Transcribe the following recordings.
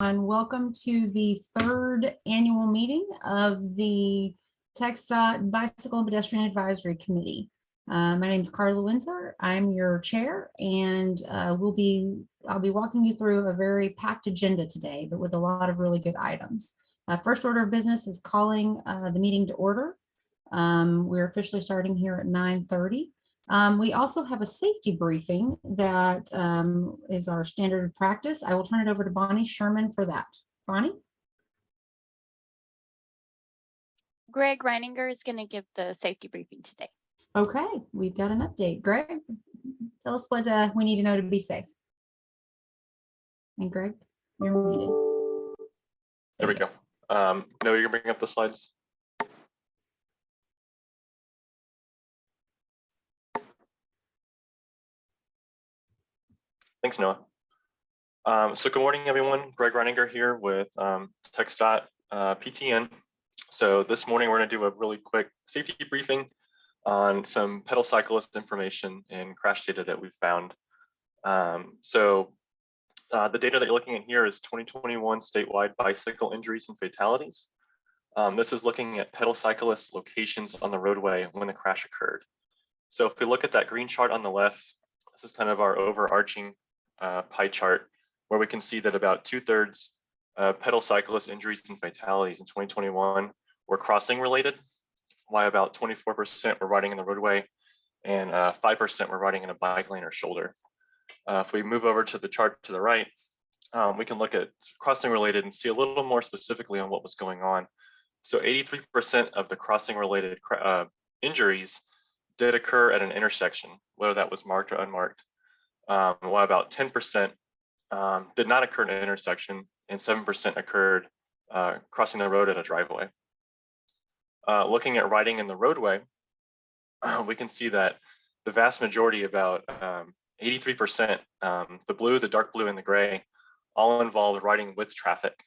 And welcome to the third annual meeting of the Txdot Bicycle and Pedestrian Advisory Committee. My name is Carla Windsor. I'm your chair, and I'll be walking you through a very packed agenda today, but with a lot of really good items. First order of business is calling the meeting to order. We're officially starting here at 9:30. We also have a safety briefing that is our standard practice. I will turn it over to Bonnie Sherman for that. Bonnie? Greg Reininger is going to give the safety briefing today. Okay, we've got an update. Greg, tell us what we need to know to be safe. And Greg, you're muted. There we go. No, you're bringing up the slides. Thanks, Noah. So good morning, everyone. Greg Reininger here with Txdot PTN. So this morning, we're going to do a really quick safety briefing on some pedal cyclist information and crash data that we've found. The data that you're looking at here is 2021 statewide bicycle injuries and fatalities. This is looking at pedal cyclist locations on the roadway when the crash occurred. So if we look at that green chart on the left, this is kind of our overarching pie chart, where we can see that about 2/3 pedal cyclist injuries and fatalities in 2021 were crossing related, while about 24% were riding in the roadway and 5% were riding in a bike lane or shoulder. If we move over to the chart to the right, we can look at crossing related and see a little more specifically on what was going on. So 83% of the crossing related injuries did occur at an intersection, whether that was marked or unmarked. While about 10% did not occur in an intersection, and 7% occurred crossing the road at a driveway. Looking at riding in the roadway, we can see that the vast majority, about 83%, the blue, the dark blue, and the gray, all involved riding with traffic.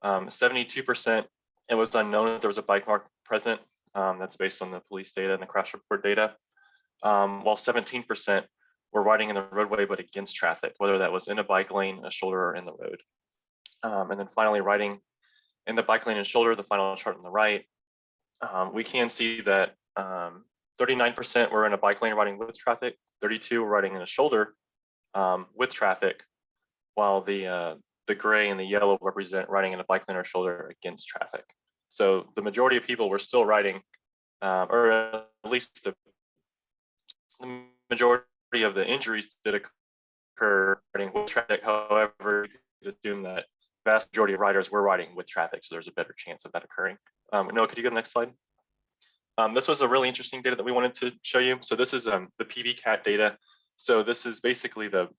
72%, it was unknown that there was a bike mark present. That's based on the police data and the crash report data. While 17% were riding in the roadway but against traffic, whether that was in a bike lane, a shoulder, or in the road. And then finally, riding in the bike lane and shoulder, the final chart on the right, we can see that 39% were in a bike lane riding with traffic, 32 were riding in a shoulder with traffic, while the gray and the yellow represent riding in a bike lane or shoulder against traffic. So the majority of people were still riding, or at least the majority of the injuries did occur riding with traffic. However, you could assume that vast majority of riders were riding with traffic, so there's a better chance of that occurring. Noah, could you go to the next slide? This was a really interesting data that we wanted to show you. So this is the Pbcat data. So this is basically the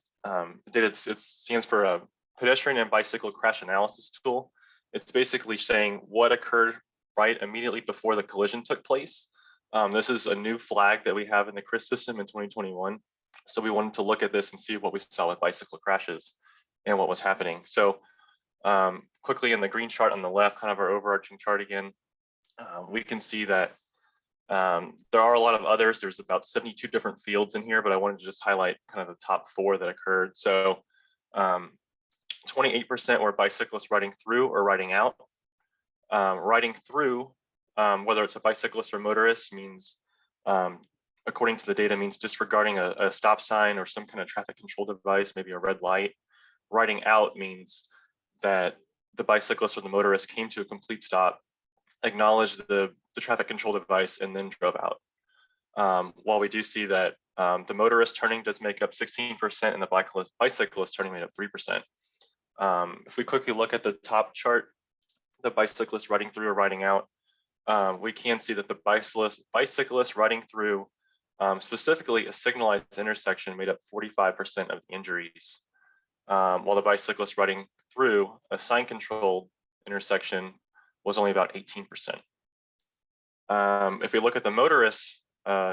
data. It stands for a pedestrian and bicycle crash analysis tool. It's basically saying what occurred right immediately before the collision took place. This is a new flag that we have in the CRIS system in 2021. So we wanted to look at this and see what we saw with bicycle crashes and what was happening. So quickly in the green chart on the left, kind of our overarching chart again, we can see that there are a lot of others. There's about 72 different fields in here, but I wanted to just highlight kind of the top 4 that occurred. So 28% were bicyclists riding through or riding out. Riding through, whether it's a bicyclist or motorist, means, according to the data, means disregarding a stop sign or some kind of traffic control device, maybe a red light. Riding out means that the bicyclist or the motorist came to a complete stop, acknowledged the traffic control device, and then drove out. While we do see that the motorist turning does make up 16% and the bicyclist turning made up 3%. If we quickly look at the top chart, the bicyclist riding through or riding out, we can see that the bicyclist riding through, specifically a signalized intersection, made up 45% of the injuries, while the bicyclist riding through a sign controlled intersection was only about 18%. If we look at the motorists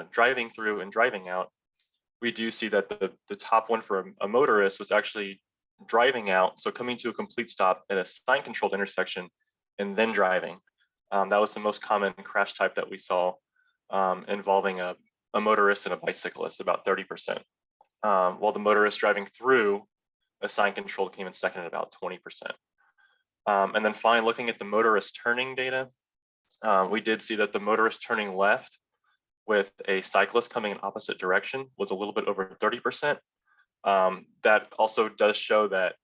driving through and driving out, we do see that the top one for a motorist was actually driving out, so coming to a complete stop at a sign controlled intersection and then driving. That was the most common crash type that we saw, involving a motorist and a bicyclist, about 30%. While the motorist driving through a sign control came in second at about 20%. And then finally, looking at the motorist turning data, we did see that the motorist turning left with a cyclist coming in opposite direction was a little bit over 30%. That also does show that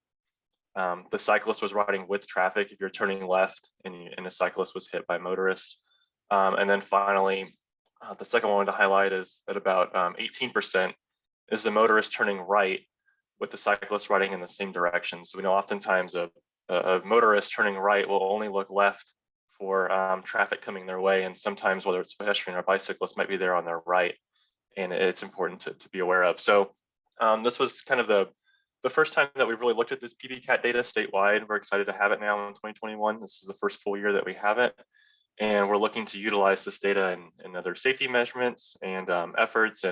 the cyclist was riding with traffic if you're turning left and the cyclist was hit by motorists. And then finally, the second one I wanted to highlight is at about 18% is the motorist turning right with the cyclist riding in the same direction. So we know oftentimes a motorist turning right will only look left for traffic coming their way, and sometimes whether it's pedestrian or bicyclist might be there on their right, and it's important to be aware of. So this was kind of the first time that we've really looked at this Pbcat data statewide. We're excited to have it now in 2021. This is the first full year that we have it, and we're looking to utilize this data in other safety measurements and efforts,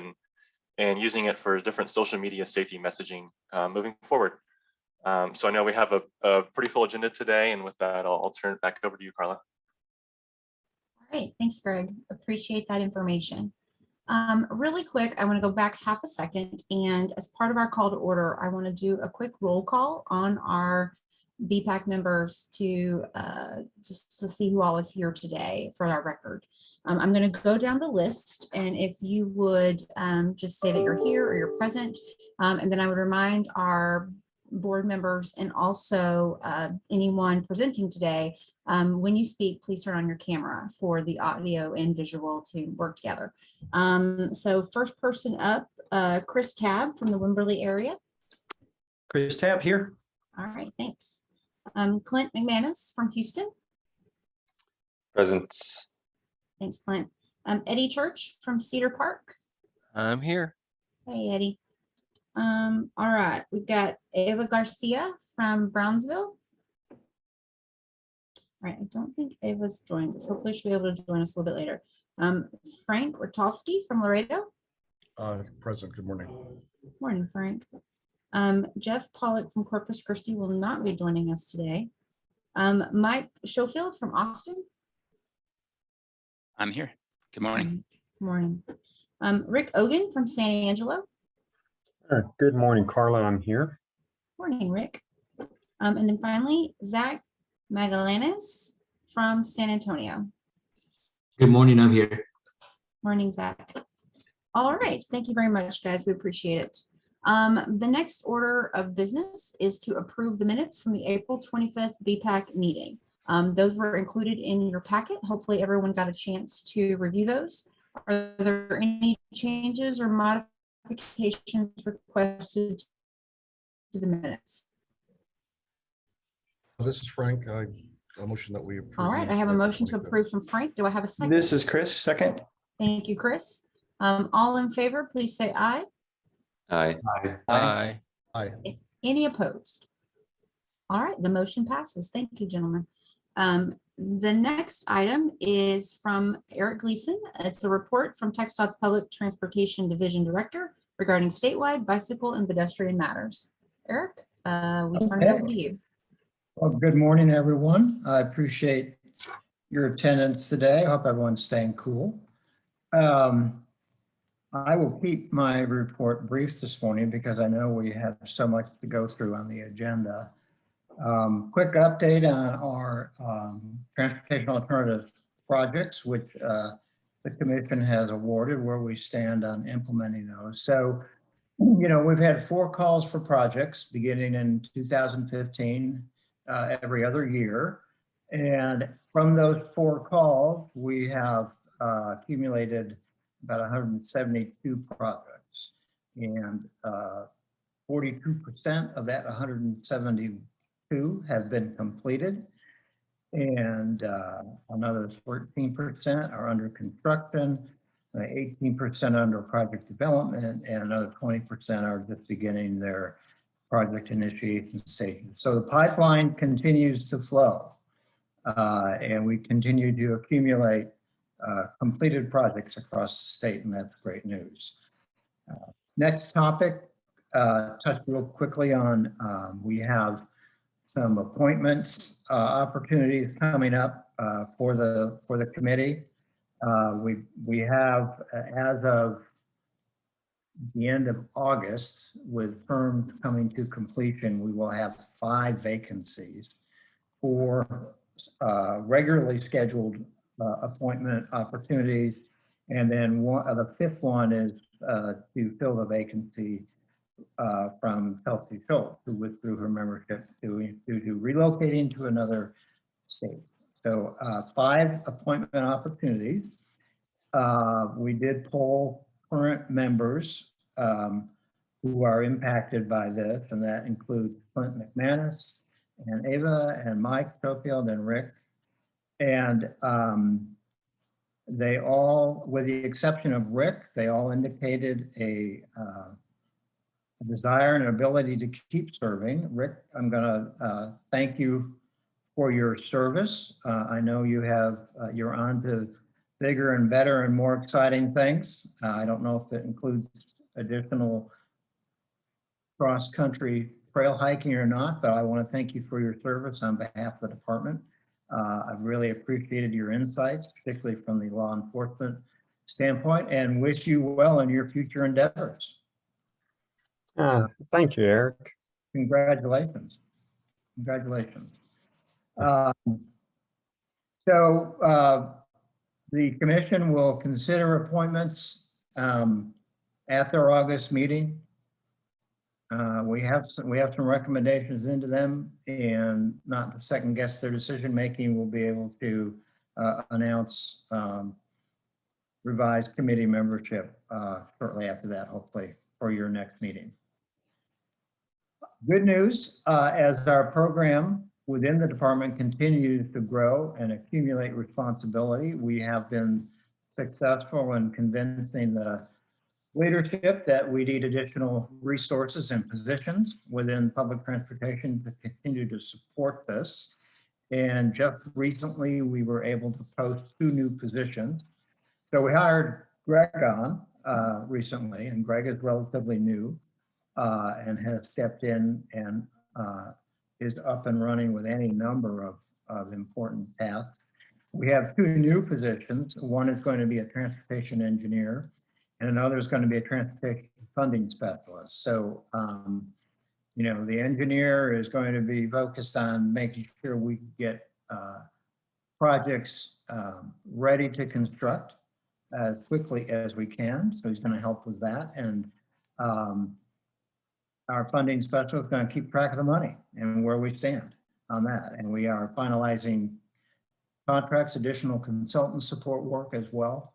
and using it for different social media safety messaging moving forward. So I know we have a pretty full agenda today, and with that, I'll turn it back over to you, Carla. All right, thanks, Greg. Appreciate that information. Really quick, I want to go back half a second, and as part of our call to order, I want to do a quick roll call on our Vpac members to just to see who all is here today for our record. I'm going to go down the list, and if you would just say that you're here or you're present, and then I would remind our board members and also anyone presenting today, when you speak, please turn on your camera for the audio and visual to work together. So first person up, Chris Tabb from the Wimberley area. Chris Tabb here. All right, thanks. Clint McManus from Houston. Present. Thanks, Clint. Eddie Church from Cedar Park. I'm here. Hey, Eddie. All right, we've got Eva Garcia from Brownsville. All right, I don't think Eva's joined us. Hopefully she'll be able to join us a little bit later. Frank Ortovsky from Laredo. Present. Good morning. Morning, Frank. Jeff Pollock from Corpus Christi will not be joining us today. Mike Schofield from Austin. I'm here. Good morning. Good morning. Rick Ogan from San Angelo. Good morning, Carla. I'm here. Morning, Rick. And then finally, Zach Magallanes from San Antonio. Good morning, I'm here. Morning, Zach. All right, thank you very much, guys. We appreciate it. The next order of business is to approve the minutes from the April 25th Vpac meeting. Those were included in your packet. Hopefully everyone got a chance to review those. Are there any changes or modifications requested to the minutes? This is Frank. A motion that we approve. All right, I have a motion to approve from Frank. Do I have a second? This is Chris, second. Thank you, Chris. All in favor, please say aye. Aye. Aye. Aye. Any opposed? All right, the motion passes. Thank you, gentlemen. The next item is from Eric Gleason. It's a report from Txdot's Public Transportation Division Director regarding statewide bicycle and pedestrian matters. Eric, we turn it over to you. Well, good morning, everyone. I appreciate your attendance today. I hope everyone's staying cool. I will keep my report brief this morning because I know we have so much to go through on the agenda. Quick update on our transportation alternative projects, which the commission has awarded, where we stand on implementing those. So, you know, we've had 4 calls for projects beginning in 2015, every other year. And from those 4 calls, we have accumulated about 172 projects, and 42% of that 172 have been completed, and another 14% are under construction, 18% under project development, and another 20% are just beginning their project initiation stages. So the pipeline continues to flow, and we continue to accumulate completed projects across the state, and that's great news. Next topic, touch real quickly on, we have some appointments opportunities coming up for the committee. We have, as of the end of August, with terms coming to completion, we will have 5 vacancies 4 regularly scheduled appointment opportunities. And then the 5th one is to fill the vacancy from Kelsey Schultz, who withdrew her membership due to relocating to another state. So 5 appointment opportunities. We did poll current members who are impacted by this, and that includes Clint McManus and Ava and Mike Schofield and Rick. And they all, with the exception of Rick, they all indicated a desire and ability to keep serving. Rick, I'm going to thank you for your service. I know you have, you're on to bigger and better and more exciting things. I don't know if it includes additional cross-country trail hiking or not, but I want to thank you for your service on behalf of the department. I've really appreciated your insights, particularly from the law enforcement standpoint, and wish you well in your future endeavors. Thank you, Eric. Congratulations. Congratulations. So the commission will consider appointments at their August meeting. We have some recommendations into them, and not to second guess their decision making, we'll be able to announce revised committee membership shortly after that, hopefully for your next meeting. Good news, as our program within the department continues to grow and accumulate responsibility, we have been successful in convincing the leadership that we need additional resources and positions within public transportation to continue to support this. And just recently, we were able to post 2 new positions. So we hired Greg on recently, and Greg is relatively new and has stepped in and is up and running with any number of important tasks. We have 2 new positions. One is going to be a transportation engineer, and another is going to be a transportation funding specialist. So, you know, the engineer is going to be focused on making sure we get projects ready to construct as quickly as we can. So he's going to help with that. And our funding specialist is going to keep track of the money and where we stand on that. And we are finalizing contracts, additional consultant support work as well.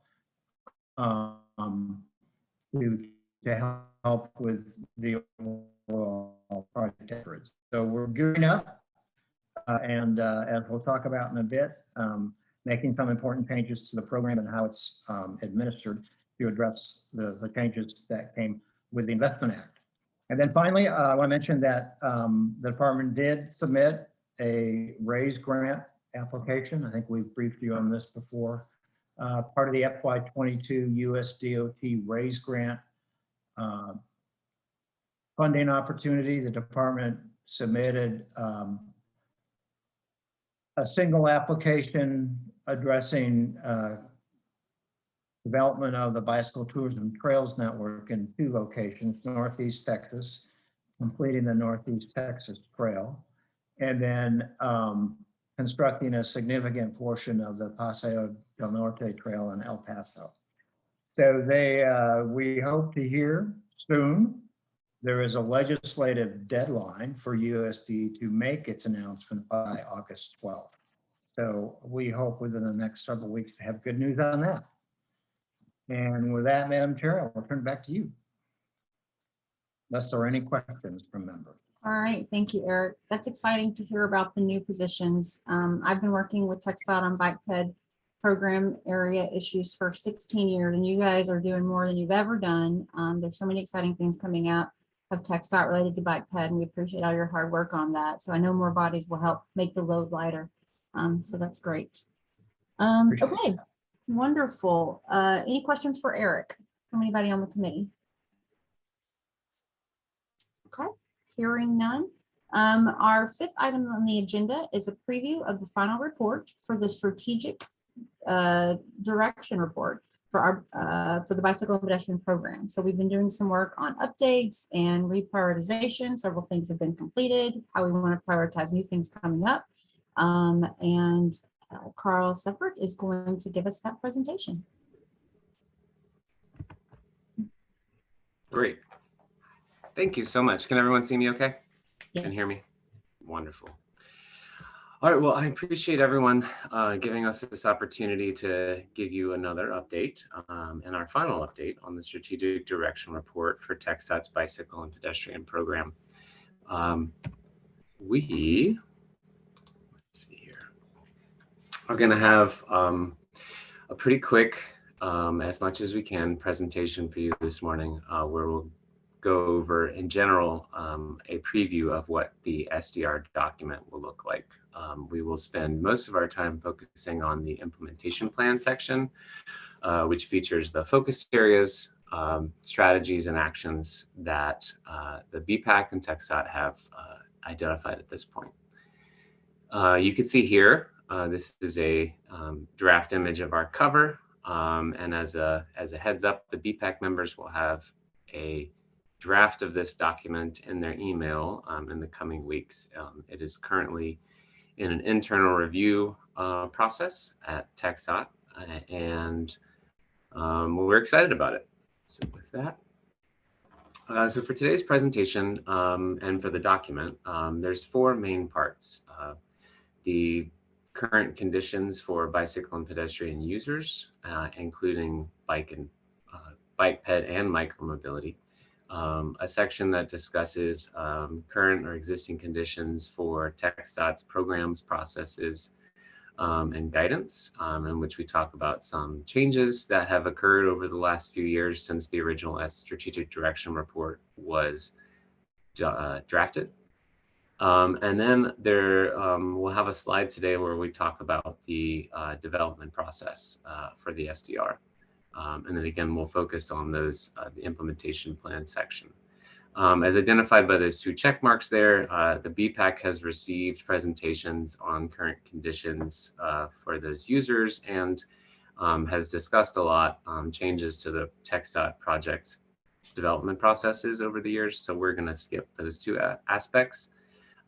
To help with the overall project efforts. So we're gearing up and as we'll talk about in a bit, making some important changes to the program and how it's administered to address the changes that came with the Investment Act. And then finally, I want to mention that the department did submit a RAISE grant application. I think we've briefed you on this before. Part of the FY22 US DOT RAISE grant funding opportunity. The department submitted a single application addressing development of the bicycle tourism trails network in 2 locations, Northeast Texas, completing the Northeast Texas Trail, and then constructing a significant portion of the Paseo del Norte Trail in El Paso. So we hope to hear soon. There is a legislative deadline for USD to make its announcement by August 12th. So we hope within the next several weeks to have good news on that. And with that, Madam Chair, I will turn it back to you. Unless there are any questions from members. All right, thank you, Eric. That's exciting to hear about the new positions. I've been working with Txdot on Biped program area issues for 16 years, and you guys are doing more than you've ever done. There's so many exciting things coming out of Txdot related to Biped, and we appreciate all your hard work on that. So I know more bodies will help make the load lighter. So that's great. Okay, wonderful. Any questions for Eric from anybody on the committee? Okay. Hearing none. Our 5th item on the agenda is a preview of the final report for the strategic direction report for the bicycle and pedestrian program. So we've been doing some work on updates and reprioritization. Several things have been completed, how we want to prioritize new things coming up. And Carl Seifert is going to give us that presentation. Great. Thank you so much. Can everyone see me okay? Yes. Can hear me? Wonderful. All right, well, I appreciate everyone giving us this opportunity to give you another update and our final update on the strategic direction report for Txdot's bicycle and pedestrian program. Let's see here, are going to have a pretty quick, as much as we can, presentation for you this morning, where we'll go over in general a preview of what the SDR document will look like. We will spend most of our time focusing on the implementation plan section, which features the focus areas, strategies, and actions that the Vpac and Txdot have identified at this point. You can see here, this is a draft image of our cover, and as a heads up, the Vpac members will have a draft of this document in their email in the coming weeks. It is currently in an internal review process at Txdot, and we're excited about it. So with that, so for today's presentation and for the document, there's 4 main parts. The current conditions for bicycle and pedestrian users, including bike and biped and micromobility. A section that discusses current or existing conditions for Txdot's programs, processes, and guidance, in which we talk about some changes that have occurred over the last few years since the original strategic direction report was drafted. And then we'll have a slide today where we talk about the development process for the SDR. And then again, we'll focus on those, the implementation plan section. As identified by those 2 check marks there, the Vpac has received presentations on current conditions for those users and has discussed a lot changes to the Txdot project development processes over the years. So we're going to skip those 2 aspects,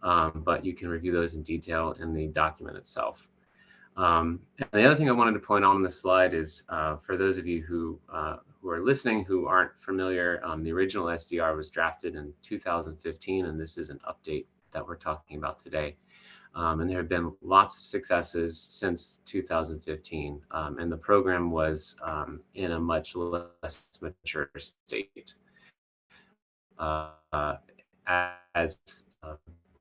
but you can review those in detail in the document itself. And the other thing I wanted to point out on this slide is for those of you who are listening who aren't familiar, the original SDR was drafted in 2015, and this is an update that we're talking about today. And there have been lots of successes since 2015, and the program was in a much less mature state.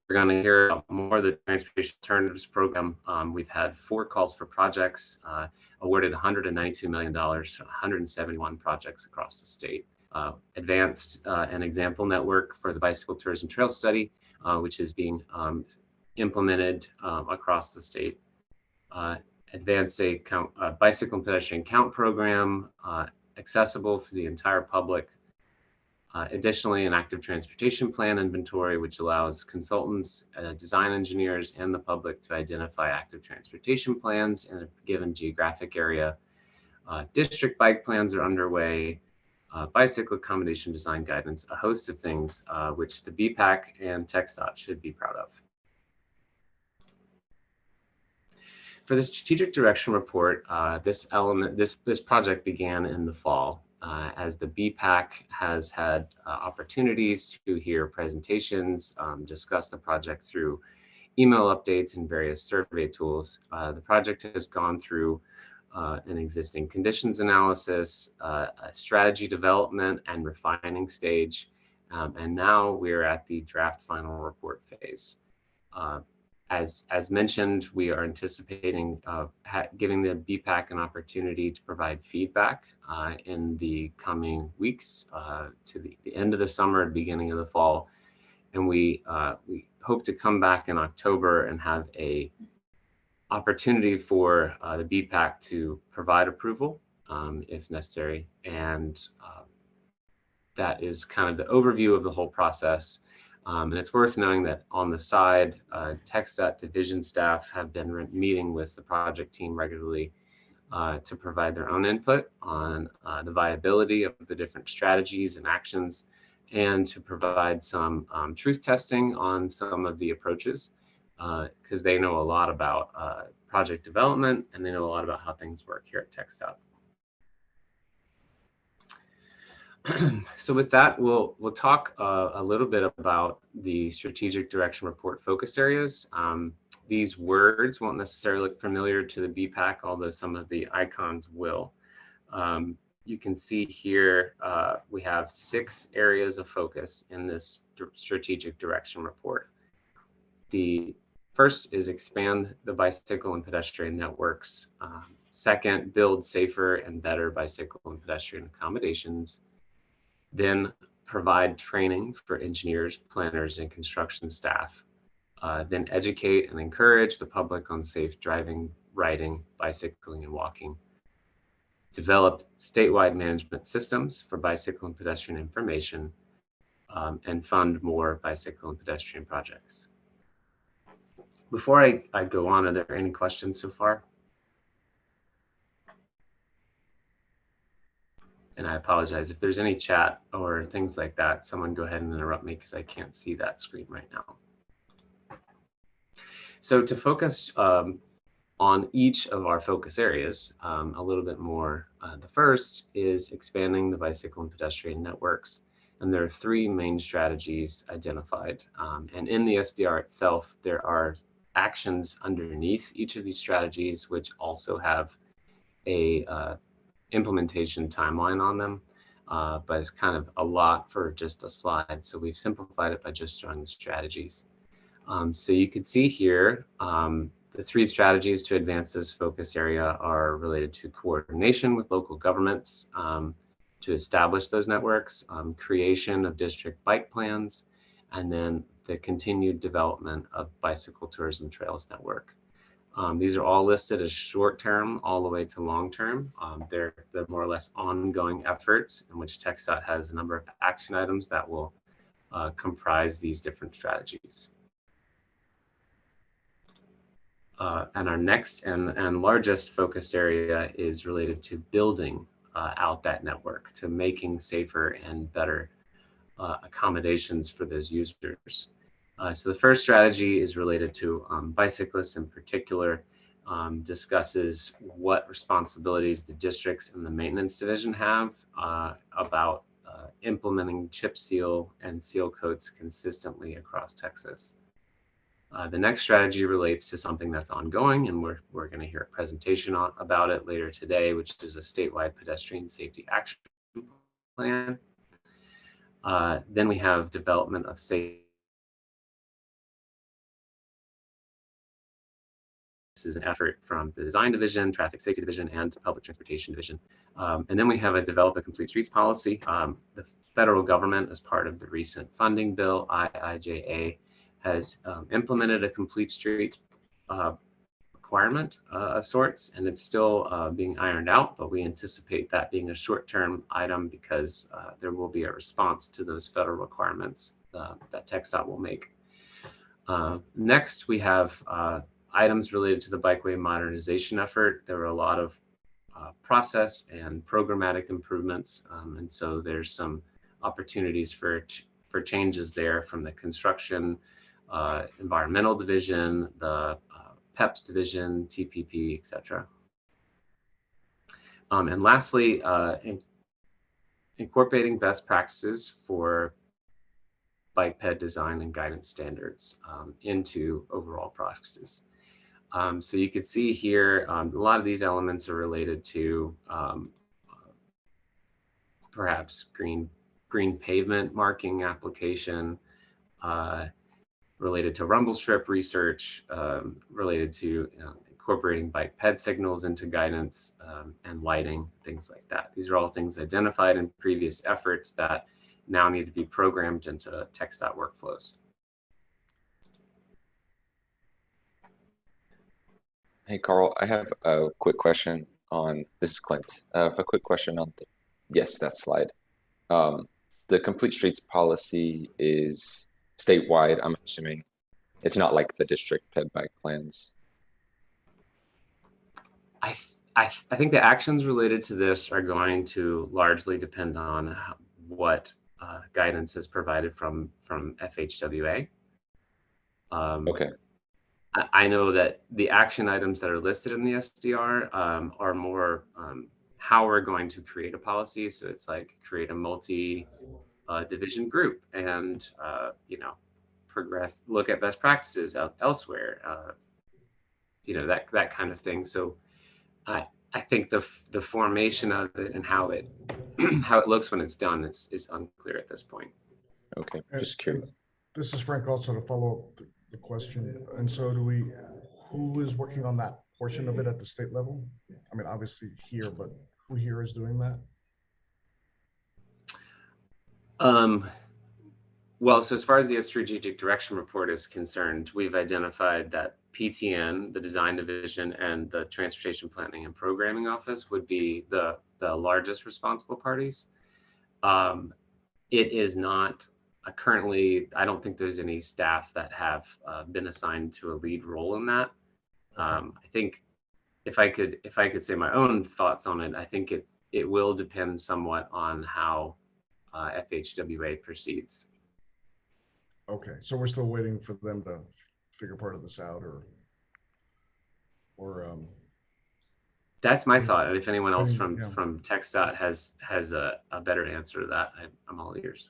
We're going to hear more of the Transportation Alternatives Program. We've had 4 calls for projects, awarded $192 million to 171 projects across the state. Advanced an example network for the Bicycle Tourism Trail Study, which is being implemented across the state. Advanced a bicycle and pedestrian count program, accessible for the entire public. Additionally, an active transportation plan inventory, which allows consultants, design engineers, and the public to identify active transportation plans in a given geographic area. District bike plans are underway, bicycle accommodation design guidance, a host of things which the Vpac and Txdot should be proud of. For the strategic direction report, this project began in the fall. As the Vpac has had opportunities to hear presentations, discuss the project through email updates and various survey tools. The project has gone through an existing conditions analysis, a strategy development and refining stage, and now we're at the draft final report phase. As mentioned, we are anticipating giving the Vpac an opportunity to provide feedback in the coming weeks to the end of the summer and beginning of the fall. And we hope to come back in October and have a opportunity for the Vpac to provide approval if necessary. And that is kind of the overview of the whole process. And it's worth knowing that on the side, Txdot division staff have been meeting with the project team regularly to provide their own input on the viability of the different strategies and actions, and to provide some truth testing on some of the approaches. because they know a lot about project development and they know a lot about how things work here at Txdot. So with that, we'll talk a little bit about the strategic direction report focus areas. These words won't necessarily look familiar to the Vpac, although some of the icons will. You can see here we have 6 areas of focus in this strategic direction report. The first is expand the bicycle and pedestrian networks. Second, build safer and better bicycle and pedestrian accommodations. Then provide training for engineers, planners, and construction staff. Then educate and encourage the public on safe driving, riding, bicycling, and walking. Developed statewide management systems for bicycle and pedestrian information, and fund more bicycle and pedestrian projects. Before I go on, are there any questions so far? And I apologize if there's any chat or things like that, someone go ahead and interrupt me because I can't see that screen right now. So to focus on each of our focus areas a little bit more, the first is expanding the bicycle and pedestrian networks. And there are 3 main strategies identified. And in the SDR itself, there are actions underneath each of these strategies, which also have a implementation timeline on them, but it's kind of a lot for just a slide. So we've simplified it by just showing the strategies. So you can see here, the 3 strategies to advance this focus area are related to coordination with local governments to establish those networks, creation of district bike plans, and then the continued development of bicycle tourism trails network. These are all listed as short-term all the way to long-term. They're more or less ongoing efforts in which Txdot has a number of action items that will comprise these different strategies. And our next and largest focus area is related to building out that network, to making safer and better accommodations for those users. So the first strategy is related to bicyclists in particular, discusses what responsibilities the districts and the maintenance division have about implementing chip seal and seal coats consistently across Texas. The next strategy relates to something that's ongoing, and we're going to hear a presentation about it later today, which is a statewide pedestrian safety action plan. Then we have development of safe. This is an effort from the design division, traffic safety division, and public transportation division. And then we have a develop a complete streets policy. The federal government, as part of the recent funding bill, IIJA, has implemented a complete streets requirement of sorts, and it's still being ironed out, but we anticipate that being a short-term item because there will be a response to those federal requirements that Txdot will make. Next, we have items related to the Bikeway modernization effort. There were a lot of process and programmatic improvements, and so there's some opportunities for changes there from the construction, environmental division, the PEPS division, TPP, etc. And lastly, incorporating best practices for Biped design and guidance standards into overall practices. So you can see here, a lot of these elements are related to perhaps green pavement marking application, related to rumble strip research, related to incorporating Biped signals into guidance and lighting, things like that. These are all things identified in previous efforts that now need to be programmed into Txdot workflows. Hey, Carl, I have a quick question on, this is Clint. I have a quick question on, yes, that slide. The complete streets policy is statewide, I'm assuming. It's not like the district ped bike plans. I think the actions related to this are going to largely depend on what guidance is provided from FHWA. Okay. I know that the action items that are listed in the SDR are more how we're going to create a policy. So it's like create a multi-division group and, you know, progress, look at best practices elsewhere, you know, that kind of thing. So I think the formation of it and how it how it looks when it's done is unclear at this point. Okay, And- just curious. This is Frank, also to follow up the question. And so who is working on that portion of it at the state level? I mean, obviously here, but who here is doing that? Well, so as far as the strategic direction report is concerned, we've identified that PTN, the design division, and the transportation planning and programming office would be the largest responsible parties. It is not currently, I don't think there's any staff that have been assigned to a lead role in that. I think if I could say my own thoughts on it, I think it will depend somewhat on how FHWA proceeds. Okay, so we're still waiting for them to figure part of this out, or That's my thought. And if anyone else from yeah. Txdot has a better answer to that, I'm all ears.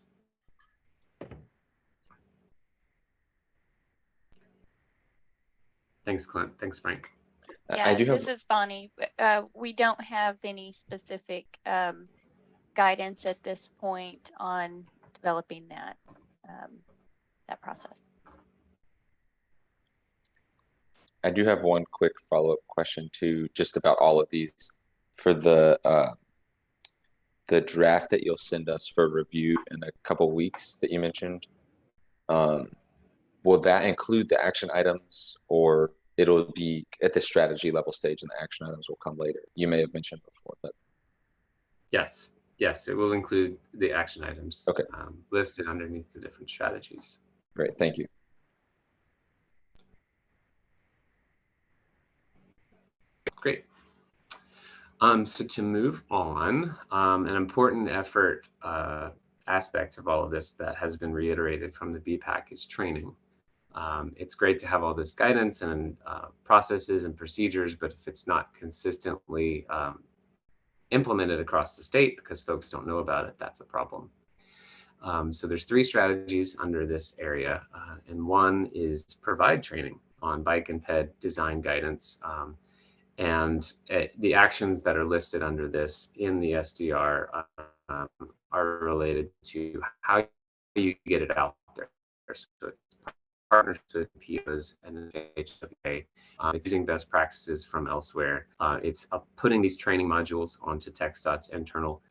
Thanks, Clint. Thanks, Frank. Yeah, I do have, this is Bonnie. We don't have any specific guidance at this point on developing that that process. I do have one quick follow-up question too, just about all of these. For the draft that you'll send us for review in a couple weeks that you mentioned, will that include the action items, or it'll be at the strategy level stage and the action items will come later? You may have mentioned before, but Yes, it will include the action items. Okay. Listed underneath the different strategies. great, thank you. Great. So to move on, an important effort aspect of all of this that has been reiterated from the Vpac is training. It's great to have all this guidance and processes and procedures, but if it's not consistently implemented across the state because folks don't know about it, that's a problem. So there's 3 strategies under this area, and one is provide training on bike and ped design guidance. And the actions that are listed under this in the SDR are related to how you get it out there. So it's partnerships with POs and FHWA. It's using best practices from elsewhere. It's putting these training modules onto Txdot's internal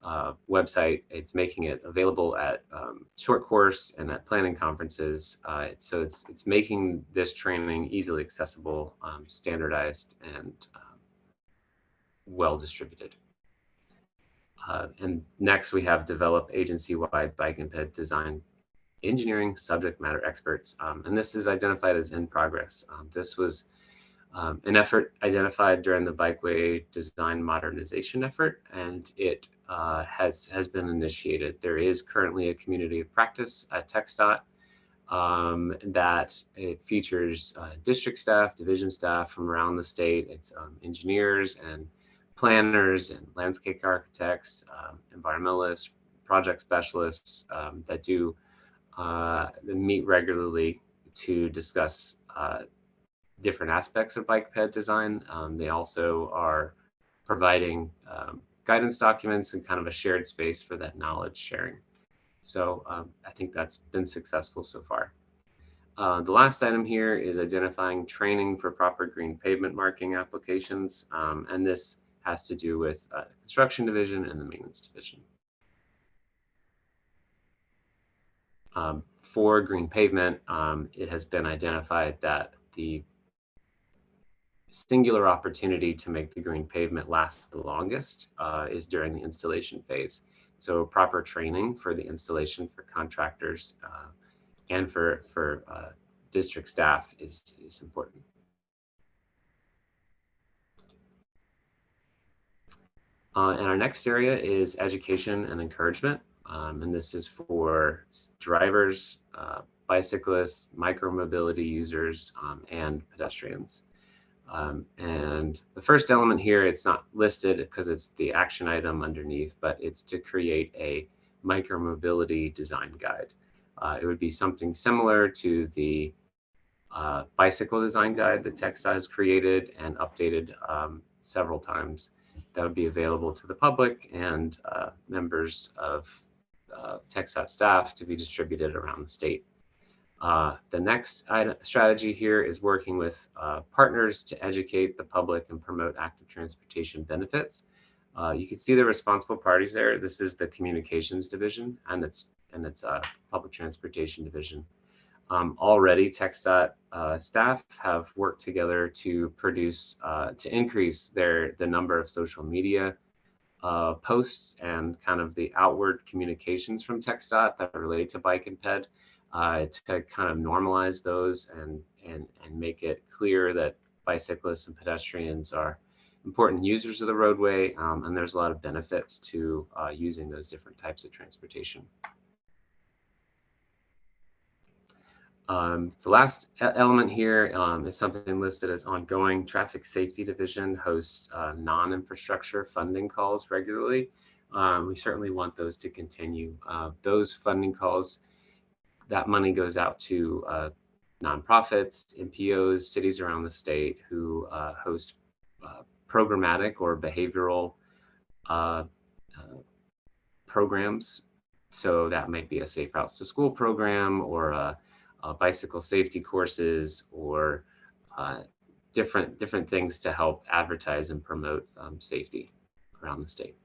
website. It's making it available at short course and at planning conferences. So it's making this training easily accessible, standardized, and well distributed. And next we have develop agency-wide bike and ped design engineering subject matter experts. And this is identified as in progress. This was an effort identified during the Bikeway design modernization effort, and it has been initiated. There is currently a community of practice at Txdot that it features district staff, division staff from around the state. It's engineers and planners and landscape architects, environmentalists, project specialists that do meet regularly to discuss different aspects of bike ped design. They also are providing guidance documents and kind of a shared space for that knowledge sharing. So I think that's been successful so far. The last item here is identifying training for proper green pavement marking applications. And this has to do with the construction division and the maintenance division. For green pavement, it has been identified that the singular opportunity to make the green pavement last the longest is during the installation phase. So proper training for the installation for contractors and for district staff is important. And our next area is education and encouragement. And this is for drivers, bicyclists, micromobility users, and pedestrians. And the first element here, it's not listed because it's the action item underneath, but it's to create a micromobility design guide. It would be something similar to the bicycle design guide that Txdot has created and updated several times. That would be available to the public and members of Txdot staff to be distributed around the state. The next strategy here is working with partners to educate the public and promote active transportation benefits. You can see the responsible parties there. This is the communications division and its public transportation division. Already Txdot staff have worked together to produce, to increase the number of social media posts and kind of the outward communications from Txdot that relate to bike and ped, to kind of normalize those and make it clear that bicyclists and pedestrians are important users of the roadway, and there's a lot of benefits to using those different types of transportation. The last element here is something listed as ongoing. Traffic Safety Division hosts non-infrastructure funding calls regularly. We certainly want those to continue. Those funding calls, that money goes out to nonprofits, NPOs, cities around the state who host programmatic or behavioral programs. So that might be a Safe Routes to School program or bicycle safety courses or different things to help advertise and promote safety around the state.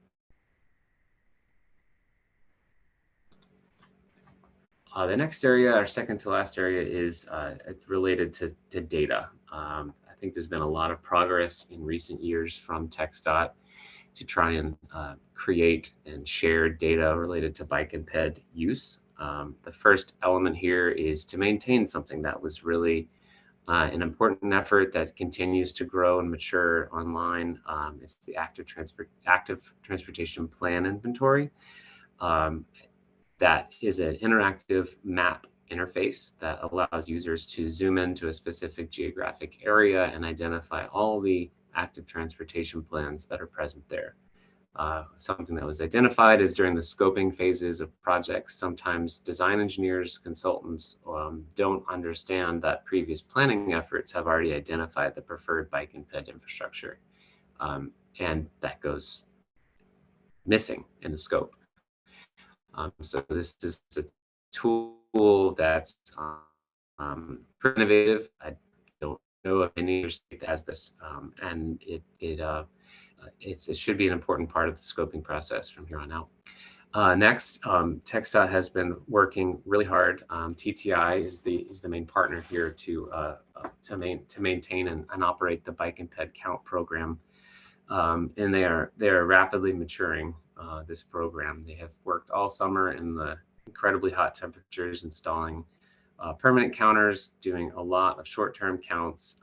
The next area, our second to last area, is related to data. I think there's been a lot of progress in recent years from Txdot to try and create and share data related to bike and ped use. The first element here is to maintain something that was really an important effort that continues to grow and mature online. It's the active transportation plan inventory. That is an interactive map interface that allows users to zoom into a specific geographic area and identify all the active transportation plans that are present there. Something that was identified is during the scoping phases of projects, sometimes design engineers, consultants don't understand that previous planning efforts have already identified the preferred bike and ped infrastructure. And that goes missing in the scope. So this is a tool that's pretty innovative. I don't know of any other state that has this, and it should be an important part of the scoping process from here on out. Next, Txdot has been working really hard. TTI is the main partner here to maintain and operate the bike and ped count program, and they are rapidly maturing this program. They have worked all summer in the incredibly hot temperatures, installing permanent counters, doing a lot of short-term counts,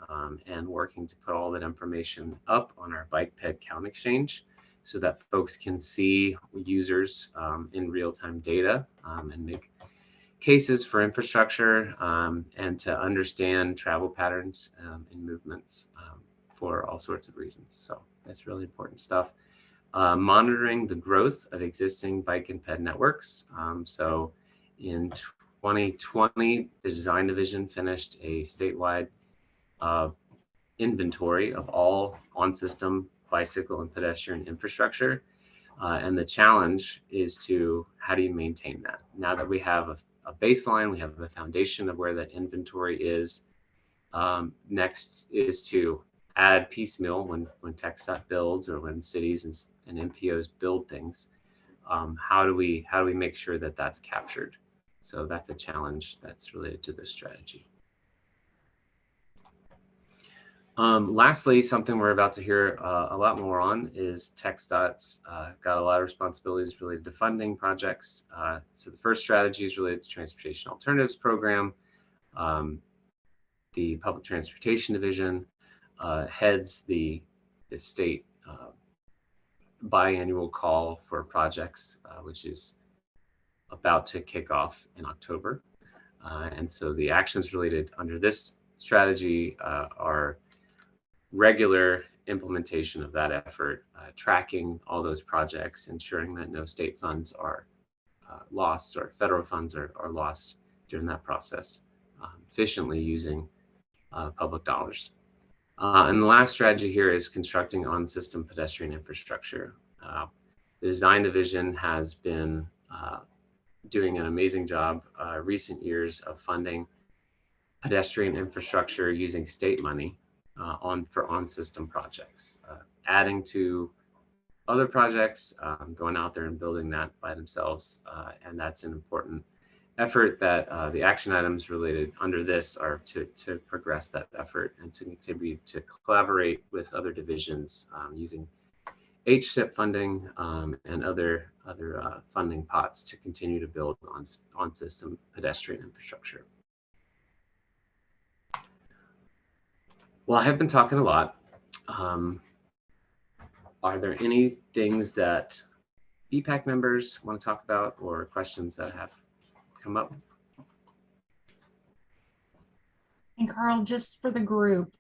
and working to put all that information up on our Biped count exchange so that folks can see users in real-time data and make cases for infrastructure and to understand travel patterns and movements for all sorts of reasons. So that's really important stuff. Monitoring the growth of existing bike and ped networks. So in 2020, the design division finished a statewide inventory of all on-system bicycle and pedestrian infrastructure. And the challenge is to how do you maintain that? Now that we have a baseline, we have a foundation of where that inventory is. Next is to add piecemeal when Txdot builds or when cities and NPOs build things. How do we make sure that that's captured? So that's a challenge that's related to this strategy. Lastly, something we're about to hear a lot more on is Txdot's got a lot of responsibilities related to funding projects. So the first strategy is related to Transportation Alternatives Program. The Public Transportation Division heads the state biannual call for projects, which is about to kick off in October. And so the actions related under this strategy are regular implementation of that effort, tracking all those projects, ensuring that no state funds are lost or federal funds are lost during that process, efficiently using public dollars. And the last strategy here is constructing on-system pedestrian infrastructure. The design division has been doing an amazing job recent years of funding pedestrian infrastructure using state money for on-system projects, adding to other projects, going out there and building that by themselves. And that's an important effort that the action items related under this are to progress that effort and to continue to collaborate with other divisions using HSIP funding and other funding pots to continue to build on system pedestrian infrastructure. Well, I have been talking a lot. Are there any things that Vpac members want to talk about or questions that have come up? And Carl, just for the group,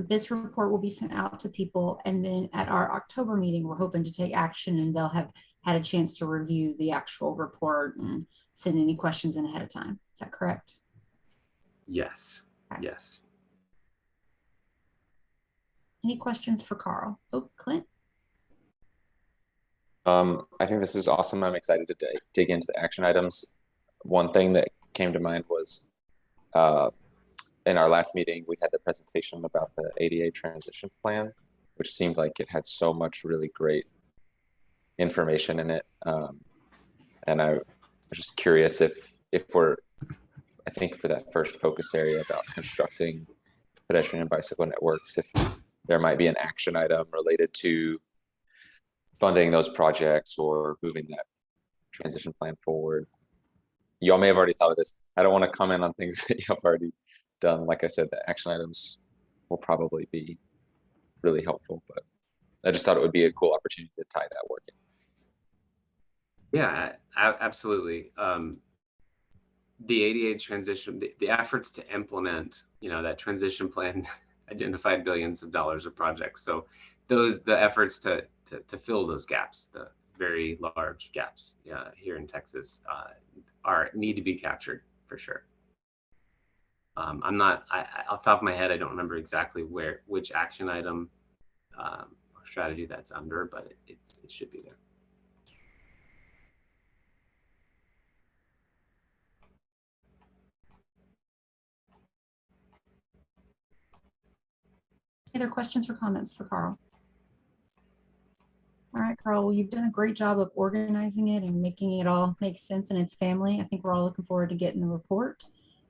this report will be sent out to people, and then at our October meeting, we're hoping to take action, and they'll have had a chance to review the actual report and send any questions in ahead of time. Is that correct? Yes. Okay. Yes. Any questions for Carl? Oh, Clint. I think this is awesome. I'm excited to dig into the action items. One thing that came to mind was in our last meeting, we had the presentation about the ADA transition plan, which seemed like it had so much really great information in it. And I was just curious if we're, I think for that first focus area about constructing pedestrian and bicycle networks, if there might be an action item related to funding those projects or moving that transition plan forward. Y'all may have already thought of this. I don't want to comment on things that y'all have already done. Like I said, the action items will probably be really helpful, but I just thought it would be a cool opportunity to tie that work in. Yeah, absolutely. The ADA transition, the efforts to implement, that transition plan identified billions of dollars of projects. So the efforts to fill those gaps, the very large gaps here in Texas need to be captured for sure. I'm not, off the top of my head, I don't remember exactly which action item or strategy that's under, but it should be there. Any other questions or comments for Carl? All right, Carl, well, you've done a great job of organizing it and making it all make sense in its family. I think we're all looking forward to getting the report.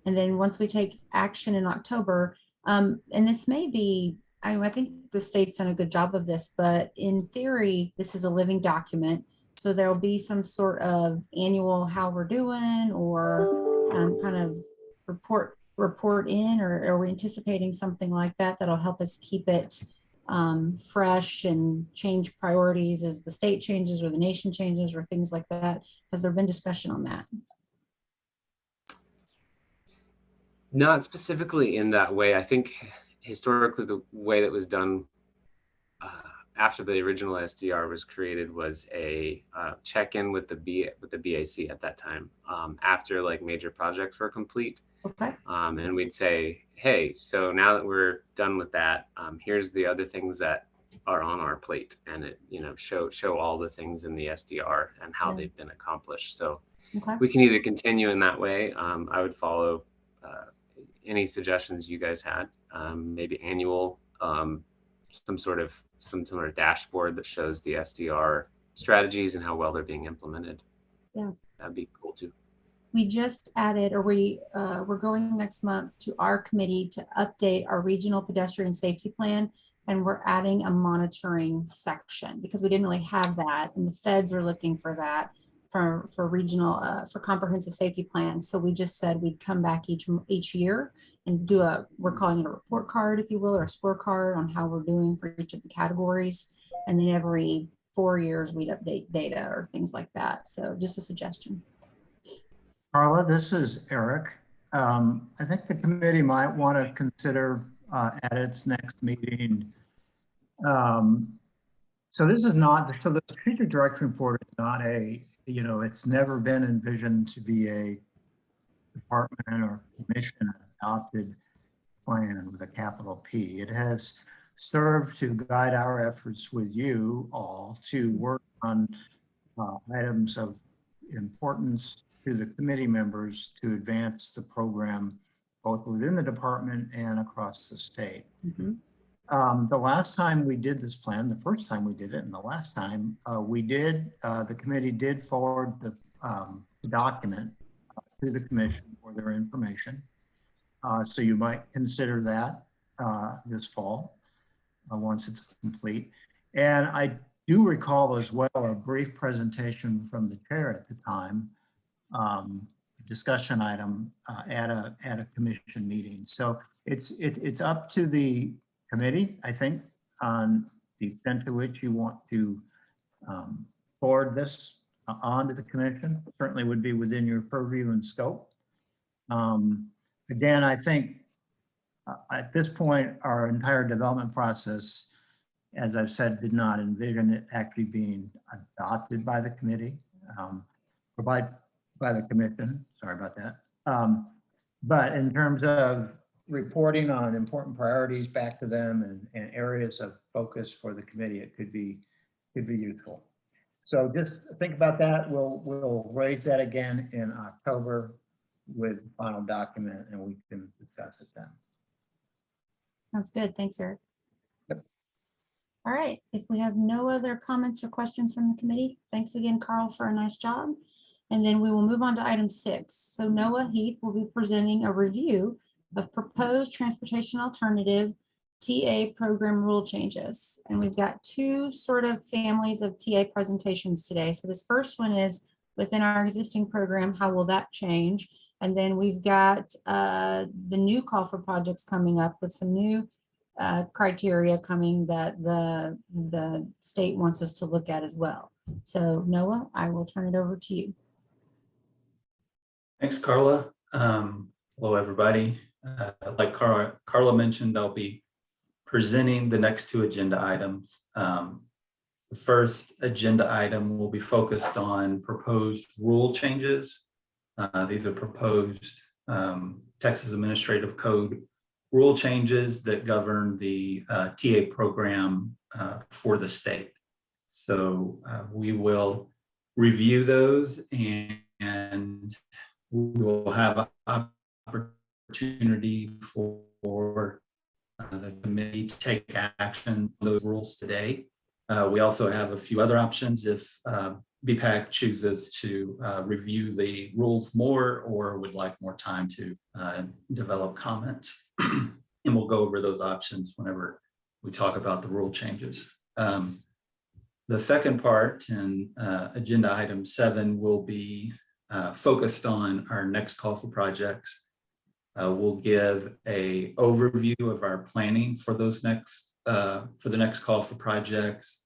And then once we take action in October, and this may be, I think the state's done a good job of this, but in theory, this is a living document. So there'll be some sort of annual how we're doing or kind of report in, or are we anticipating something like that that'll help us keep it fresh and change priorities as the state changes or the nation changes or things like that? Has there been discussion on that? Not specifically in that way. I think historically the way that was done after the original SDR was created was a check-in with the BAC at that time after like major projects were complete. Okay. And we'd say, hey, so now that we're done with that, here's the other things that are on our plate, and it show all the things in the SDR and how they've been accomplished. So we can either continue in that way. I would follow any suggestions you guys had, maybe annual, some sort of dashboard that shows the SDR strategies and how well they're being implemented. Yeah, that'd be cool too. We just added, or we're going next month to our committee to update our regional pedestrian safety plan, and we're adding a monitoring section because we didn't really have that, and the feds are looking for that for regional for comprehensive safety plans. So we just said we'd come back each year and do we're calling it a report card, if you will, or a scorecard on how we're doing for each of the categories, and then every 4 years we'd update data or things like that. So just a suggestion. Carla, this is Eric. I think the committee might want to consider at its next meeting. So this is not, so the strategic direction report is not a, it's never been envisioned to be a department or commission adopted plan with a capital P. It has served to guide our efforts with you all to work on items of importance to the committee members to advance the program both within the department and across the state. The last time we did this plan, the first time we did it, and the last time we did, the committee did forward the document to the commission for their information. So you might consider that this fall once it's complete. And I do recall as well a brief presentation from the chair at the time, discussion item at a commission meeting. So it's up to the committee, I think, on the extent to which you want to forward this on to the commission. Certainly would be within your purview and scope. Again, I think at this point, our entire development process, as I've said, did not envision it actually being adopted by the committee, or by the commission. Sorry about that. But in terms of reporting on important priorities back to them and areas of focus for the committee, it could be useful. So just think about that. We'll raise that again in October with the final document, and we can discuss it then. Sounds good. Thanks, Eric. Yep. All right. If we have no other comments or questions from the committee, thanks again, Carl, for a nice job. And then we will move on to item 6. So Noah Heath will be presenting a review of proposed transportation alternative TA program rule changes. And we've got 2 sort of families of TA presentations today. So this first one is within our existing program, how will that change? And then we've got the new call for projects coming up with some new criteria coming that the state wants us to look at as well. So Noah, I will turn it over to you. Thanks, Carla. Hello, everybody. Like Carla mentioned, I'll be presenting the next 2 agenda items. The first agenda item will be focused on proposed rule changes. These are proposed Texas Administrative Code rule changes that govern the TA program for the state. So we will review those, and we will have an opportunity for the committee to take action on those rules today. We also have a few other options if Vpac chooses to review the rules more or would like more time to develop comments. And we'll go over those options whenever we talk about the rule changes. The second part in agenda item 7 will be focused on our next call for projects. We'll give an overview of our planning for those for the next call for projects.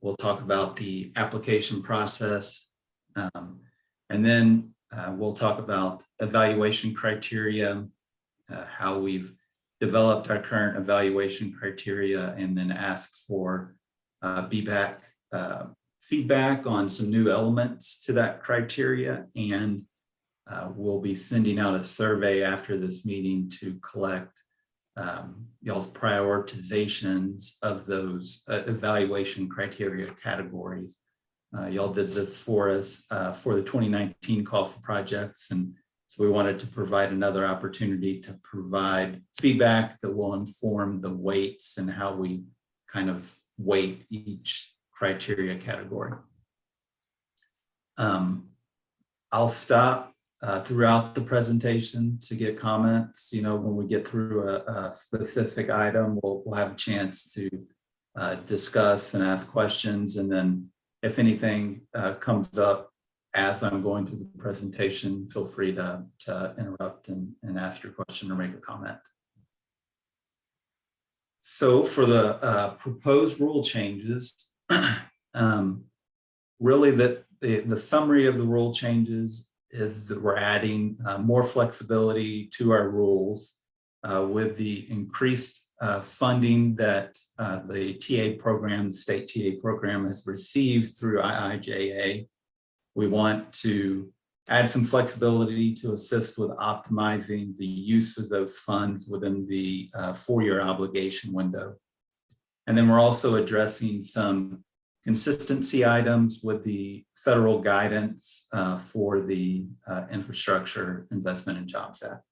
We'll talk about the application process, and then we'll talk about evaluation criteria, how we've developed our current evaluation criteria, and then ask for Bpcat feedback on some new elements to that criteria. And we'll be sending out a survey after this meeting to collect y'all's prioritizations of those evaluation criteria categories. Y'all did this for us for the 2019 call for projects, and so we wanted to provide another opportunity to provide feedback that will inform the weights and how we kind of weight each criteria category. I'll stop throughout the presentation to get comments. You know, when we get through a specific item, we'll have a chance to discuss and ask questions. And then if anything comes up as I'm going through the presentation, feel free to interrupt and ask your question or make a comment. So for the proposed rule changes, really the summary of the rule changes is that we're adding more flexibility to our rules with the increased funding that the TA program, the state TA program, has received through IIJA. We want to add some flexibility to assist with optimizing the use of those funds within the 4-year obligation window. And then we're also addressing some consistency items with the federal guidance for the Infrastructure Investment and Jobs Act.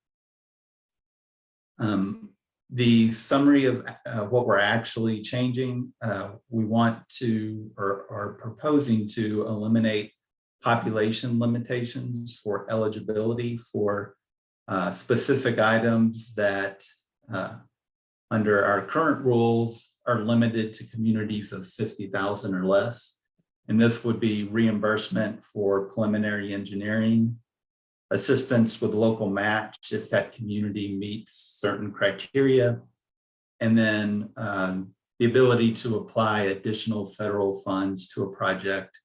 The summary of what we're actually changing, we want to, or are proposing to eliminate population limitations for eligibility for specific items that under our current rules are limited to communities of 50,000 or less. And this would be reimbursement for preliminary engineering, assistance with local match if that community meets certain criteria, and then the ability to apply additional federal funds to a project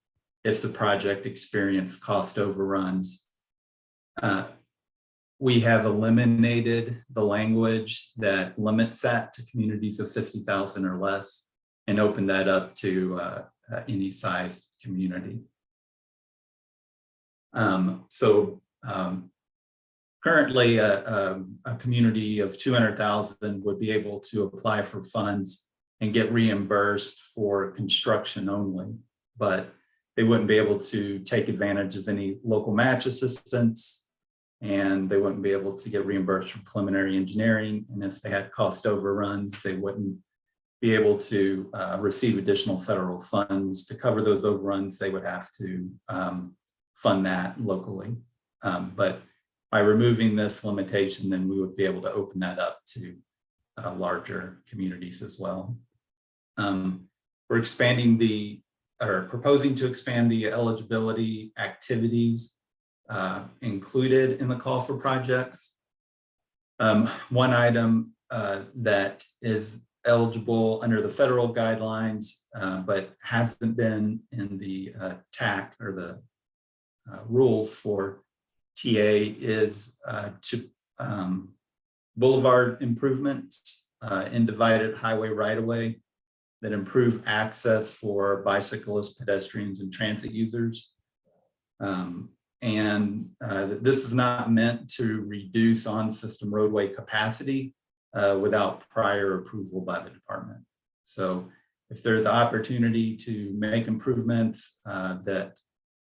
if the project experienced cost overruns. We have eliminated the language that limits that to communities of 50,000 or less and opened that up to any size community. Currently, a community of 200,000 would be able to apply for funds and get reimbursed for construction only, but they wouldn't be able to take advantage of any local match assistance, and they wouldn't be able to get reimbursed for preliminary engineering. And if they had cost overruns, they wouldn't be able to receive additional federal funds to cover those overruns. They would have to fund that locally. But by removing this limitation, then we would be able to open that up to larger communities as well. We're expanding proposing to expand the eligibility activities included in the call for projects. One item that is eligible under the federal guidelines, but hasn't been in the TAC or the rules for TA is to boulevard improvements in divided highway right-of-way that improve access for bicyclists, pedestrians, and transit users. This is not meant to reduce on-system roadway capacity without prior approval by the department. So if there's opportunity to make improvements that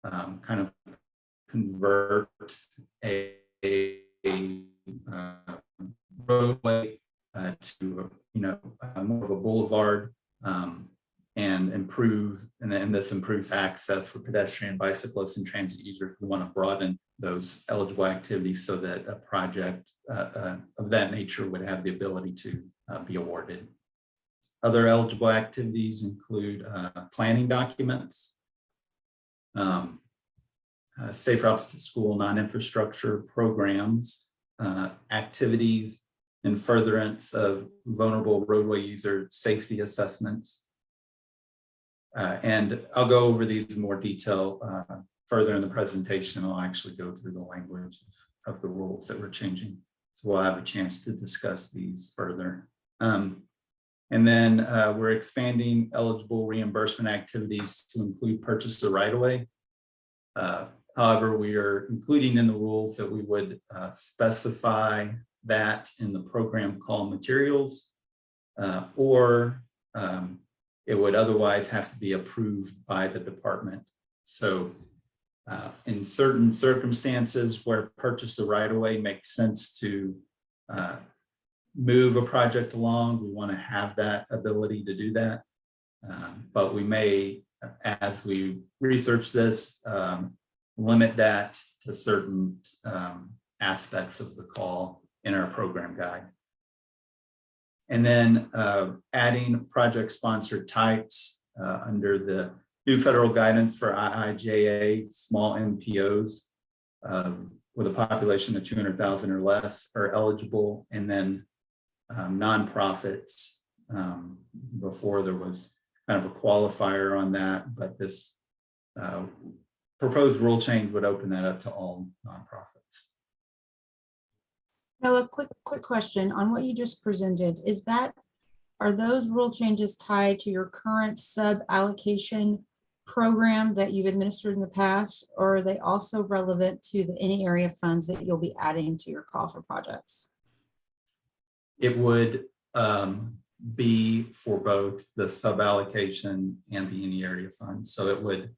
kind of convert a roadway to more of a boulevard and improve, and this improves access for pedestrian, bicyclists, and transit users. We want to broaden those eligible activities so that a project of that nature would have the ability to be awarded. Other eligible activities include planning documents, safe routes to school, non-infrastructure programs, activities in furtherance of vulnerable roadway user safety assessments. And I'll go over these in more detail further in the presentation. I'll actually go through the language of the rules that we're changing. So we'll have a chance to discuss these further. And then we're expanding eligible reimbursement activities to include purchase of right-of-way. However, we are including in the rules that we would specify that in the program call materials, or it would otherwise have to be approved by the department. So in certain circumstances where purchase of right-of-way makes sense to move a project along, we want to have that ability to do that. But we may, as we research this, limit that to certain aspects of the call in our program guide. And then adding project sponsored types under the new federal guidance for IIJA, small MPOs with a population of 200,000 or less are eligible, and then nonprofits. Before there was kind of a qualifier on that, but this proposed rule change would open that up to all nonprofits. Now, a quick question on what you just presented. Are those rule changes tied to your current sub-allocation program that you've administered in the past, or are they also relevant to the any area funds that you'll be adding to your call for projects? It would be for both the sub-allocation and the any area fund. So it would,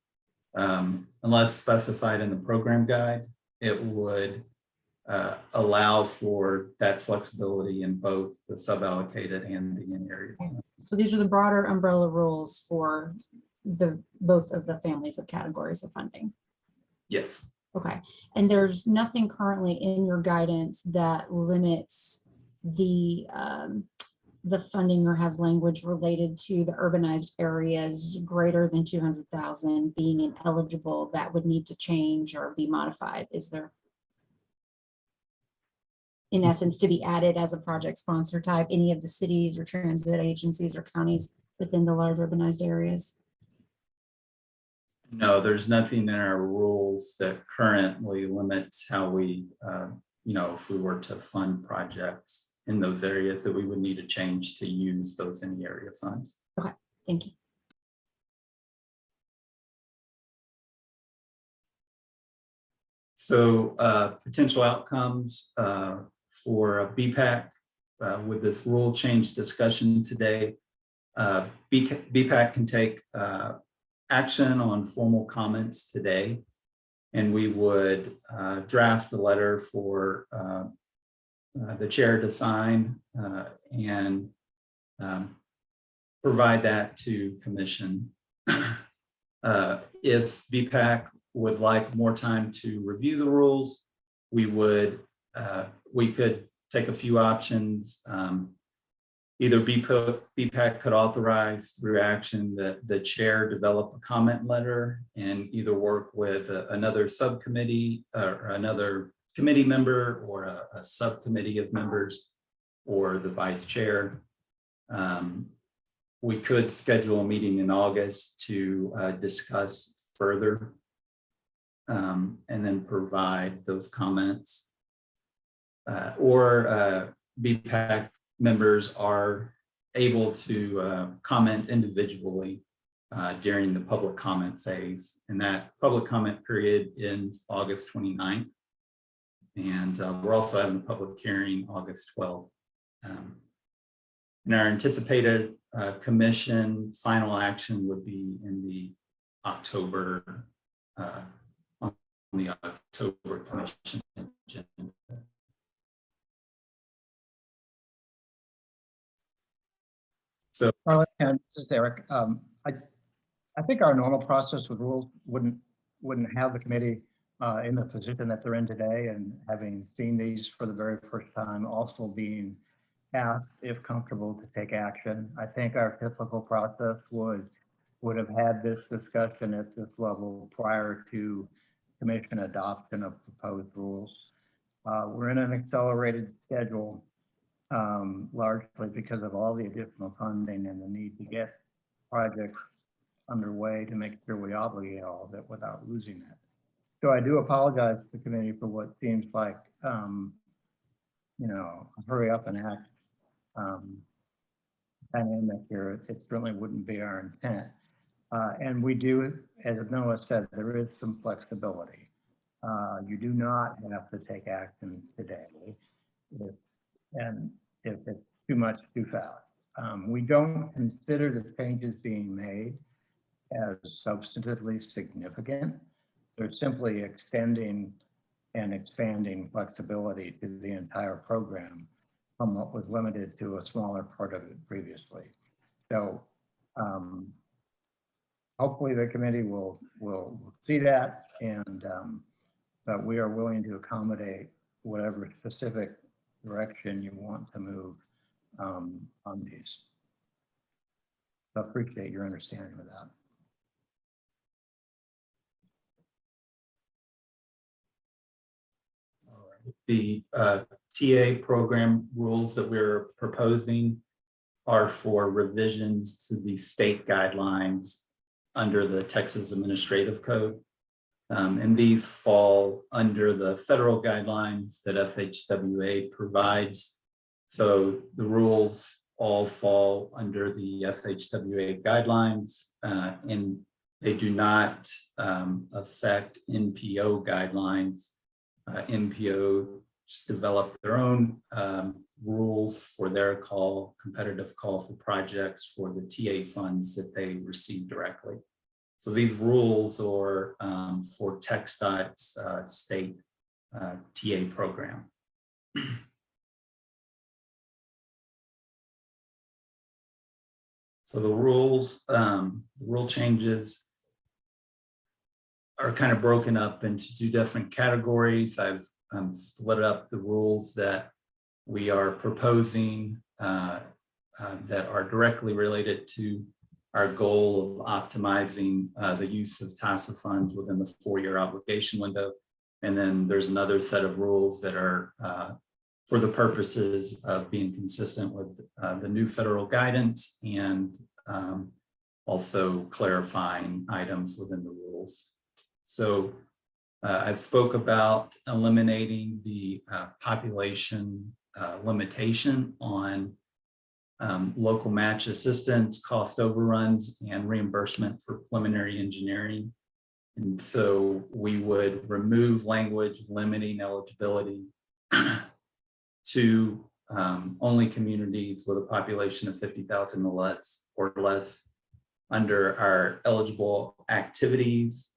unless specified in the program guide, it would allow for that flexibility in both the sub-allocated and the any area fund. So these are the broader umbrella rules for both of the families of categories of funding. Yes. Okay, and there's nothing currently in your guidance that limits the funding or has language related to the urbanized areas greater than 200,000 being ineligible that would need to change or be modified, is there? In essence, to be added as a project sponsor type, any of the cities or transit agencies or counties within the large urbanized areas? No, there's nothing in our rules that currently limits how we, if we were to fund projects in those areas that we would need to change to use those any area funds. Okay, thank you. So potential outcomes for Bpac with this rule change discussion today. Bpac can take action on formal comments today, and we would draft a letter for the chair to sign and provide that to commission. If Vpac would like more time to review the rules, we could take a few options. Either Bpac could authorize through action that the chair develop a comment letter and either work with another subcommittee or another committee member or a subcommittee of members or the vice chair. We could schedule a meeting in August to discuss further and then provide those comments. Or Bpac members are able to comment individually during the public comment phase. And that public comment period ends August 29th. And we're also having a public hearing August 12th. And our anticipated commission final action would be in the October, on the October commission agenda. So, and this is Eric. I think our normal process with rules wouldn't have the committee in the position that they're in today, and having seen these for the very first time, also being asked if comfortable to take action. I think our typical process would have had this discussion at this level prior to commission adoption of proposed rules. We're in an accelerated schedule, largely because of all the additional funding and the need to get projects underway to make sure we obligate all of it without losing it. So I do apologize to the committee for what seems like, hurry up and act dynamic here. It certainly wouldn't be our intent. And we do, as Noah said, there is some flexibility. You do not have to take action today. If it's too much too fast. We don't consider the changes being made as substantively significant. They're simply extending and expanding flexibility to the entire program from what was limited to a smaller part of it previously. So hopefully the committee will see that, and but we are willing to accommodate whatever specific direction you want to move on these. So I appreciate your understanding of that. the TA program rules that we're proposing are for revisions to the state guidelines under the Texas Administrative Code. And these fall under the federal guidelines that FHWA provides. So the rules all fall under the FHWA guidelines, and they do not affect NPO guidelines. NPOs develop their own rules for their competitive call for projects for the TA funds that they receive directly. So these rules are for Txdot's state TA program. So the rules, the rule changes are kind of broken up into two different categories. I've split up the rules that we are proposing that are directly related to our goal of optimizing the use of TASA funds within the 4-year obligation window. And then there's another set of rules that are for the purposes of being consistent with the new federal guidance and also clarifying items within the rules. So I spoke about eliminating the population limitation on local match assistance, cost overruns, and reimbursement for preliminary engineering. And so we would remove language limiting eligibility to only communities with a population of 50,000 or less under our eligible activities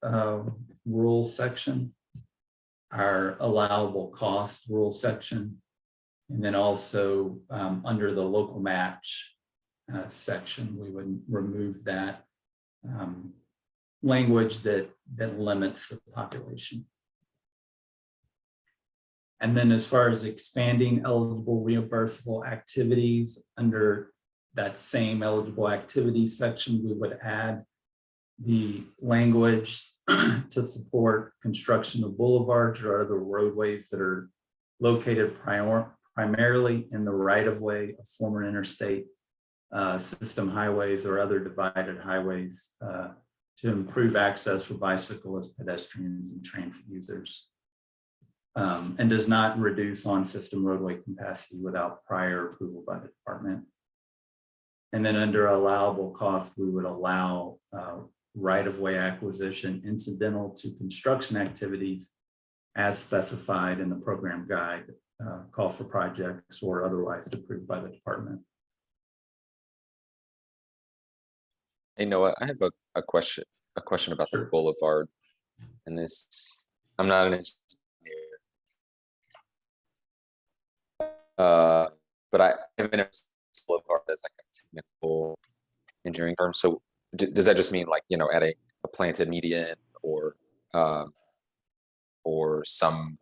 rule section, our allowable cost rule section, and then also under the local match section, we would remove that language that limits the population. And then as far as expanding eligible reimbursable activities under that same eligible activities section, we would add the language to support construction of boulevards or other roadways that are located primarily in the right-of-way of former interstate system highways or other divided highways to improve access for bicyclists, pedestrians, and transit users. And does not reduce on-system roadway capacity without prior approval by the department. And then under allowable cost, we would allow right-of-way acquisition incidental to construction activities as specified in the program guide, call for projects or otherwise approved by the department. Hey, Noah, I have a question about Sure. the boulevard. And this, I'm not an engineer. But I have been a boulevard as like a technical engineering firm. So does that just mean like, you know, adding a planted median or some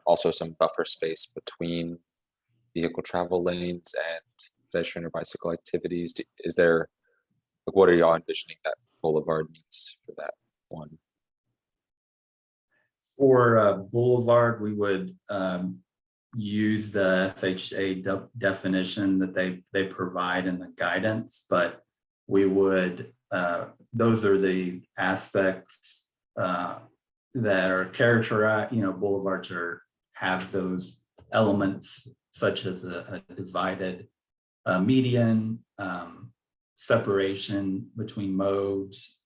buffer space between vehicle travel lanes and pedestrian or bicycle activities? Is there, like, what are y'all envisioning that boulevard needs for that one? For boulevard, we would use the FHA definition that they provide in the guidance, but we would, those are the aspects that are characterized, you know, boulevards have those elements such as a divided median, separation between modes,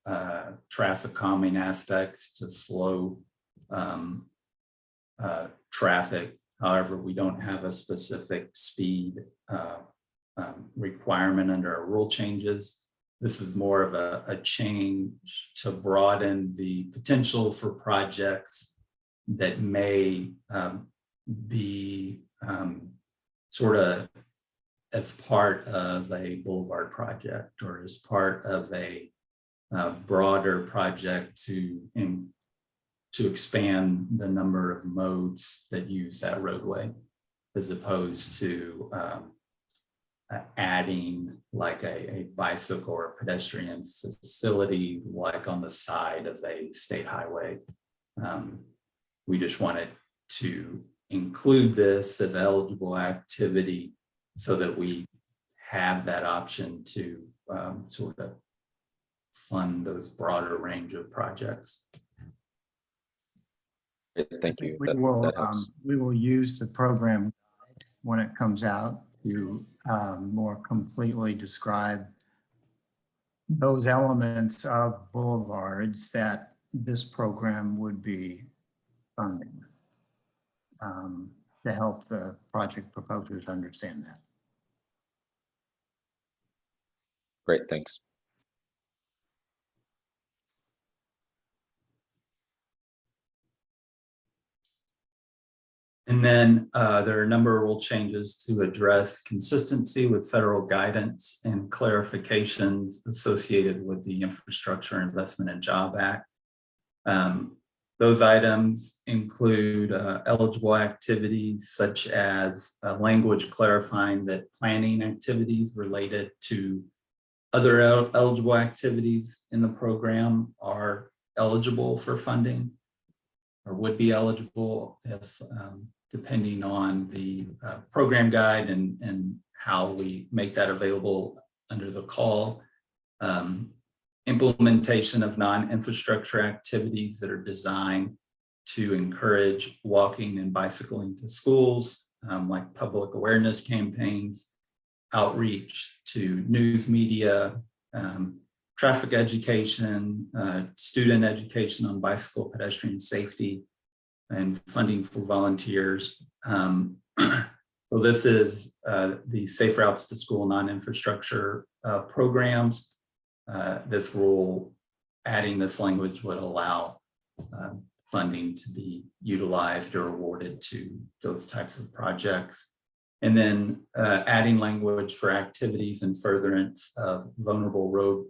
traffic calming aspects to slow traffic. However, we don't have a specific speed requirement under our rule changes. This is more of a change to broaden the potential for projects that may be sort of as part of a boulevard project or as part of a broader project to expand the number of modes that use that roadway, as opposed to adding like a bicycle or pedestrian facility like on the side of a state highway. We just wanted to include this as eligible activity so that we have that option to sort of fund those broader range of projects. Great, thank I think you. we will use the program guide when it comes out to more completely describe those elements of boulevards that this program would be funding to help the project proposers understand that. Great, thanks. And then there are a number of rule changes to address consistency with federal guidance and clarifications associated with the Infrastructure Investment and Job Act. Those items include eligible activities such as language clarifying that planning activities related to other eligible activities in the program are eligible for funding, or would be eligible if depending on the program guide and how we make that available under the call. Implementation of non-infrastructure activities that are designed to encourage walking and bicycling to schools, like public awareness campaigns, outreach to news media, traffic education, student education on bicycle pedestrian safety, and funding for volunteers. So this is the Safe Routes to School non-infrastructure programs. This rule, adding this language would allow funding to be utilized or awarded to those types of projects. And then adding language for activities and furtherance of vulnerable road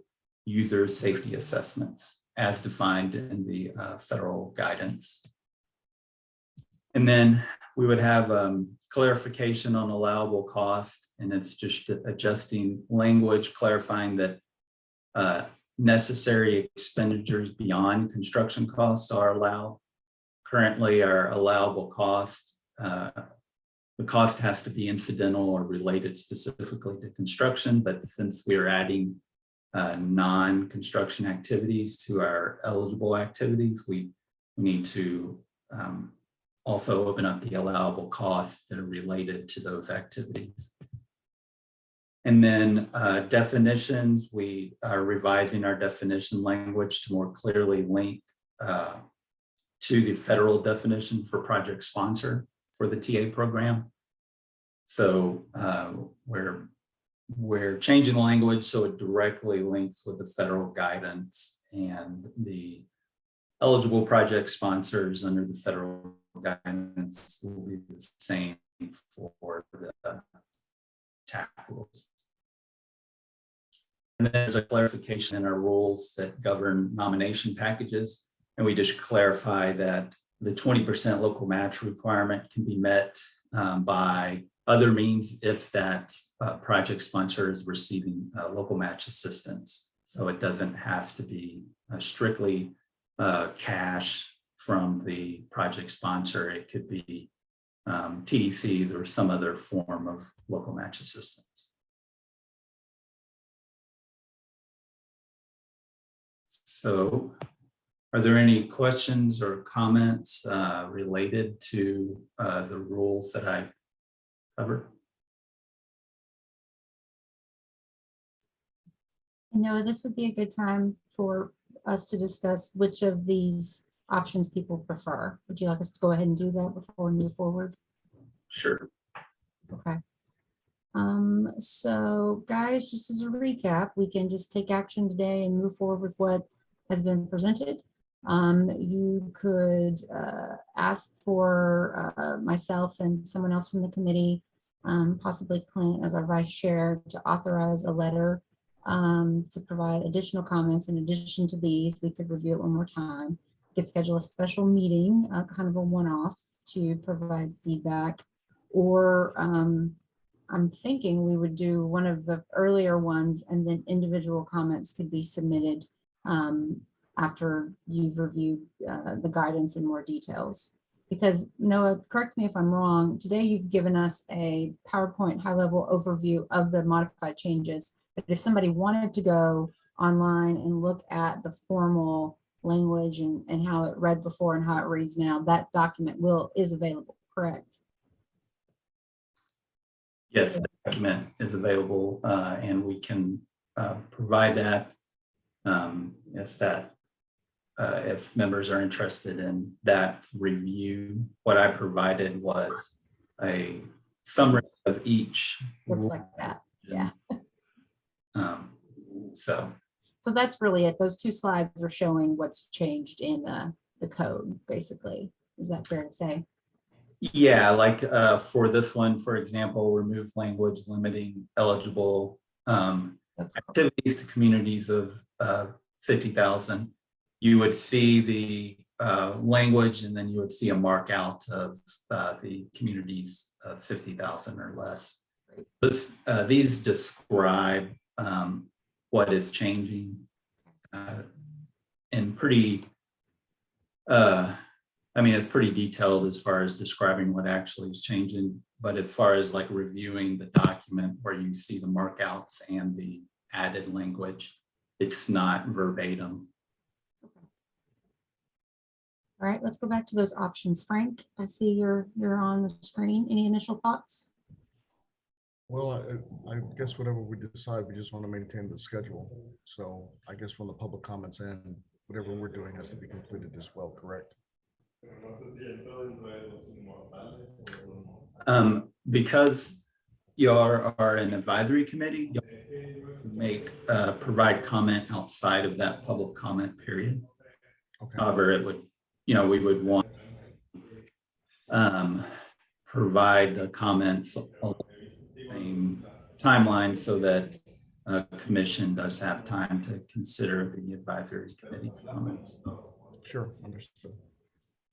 user safety assessments as defined in the federal guidance. And then we would have clarification on allowable cost, and it's just adjusting language, clarifying that necessary expenditures beyond construction costs are allowed. Currently, our allowable cost, the cost has to be incidental or related specifically to construction, but since we are adding non-construction activities to our eligible activities, we need to also open up the allowable costs that are related to those activities. And then definitions, we are revising our definition language to more clearly link to the federal definition for project sponsor for the TA program. So we're changing the language so it directly links with the federal guidance, and the eligible project sponsors under the federal guidance will be the same for the TAP rules. And there's a clarification in our rules that govern nomination packages. And we just clarify that the 20% local match requirement can be met by other means if that project sponsor is receiving local match assistance. So it doesn't have to be strictly cash from the project sponsor. It could be TDCs or some other form of local match assistance. So are there any questions or comments related to the rules that I covered? Noah, this would be a good time for us to discuss which of these options people prefer. Would you like us to go ahead and do that before we move forward? Sure. Okay. So guys, just as a recap, we can just take action today and move forward with what has been presented. You could ask for myself and someone else from the committee, possibly Clint as our vice chair, to authorize a letter to provide additional comments. In addition to these, we could review it one more time. We could schedule a special meeting, kind of a one-off, to provide feedback. Or I'm thinking we would do one of the earlier ones, and then individual comments could be submitted after you've reviewed the guidance in more details. Because Noah, correct me if I'm wrong, today you've given us a PowerPoint high-level overview of the modified changes. But if somebody wanted to go online and look at the formal language and how it read before and how it reads now, that document is available, correct? Yes, the document is available, and we can provide that if members are interested in that review. What I provided was a summary of each. Looks like that, yeah. So that's really it. Those 2 slides are showing what's changed in the code, basically. Is that fair to say? yeah, like for this one, for example, remove language limiting eligible activities to communities of 50,000. You would see the language, and then you would see a mark out of the communities of 50,000 or less. These describe what is changing and pretty, I mean, it's pretty detailed as far as describing what actually is changing, but as far as like reviewing the document where you see the markouts and the added language, it's not verbatim. All right, let's go back to those options. Frank, I see you're on the screen. Any initial thoughts? Well, I guess whatever we decide, we just want to maintain the schedule. So I guess when the public comments end, whatever we're doing has to be completed as well, correct? Because you are an advisory committee, you provide comment outside of that public comment period. Okay. However, it would, we would want provide the comments along the same timeline so that commission does have time to consider the advisory committee's comments. Sure, understood.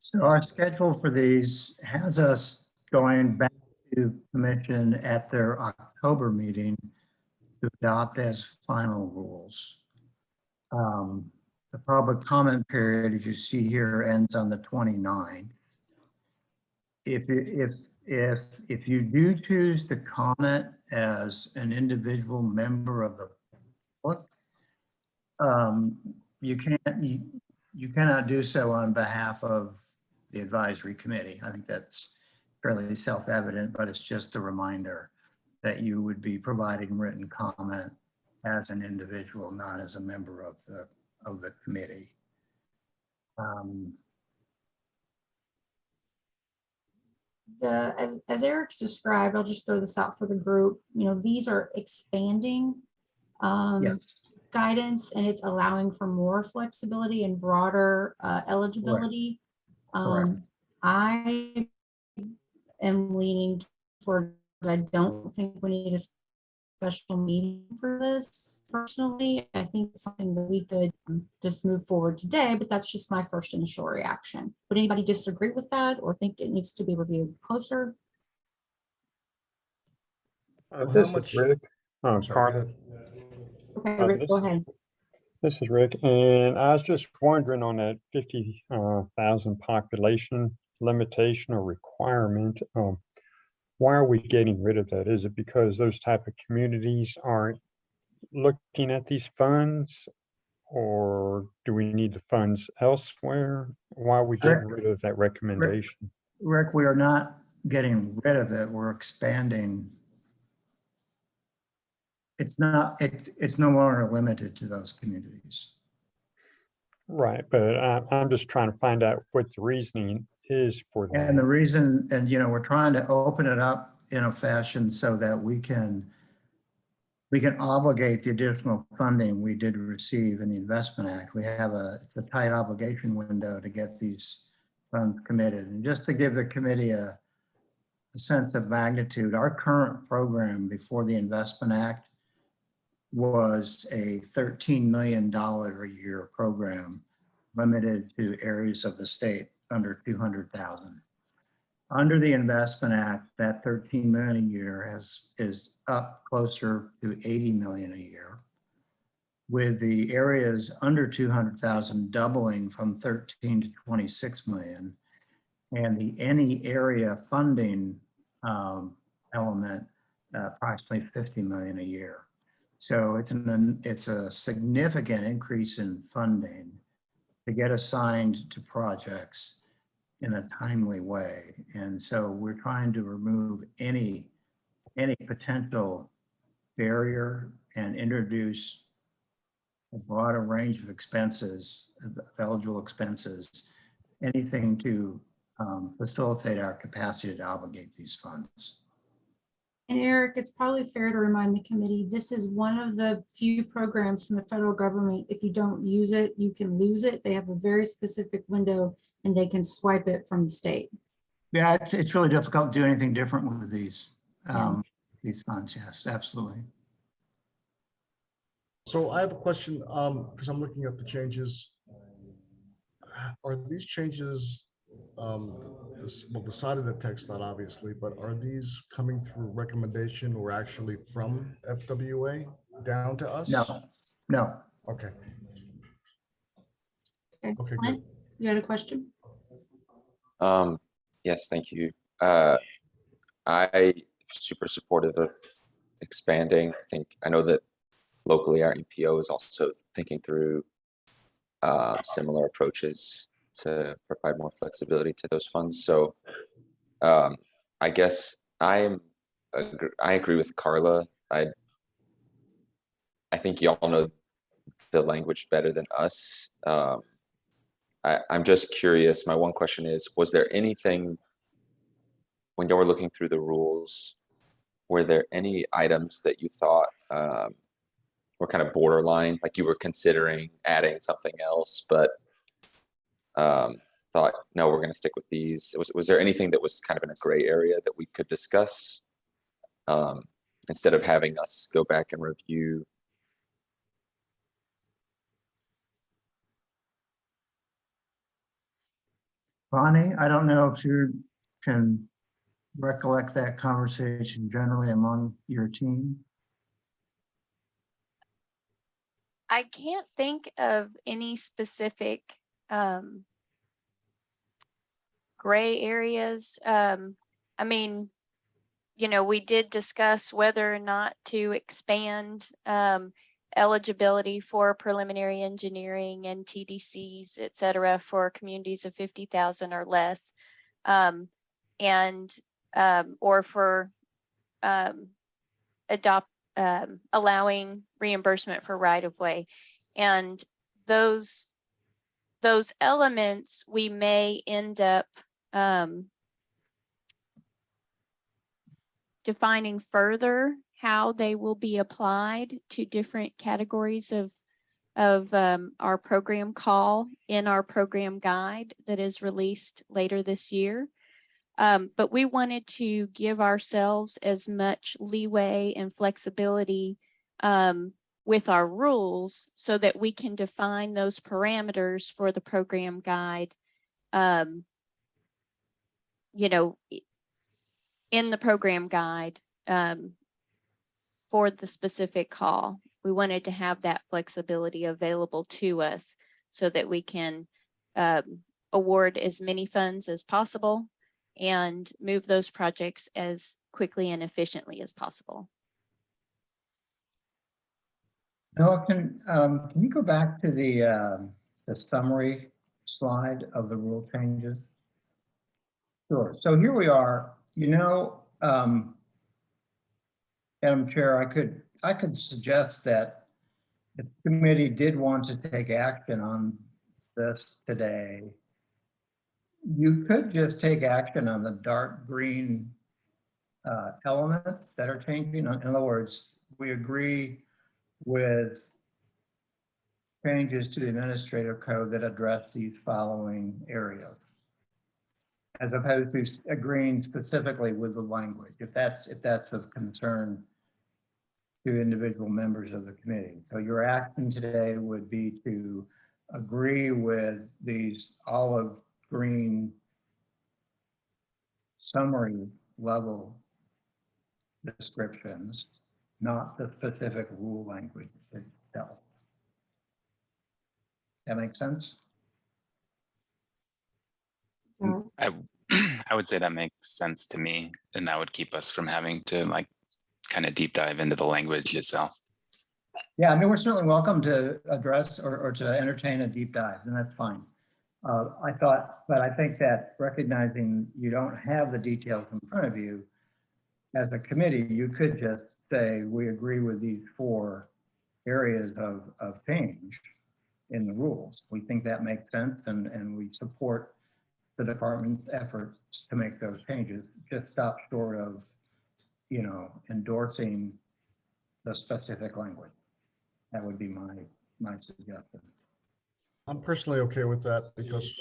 So our schedule for these has us going back to commission at their October meeting to adopt as final rules. The public comment period, as you see here, ends on the 29th. If you do choose to comment as an individual member of the public, you cannot do so on behalf of the advisory committee. I think that's fairly self-evident, but it's just a reminder that you would be providing written comment as an individual, not as a member of the committee. As Eric's described, I'll just throw this out for the group. These are expanding Yes. guidance, and it's allowing for more flexibility and broader eligibility. I am leaning towards, I don't think we need a special meeting for this personally. I think it's something that we could just move forward today, but that's just my first initial reaction. Would anybody disagree with that or think it needs to be reviewed closer? This is Rick. Oh, Sorry, go ahead. Okay, Rick, go ahead. This is Rick, and I was just wondering on that 50,000 population limitation or requirement, why are we getting rid of that? Is it because those type of communities aren't looking at these funds, or do we need the funds elsewhere? Why are we getting rid of that recommendation? Rick, we are not getting rid of it. We're expanding. It's no longer limited to those communities. Right, but I'm just trying to find out what the reasoning is for that. And the reason, we're trying to open it up in a fashion so that we can obligate the additional funding we did receive in the Investment Act. We have it's a tight obligation window to get these funds committed. And just to give the committee a sense of magnitude, our current program before the Investment Act was a $13 million a year program limited to areas of the state under 200,000. Under the Investment Act, that 13 million a year is up closer to 80 million a year, with the areas under 200,000 doubling from 13 to 26 million, and the any area funding element approximately 50 million a year. So it's a significant increase in funding to get assigned to projects in a timely way. And so we're trying to remove any potential barrier and introduce a broader range of expenses, of eligible expenses, anything to facilitate our capacity to obligate these funds. And Eric, it's probably fair to remind the committee, this is one of the few programs from the federal government. If you don't use it, you can lose it. They have a very specific window and they can swipe it from the state. Yeah, it's really difficult to do anything different with these funds. Yes, absolutely. So I have a question, because I'm looking at the changes. Are these changes, decided at Txdot obviously, but are these coming through recommendation or actually from FWA down to us? No. Okay. Okay, Okay, Clint, good. you had a question? Yes, thank you. I super supportive of expanding. I know that locally our EPO is also thinking through similar approaches to provide more flexibility to those funds. So I guess I agree with Carla. I think y'all know the language better than us. I'm just curious. My one question is, was there anything when you were looking through the rules, were there any items that you thought were kind of borderline, like you were considering adding something else, but thought, no, we're going to stick with these? Was there anything that was kind of in a gray area that we could discuss instead of having us go back and review? Bonnie, I don't know if you can recollect that conversation generally among your team. I can't think of any specific gray areas. I mean, you know, we did discuss whether or not to expand eligibility for preliminary engineering and TDCs, et cetera, for communities of 50,000 or less, or for allowing reimbursement for right-of-way. And those elements, we may end up defining further how they will be applied to different categories of our program call in our program guide that is released later this year. But we wanted to give ourselves as much leeway and flexibility with our rules so that we can define those parameters for the program guide, you know, in the program guide for the specific call. We wanted to have that flexibility available to us so that we can award as many funds as possible and move those projects as quickly and efficiently as possible. Noah, can you go back to the summary slide of the rule changes? Sure. So here we are. You know, Madam Chair, I could suggest that if the committee did want to take action on this today, you could just take action on the dark green elements that are changing. In other words, we agree with changes to the administrative code that address these following areas, as opposed to agreeing specifically with the language, if that's of concern to individual members of the committee. So your action today would be to agree with these olive green summary level descriptions, not the specific rule language itself. That makes sense? I would say that makes sense to me, and that would keep us from having to like kind of deep dive into the language itself. Yeah, I mean, we're certainly welcome to address or to entertain a deep dive, and that's fine. But I think that recognizing you don't have the details in front of you, as a committee, you could just say, we agree with these 4 areas of change in the rules. We think that makes sense, and we support the department's efforts to make those changes. Just stop short of, you know, endorsing the specific language. That would be my suggestion. I'm personally okay with that because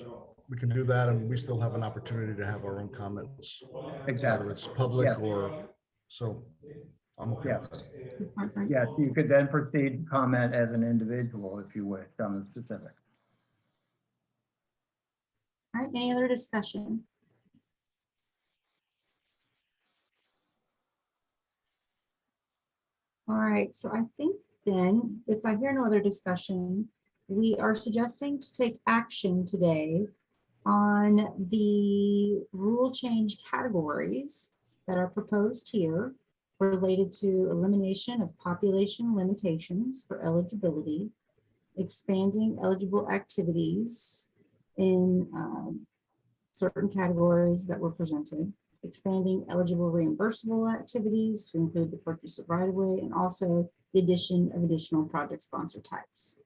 we can do that and we still have an opportunity to have our own comments. Exactly. Whether it's public Yes. or, so I'm okay with Yes. that. Yes, you could then proceed to comment as an individual if you wish on the specific. All right, any other discussion? All right, so I think then, if I hear no other discussion, we are suggesting to take action today on the rule change categories that are proposed here related to elimination of population limitations for eligibility, expanding eligible activities in certain categories that were presented, expanding eligible reimbursable activities to include the purchase of right-of-way, and also the addition of additional project sponsor types.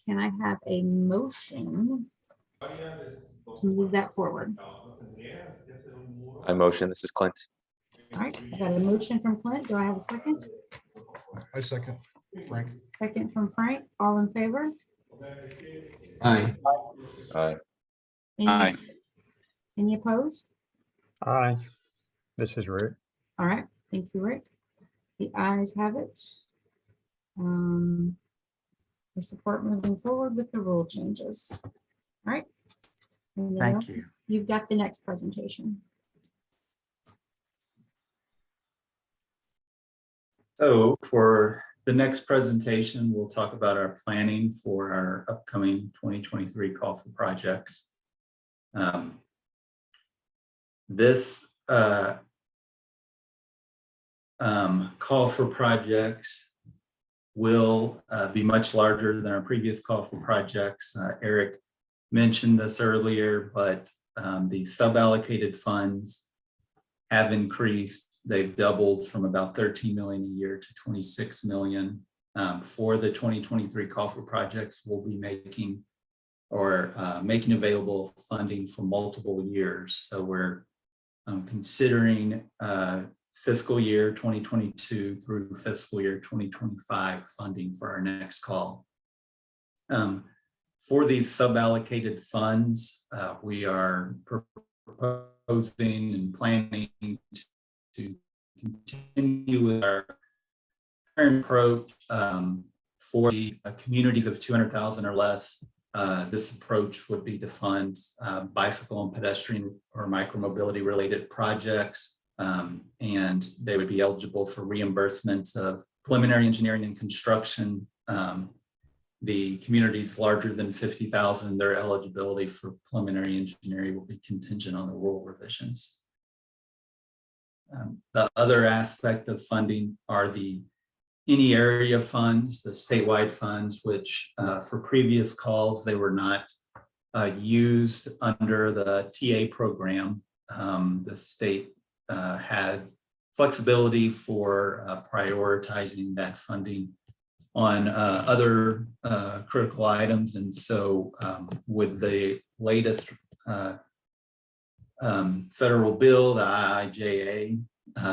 Can I have a motion to move that forward? I motion. This is Clint. All right, I got a motion from Clint. Do I have a second? I second, Frank. Second from Frank. All in favor? Aye. Aye. Any- Aye. Any opposed? Aye. This is Rick. All right, thank you, Rick. The ayes have it. We support moving forward with the rule changes. All right. And then Thank you. You've got the next presentation. So for the next presentation, we'll talk about our planning for our upcoming 2023 call for projects. This call for projects will be much larger than our previous call for projects. Eric mentioned this earlier, but the sub-allocated funds have increased. They've doubled from about 13 million a year to 26 million. For the 2023 call for projects, we'll be making available funding for multiple years. So we're considering fiscal year 2022 through fiscal year 2025 funding for our next call. For these sub-allocated funds, we are proposing and planning to continue with our current approach for the communities of 200,000 or less. This approach would be to fund bicycle and pedestrian or micromobility related projects, and they would be eligible for reimbursements of preliminary engineering and construction. The communities larger than 50,000, their eligibility for preliminary engineering will be contingent on the rule revisions. The other aspect of funding are the any area funds, the statewide funds, which for previous calls, they were not used under the TA program. The state had flexibility for prioritizing that funding on other critical items. And so with the latest federal bill, the IIJA,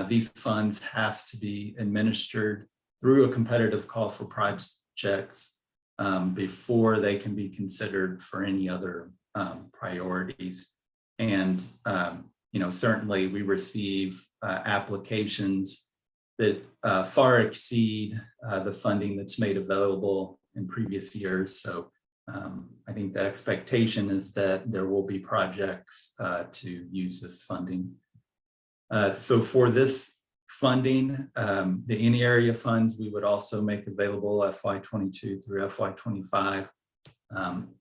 these funds have to be administered through a competitive call for projects before they can be considered for any other priorities. And certainly we receive applications that far exceed the funding that's made available in previous years. So I think the expectation is that there will be projects to use this funding. So for this funding, the any area funds, we would also make available FY22 through FY25.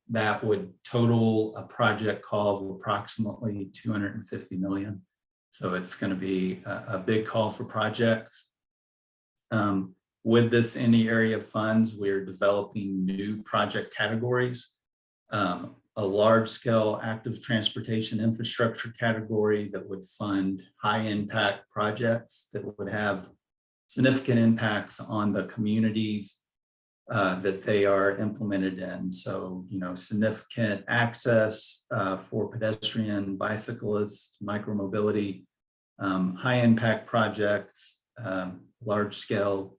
That would total a project call of approximately 250 million. So it's going to be a big call for projects. With this in the area of funds, we're developing new project categories. A large-scale active transportation infrastructure category that would fund high-impact projects that would have significant impacts on the communities that they are implemented in. So, significant access for pedestrian, bicyclists, micromobility, high-impact projects, large-scale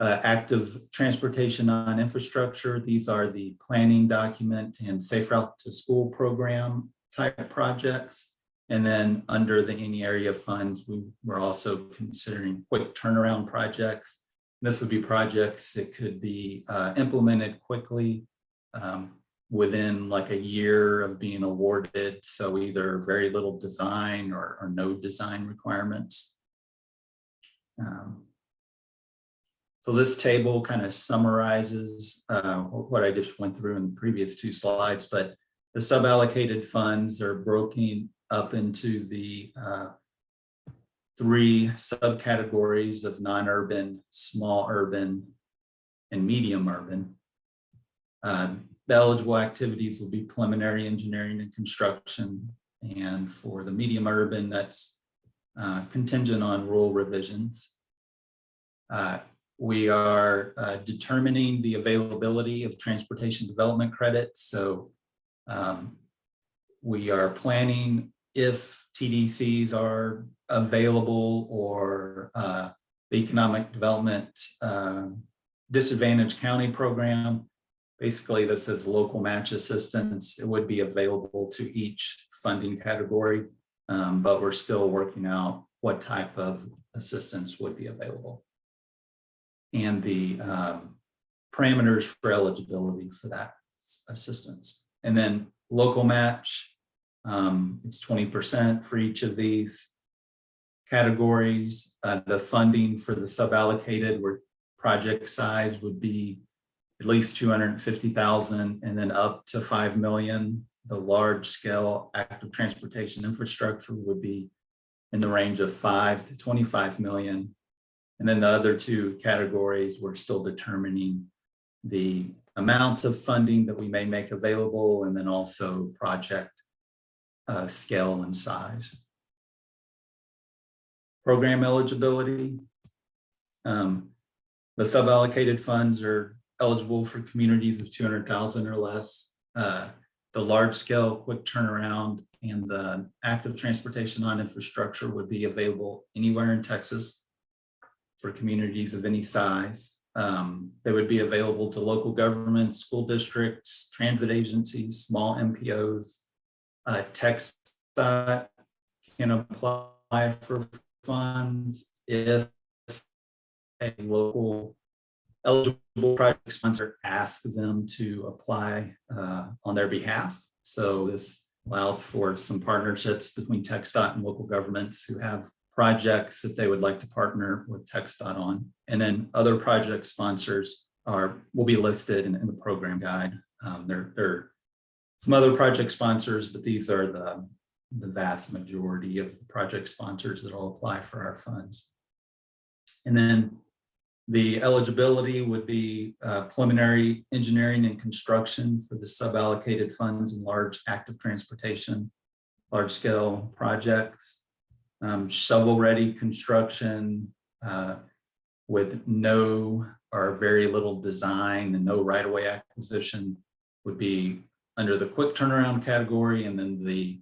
active transportation on infrastructure. These are the planning document and safe route to school program type projects. And then under the any area funds, we're also considering quick turnaround projects. This would be projects that could be implemented quickly within like a year of being awarded. So either very little design or no design requirements. So this table kind of summarizes what I just went through in the previous two slides, but the suballocated funds are broken up into the three subcategories of non-urban, small urban, and medium urban. The eligible activities will be preliminary engineering and construction. And for the medium urban, that's contingent on rule revisions. We are determining the availability of transportation development credits. So we are planning if TDCs are available or the economic development disadvantaged county program. Basically, this is local match assistance. It would be available to each funding category, but we're still working out what type of assistance would be available and the parameters for eligibility for that assistance. And then local match, it's 20% for each of these categories. The funding for the suballocated where project size would be at least 250,000 and then up to 5 million. The large scale active transportation infrastructure would be in the range of 5 to 25 million. And then the other two categories, we're still determining the amount of funding that we may make available and then also project scale and size. Program eligibility. The suballocated funds are eligible for communities of 200,000 or less. The large scale quick turnaround and the active transportation on infrastructure would be available anywhere in Texas for communities of any size. They would be available to local governments, school districts, transit agencies, small MPOs. Txdot can apply for funds if a local eligible project sponsor asks them to apply on their behalf. So this allows for some partnerships between Txdot and local governments who have projects that they would like to partner with Txdot on. And then other project sponsors will be listed in the program guide. There are some other project sponsors, but these are the vast majority of the project sponsors that will apply for our funds. And then the eligibility would be preliminary engineering and construction for the suballocated funds and large active transportation, large scale projects. Shovel-ready construction with no or very little design and no right-of-way acquisition would be under the quick turnaround category, and then the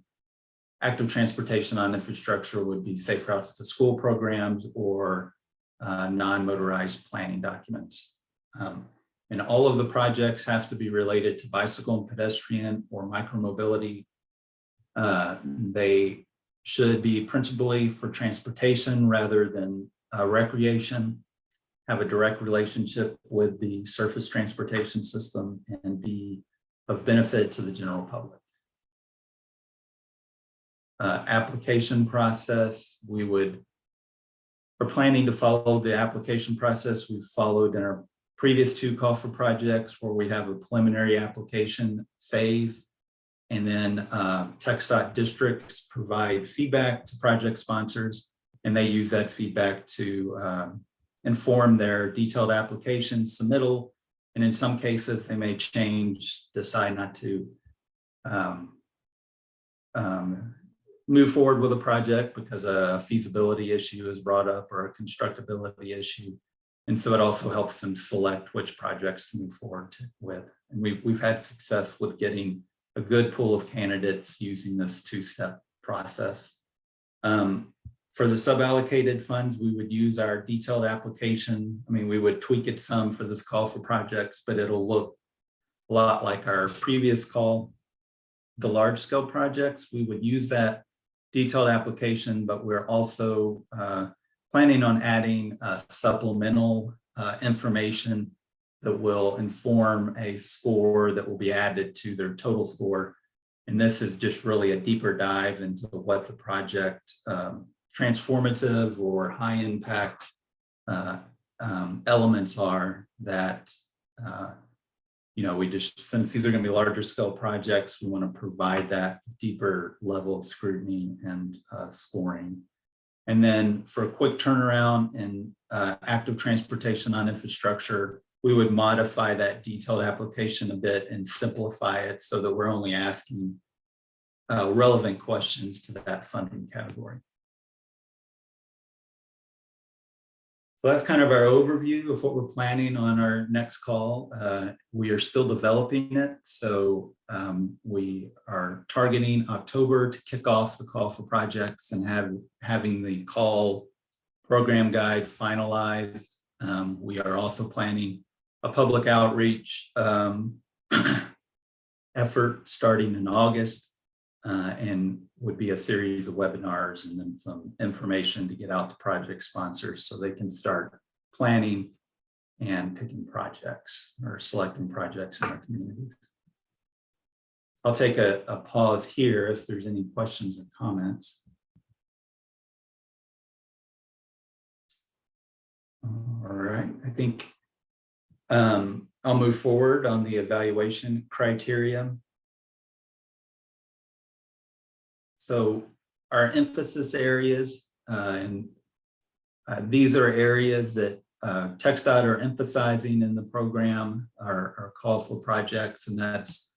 active transportation on infrastructure would be safe routes to school programs or non-motorized planning documents. And all of the projects have to be related to bicycle and pedestrian or micromobility. They should be principally for transportation rather than recreation, have a direct relationship with the surface transportation system, and be of benefit to the general public. Application process, we're planning to follow the application process we've followed in our previous two call for projects, where we have a preliminary application phase. And then Txdot districts provide feedback to project sponsors, and they use that feedback to inform their detailed application submittal. And in some cases, they may decide not to move forward with a project because a feasibility issue is brought up or a constructability issue. And so it also helps them select which projects to move forward with. And we've had success with getting a good pool of candidates using this two-step process. For the suballocated funds, we would use our detailed application. I mean, we would tweak it some for this call for projects, but it'll look a lot like our previous call. The large scale projects, we would use that detailed application, but we're also planning on adding supplemental information that will inform a score that will be added to their total score. And this is just really a deeper dive into what the project transformative or high impact elements are that we just, since these are going to be larger scale projects, we want to provide that deeper level of scrutiny and scoring. And then for a quick turnaround in active transportation on infrastructure, we would modify that detailed application a bit and simplify it so that we're only asking relevant questions to that funding category. So that's kind of our overview of what we're planning on our next call. We are still developing it. So we are targeting October to kick off the call for projects and having the call program guide finalized. We are also planning a public outreach effort starting in August and would be a series of webinars and then some information to get out to project sponsors so they can start planning and picking projects or selecting projects in our communities. I'll take a pause here if there's any questions or comments. All right, I think I'll move forward on the evaluation criteria. So our emphasis areas, and these are areas that Txdot are emphasizing in the program, our call for projects, and that's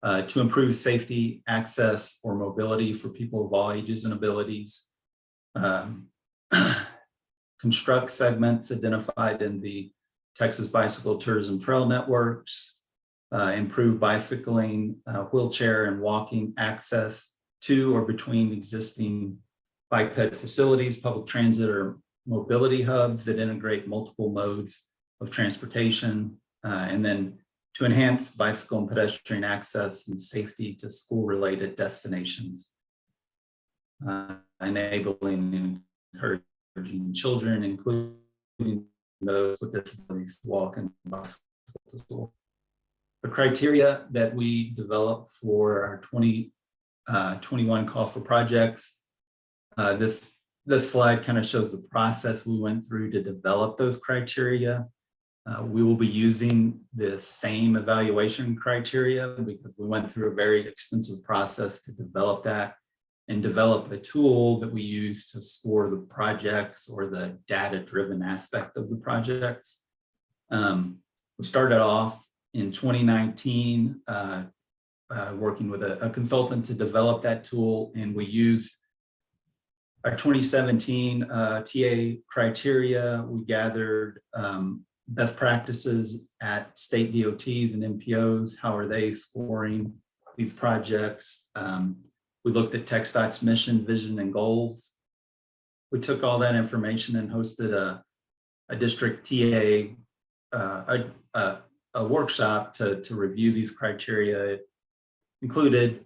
to improve safety, access, or mobility for people of all ages and abilities. Construct segments identified in the Texas Bicycle Tourism Trail Networks, improve bicycling, wheelchair, and walking access to or between existing biped facilities, public transit, or mobility hubs that integrate multiple modes of transportation, and then to enhance bicycle and pedestrian access and safety to school-related destinations, enabling and encouraging children, including those with disabilities, to walk and bicycle to school. The criteria that we developed for our 2021 call for projects. This slide kind of shows the process we went through to develop those criteria. We will be using the same evaluation criteria because we went through a very extensive process to develop that and develop a tool that we use to score the projects or the data-driven aspect of the projects. We started off in 2019 working with a consultant to develop that tool, and we used our 2017 TA criteria. We gathered best practices at state DOTs and MPOs. How are they scoring these projects? We looked at Txdot's mission, vision, and goals. We took all that information and hosted a district TA, a workshop to review these criteria. It included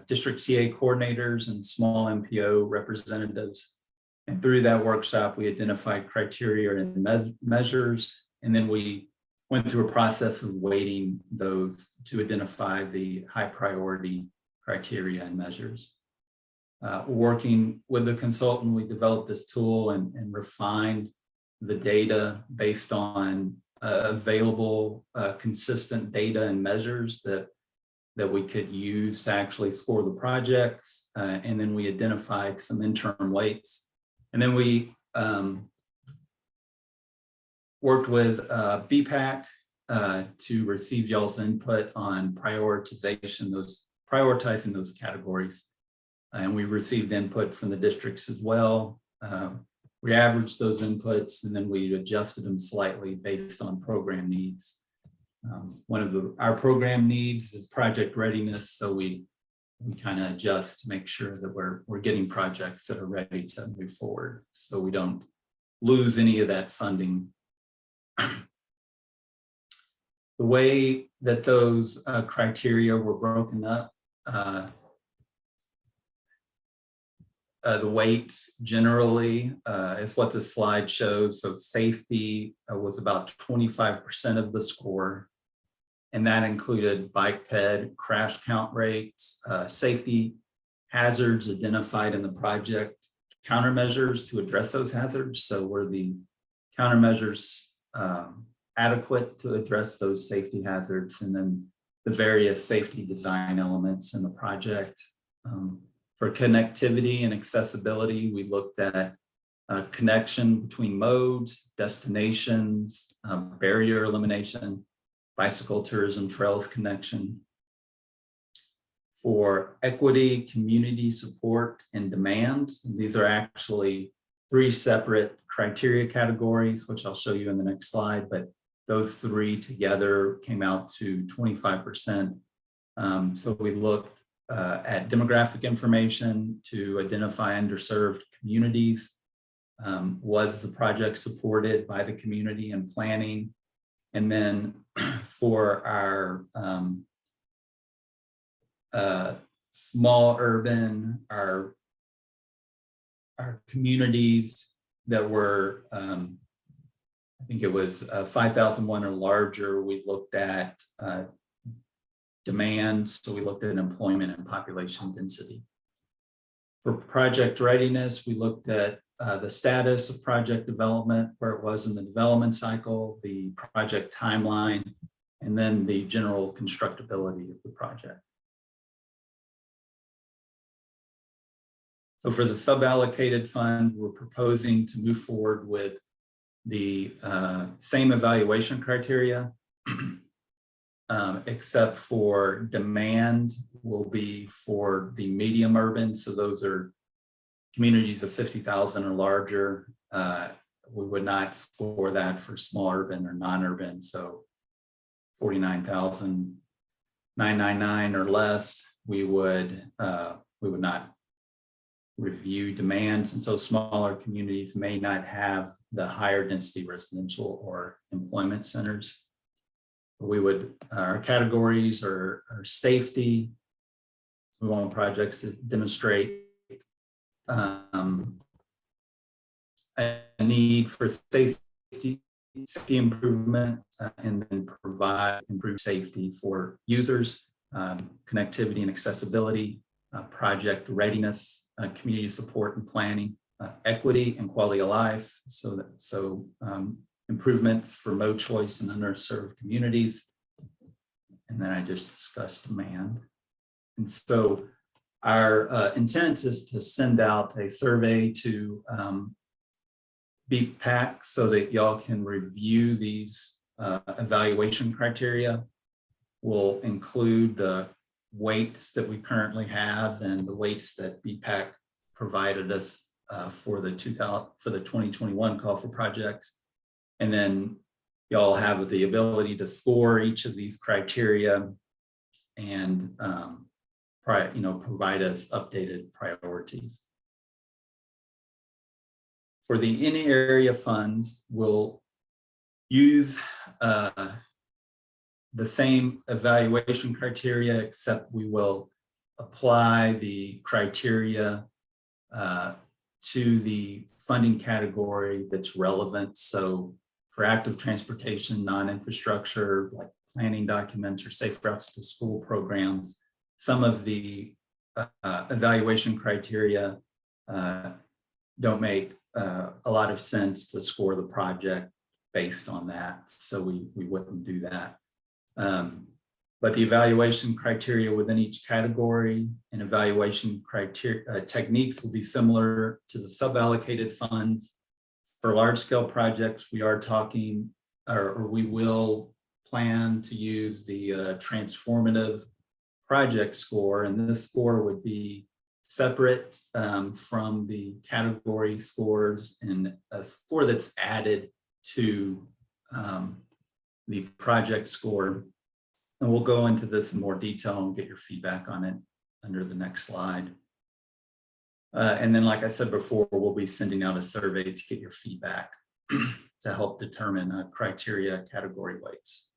district TA coordinators and small MPO representatives. And through that workshop, we identified criteria and measures. And then we went through a process of weighting those to identify the high priority criteria and measures. Working with the consultant, we developed this tool and refined the data based on available consistent data and measures that we could use to actually score the projects. And then we identified some interim weights. And then we worked with Vpac to receive y'all's input on prioritizing those categories. And we received input from the districts as well. We averaged those inputs and then we adjusted them slightly based on program needs. One of our program needs is project readiness, so we kind of adjust to make sure that we're getting projects that are ready to move forward, so we don't lose any of that funding. The way that those criteria were broken up, the weights generally is what the slide shows. So safety was about 25% of the score, and that included biped, crash count rates, safety hazards identified in the project, countermeasures to address those hazards. So were the countermeasures adequate to address those safety hazards, and then the various safety design elements in the project. For connectivity and accessibility, we looked at connection between modes, destinations, barrier elimination, bicycle tourism, trails connection. For equity, community support, and demand, and these are actually 3 separate criteria categories, which I'll show you in the next slide, but those 3 together came out to 25%. So we looked at demographic information to identify underserved communities. Was the project supported by the community and planning? And then for our small urban, our communities that were, I think it was 5,001 or larger, we looked at demand. So we looked at employment and population density. For project readiness, we looked at the status of project development, where it was in the development cycle, the project timeline, and then the general constructability of the project. So for the suballocated fund, we're proposing to move forward with the same evaluation criteria, except for demand will be for the medium urban. So those are communities of 50,000 or larger. We would not score that for small urban or non-urban. So 49,999 or less, we would not review demands. And so smaller communities may not have the higher density residential or employment centers. We would, our categories are safety. We want projects that demonstrate a need for safety improvement, and then provide improved safety for users, connectivity and accessibility, project readiness, community support and planning, equity and quality of life. So improvements for mode choice in underserved communities. And then I just discussed demand. And so our intent is to send out a survey to Biped so that y'all can review these evaluation criteria. We'll include the weights that we currently have and the weights that Biped provided us for the 2021 call for projects. And then y'all have the ability to score each of these criteria and provide us updated priorities. For the in-area funds, we'll use the same evaluation criteria, except we will apply the criteria to the funding category that's relevant. So for active transportation, non-infrastructure, like planning documents or safe routes to school programs, some of the evaluation criteria don't make a lot of sense to score the project based on that. So we wouldn't do that. But the evaluation criteria within each category and evaluation criteria techniques will be similar to the suballocated funds For large scale projects, we are talking, or we will plan to use the transformative project score, and this score would be separate from the category scores and a score that's added to the project score. And we'll go into this in more detail and get your feedback on it under the next slide. And then, like I said before, we'll be sending out a survey to get your feedback to help determine criteria category weights.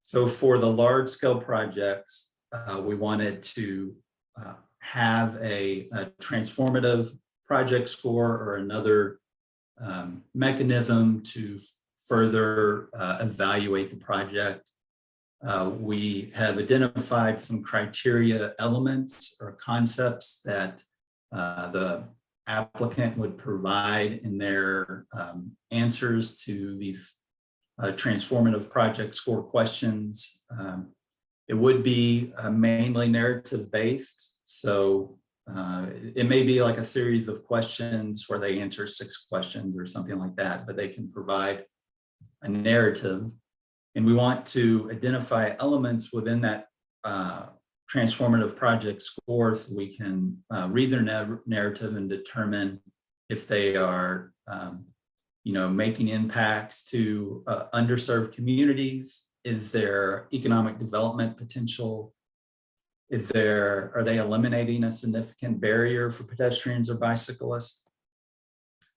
So for the large scale projects, we wanted to have a transformative project score or another mechanism to further evaluate the project. We have identified some criteria elements or concepts that the applicant would provide in their answers to these transformative project score questions. It would be mainly narrative based. So it may be like a series of questions where they answer 6 questions or something like that, but they can provide a narrative. And we want to identify elements within that transformative project score so we can read their narrative and determine if they are making impacts to underserved communities. Is there economic development potential? Are they eliminating a significant barrier for pedestrians or bicyclists?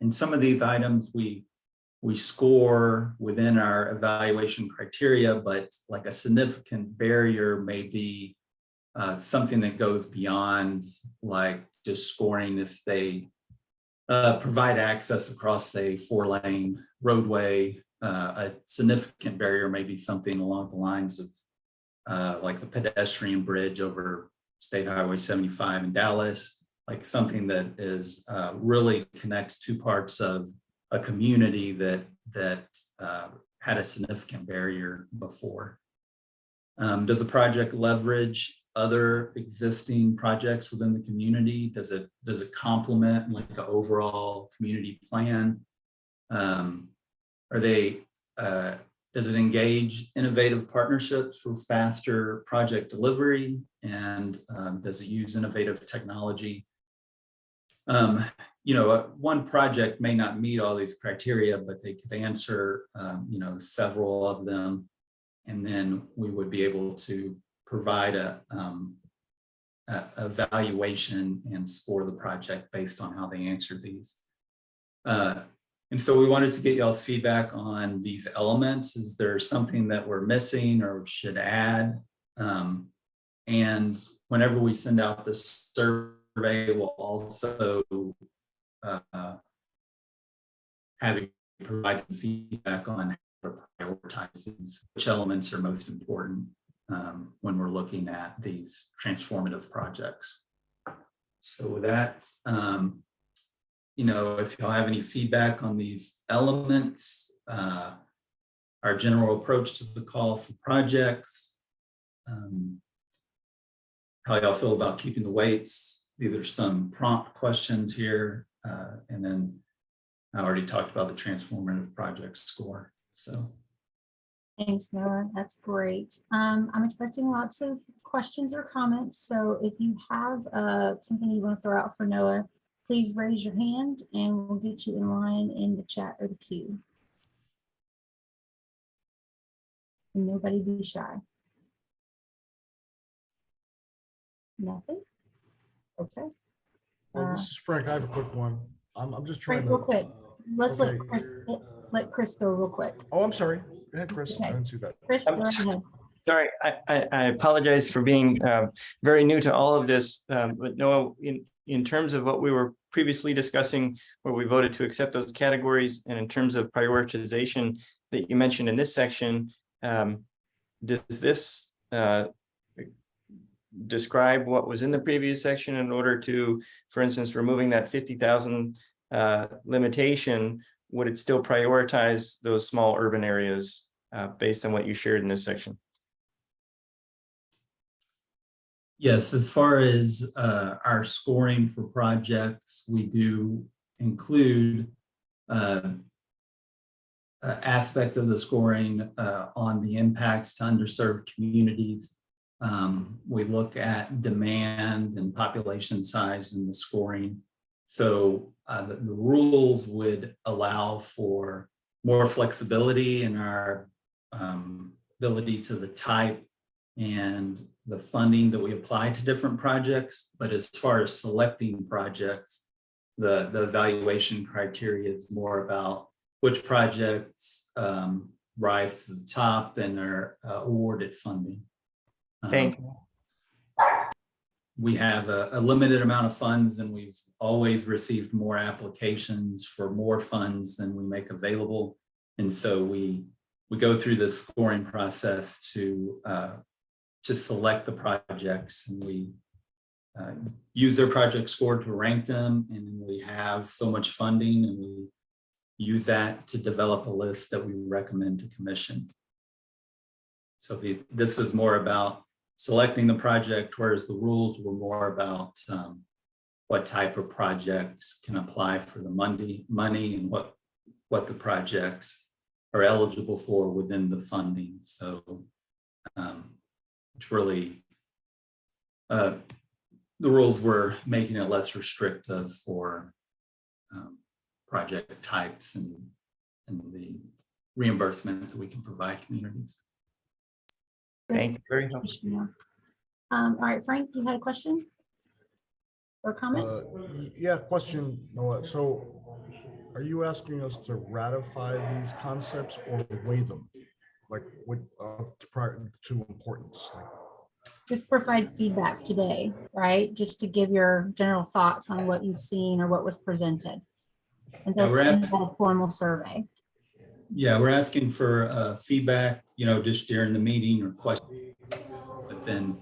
And some of these items we score within our evaluation criteria, but like a significant barrier may be something that goes beyond like just scoring if they provide access across a 4-lane roadway. A significant barrier may be something along the lines of like the pedestrian bridge over State Highway 75 in Dallas, like something that is really connects 2 parts of a community that had a significant barrier before. Does the project leverage other existing projects within the community? Does it complement like the overall community plan? Does it engage innovative partnerships for faster project delivery? And does it use innovative technology? One project may not meet all these criteria, but they could answer, several of them. And then we would be able to provide a evaluation and score the project based on how they answer these. And so we wanted to get y'all's feedback on these elements. Is there something that we're missing or should add? And whenever we send out this survey, we'll also have you provide feedback on how to prioritize these, which elements are most important when we're looking at these transformative projects. So with that, if y'all have any feedback on these elements, our general approach to the call for projects, how y'all feel about keeping the weights. These are some prompt questions here. And then I already talked about the transformative project score. So Thanks, Noah. That's great. I'm expecting lots of questions or comments. So if you have something you want to throw out for Noah, please raise your hand and we'll get you in line in the chat or the queue. And nobody be shy. Nothing? Okay. Well, this is Frank. I have a quick one. I'm just trying Frank, real to. quick. Let's okay. let Chris go real quick. Oh, I'm sorry. Go ahead, Chris. Okay. I didn't see that. Chris, go ahead. Sorry, I apologize for being very new to all of this, but Noah, in terms of what we were previously discussing, where we voted to accept those categories, and in terms of prioritization that you mentioned in this section, does this describe what was in the previous section in order to, for instance, removing that 50,000 limitation? Would it still prioritize those small urban areas based on what you shared in this section? Yes, as far as our scoring for projects, we do include aspect of the scoring on the impacts to underserved communities. We look at demand and population size in the scoring. So the rules would allow for more flexibility in our ability to the type and the funding that we apply to different projects. But as far as selecting projects, the evaluation criteria is more about which projects rise to the top and are awarded funding. Thank you. We have a limited amount of funds, and we've always received more applications for more funds than we make available. And so we go through this scoring process to select the projects, and we use their project score to rank them. And we have so much funding, and we use that to develop a list that we recommend to commission. So this is more about selecting the project, whereas the rules were more about what type of projects can apply for the money and what the projects are eligible for within the funding. So it's really, the rules were making it less restrictive for project types and the reimbursement that we can provide communities. Thank you. Very helpful. All right, Frank, you had a question or comment? Yeah, question, Noah. So are you asking us to ratify these concepts or weigh them? Like what to importance? Like, Just provide feedback today, right? Just to give your general thoughts on what you've seen or what was presented. And they'll send out a formal survey. Yeah, we're asking for feedback, just during the meeting or questions. But then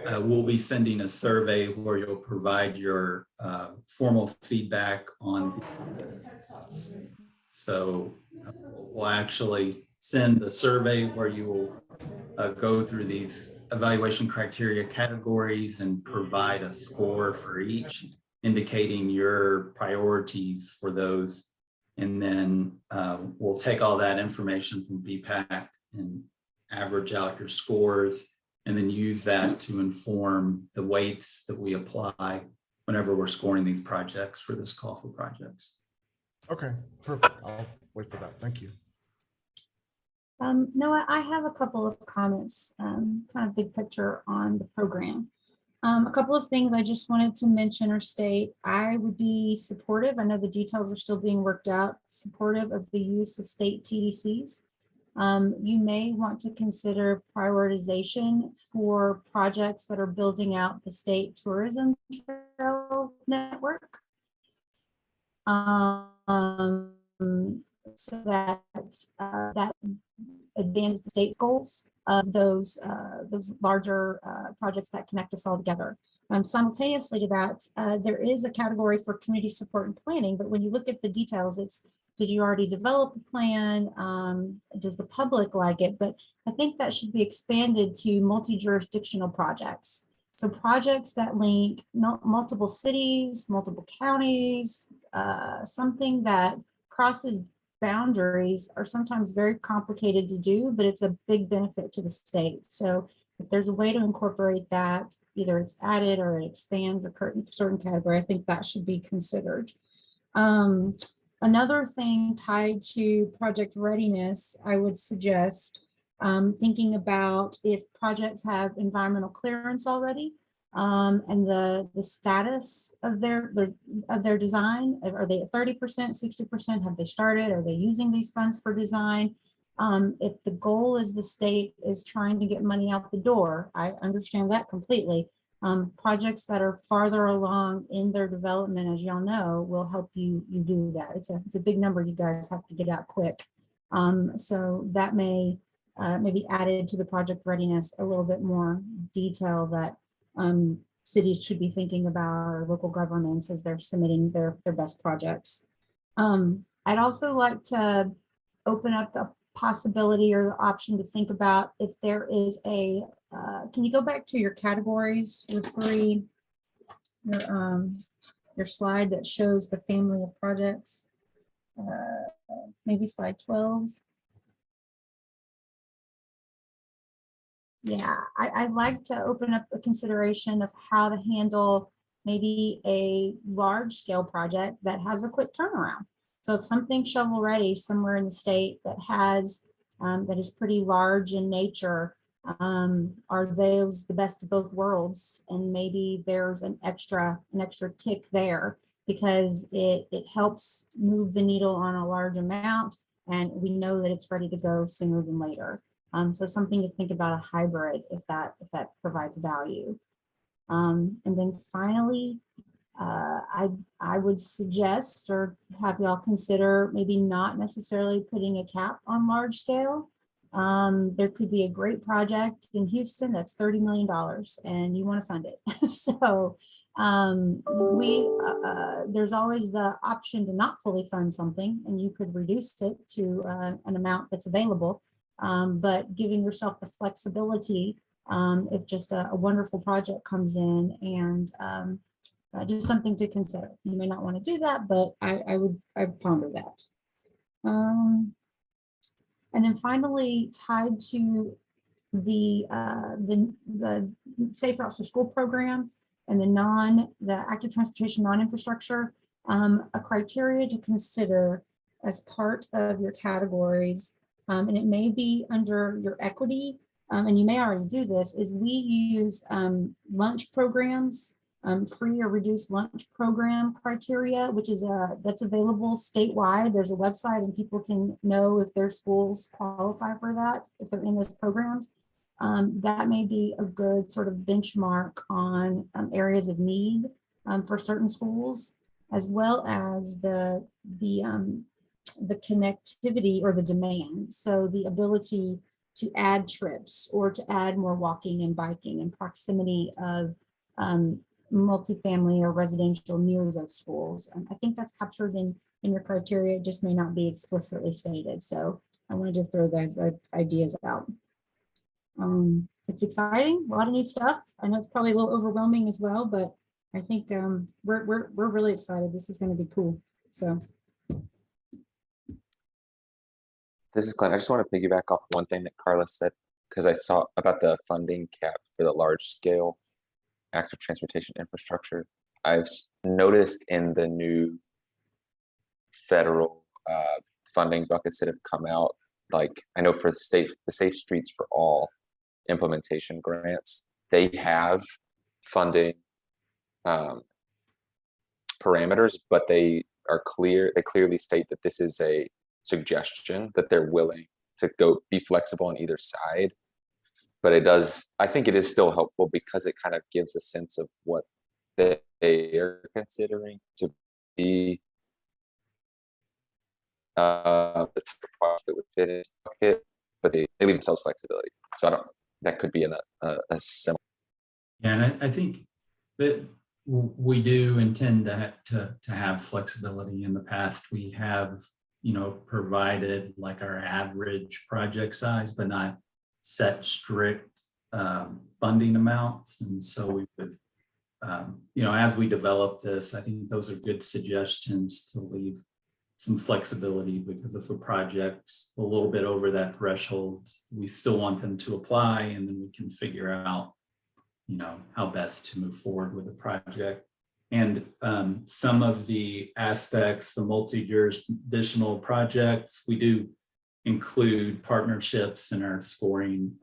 we'll be sending a survey where you'll provide your formal feedback on these. So we'll actually send a survey where you will go through these evaluation criteria categories and provide a score for each, indicating your priorities for those. And then we'll take all that information from Vpac and average out your scores, and then use that to inform the weights that we apply whenever we're scoring these projects for this call for projects. okay, perfect. I'll wait for that. Thank you. Noah, I have a couple of comments, kind of big picture on the program. A couple of things I just wanted to mention or state. I would be supportive, I know the details are still being worked out, supportive of the use of state TDCs. You may want to consider prioritization for projects that are building out the state tourism trail network. So that that advances the state's goals of those larger projects that connect us all together. Simultaneously to that, there is a category for community support and planning, but when you look at the details, it's, did you already develop a plan? Does the public like it? But I think that should be expanded to multi-jurisdictional projects. So projects that link multiple cities, multiple counties, something that crosses boundaries are sometimes very complicated to do, but it's a big benefit to the state. So if there's a way to incorporate that, either it's added or it expands a certain category, I think that should be considered. Another thing tied to project readiness, I would suggest thinking about if projects have environmental clearance already, and the status of their design. Are they at 30%, 60%? Have they started? Are they using these funds for design? If the goal is the state is trying to get money out the door, I understand that completely. Projects that are farther along in their development, as y'all know, will help you do that. It's a big number you guys have to get out quick. So that may be added to the project readiness a little bit more detail that cities should be thinking about, or local governments as they're submitting their best projects. I'd also like to open up the possibility or the option to think about if there is a, can you go back to your categories, your your slide that shows the family of projects. Maybe slide 12. Yeah, I'd like to open up a consideration of how to handle maybe a large scale project that has a quick turnaround. So if something shovel ready somewhere in the state that has that is pretty large in nature, are those the best of both worlds? And maybe there's an extra tick there because it helps move the needle on a large amount, and we know that it's ready to go sooner than later. So something to think about, a hybrid, if that provides value. And then finally, I would suggest or have y'all consider maybe not necessarily putting a cap on large scale. There could be a great project in Houston that's $30 million and you want to fund it. So there's always the option to not fully fund something, and you could reduce it to an amount that's available. But giving yourself the flexibility if just a wonderful project comes in, and just something to consider. You may not want to do that, but I'd ponder that. And then finally, tied to the Safe Routes to School program and the active transportation non-infrastructure, a criteria to consider as part of your categories, and it may be under your equity, and you may already do this, is we use lunch programs, free or reduced lunch program criteria, which is that's available statewide. There's a website and people can know if their schools qualify for that, if they're in those programs. That may be a good sort of benchmark on areas of need for certain schools, as well as the connectivity or the demand. So the ability to add trips or to add more walking and biking and proximity of multifamily or residential near those schools. I think that's captured in your criteria. It just may not be explicitly stated. So I wanted to throw those ideas out. It's exciting, a lot of new stuff. I know it's probably a little overwhelming as well, but I think we're really excited. This is going to be cool. So. This is Glenn. I just want to piggyback off one thing that Carla said, because I saw about the funding cap for the large scale active transportation infrastructure. I've noticed in the new federal funding buckets that have come out, like I know for the Safe Streets for All implementation grants, they have funding parameters, but they clearly state that this is a suggestion, that they're willing to be flexible on either side. But I think it is still helpful because it kind of gives a sense of what they are considering to be the type of project that would fit in, but they leave themselves flexibility. So that could be a similar. Yeah, and I think that we do intend to have flexibility. In the past, we have, provided like our average project size, but not set strict funding amounts. And so we would, as we develop this, I think those are good suggestions to leave some flexibility, because if a project's a little bit over that threshold, we still want them to apply, and then we can figure out, how best to move forward with the project. And some of the aspects, the multi-jurisdictional projects, we do include partnerships in our scoring.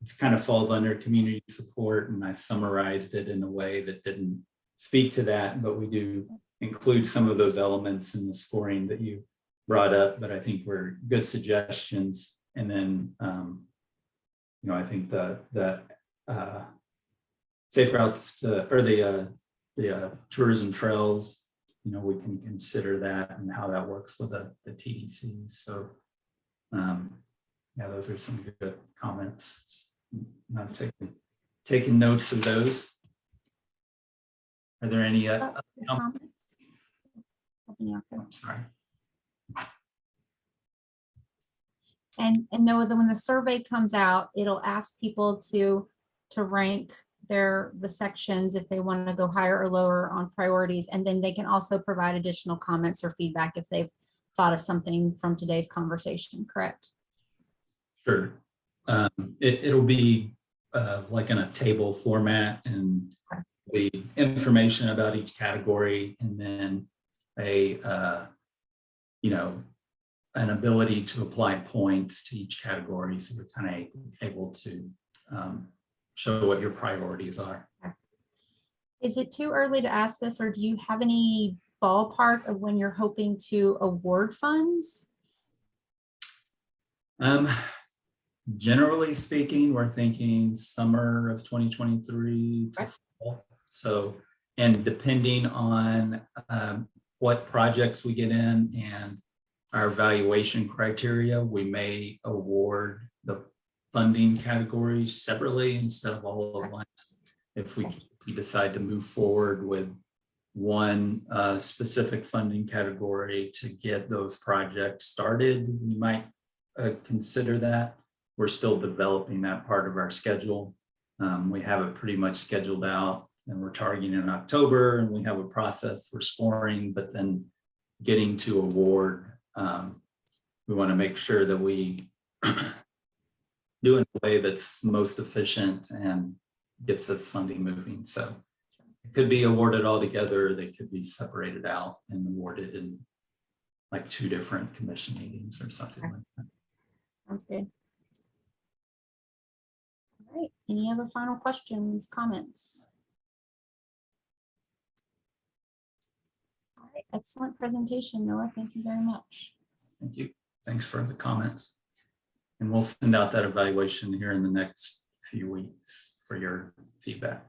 It kind of falls under community support, and I summarized it in a way that didn't speak to that, but we do include some of those elements in the scoring that you brought up, but I think were good suggestions. And then, I think the safe routes or the tourism trails, we can consider that and how that works with the TDCs. So, yeah, those are some good comments. I'm taking notes of those. Are there any comments? I'm sorry. And Noah, when the survey comes out, it'll ask people to rank the sections if they want to go higher or lower on priorities. And then they can also provide additional comments or feedback if they've thought of something from today's conversation, correct? Sure. It'll be like in a table format, and the information about each category, and then an ability to apply points to each category. So we're kind of able to show what your priorities are. Is it too early to ask this, or do you have any ballpark of when you're hoping to award funds? Generally speaking, we're thinking summer of 2023 to fall. So, and depending on what projects we get in and our evaluation criteria, we may award the funding categories separately instead of all at once. If we decide to move forward with one specific funding category to get those projects started, we might consider that. We're still developing that part of our schedule. We have it pretty much scheduled out, and we're targeting in October, and we have a process for scoring, but then getting to award, we want to make sure that we do it in a way that's most efficient and gets the funding moving. So it could be awarded all together. They could be separated out and awarded in like 2 different commission meetings or something like that. Sounds good. All right, any other final questions, comments? All right, excellent presentation, Noah. Thank you very much. Thank you. Thanks for the comments. And we'll send out that evaluation here in the next few weeks for your feedback.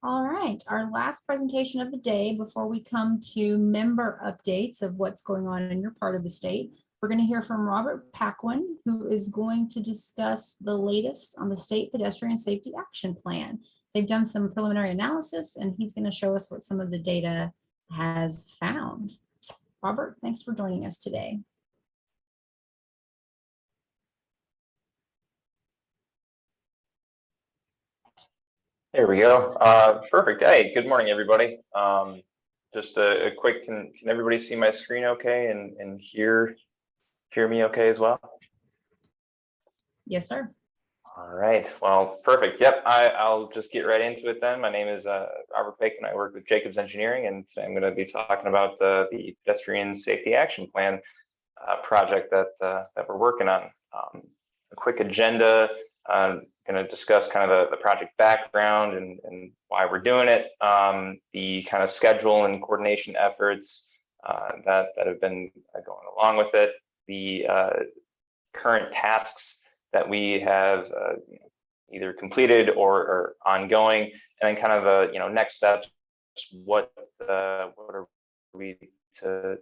All right, our last presentation of the day before we come to member updates of what's going on in your part of the state. We're going to hear from Robert Paquin, who is going to discuss the latest on the State Pedestrian Safety Action Plan. They've done some preliminary analysis, and he's going to show us what some of the data has found. Robert, thanks for joining us today. There we go. Perfect. Hey, good morning, everybody. Just a quick, can everybody see my screen okay and hear me okay as well? Yes, sir. All right. Well, perfect. Yep. I'll just get right into it then. My name is Robert Paquin. I work with Jacobs Engineering, and today I'm going to be talking about the Pedestrian Safety Action Plan project that we're working on. A quick agenda. I'm going to discuss kind of the project background and why we're doing it, the kind of schedule and coordination efforts that have been going along with it, the current tasks that we have either completed or ongoing, and then kind of the next steps. What are we to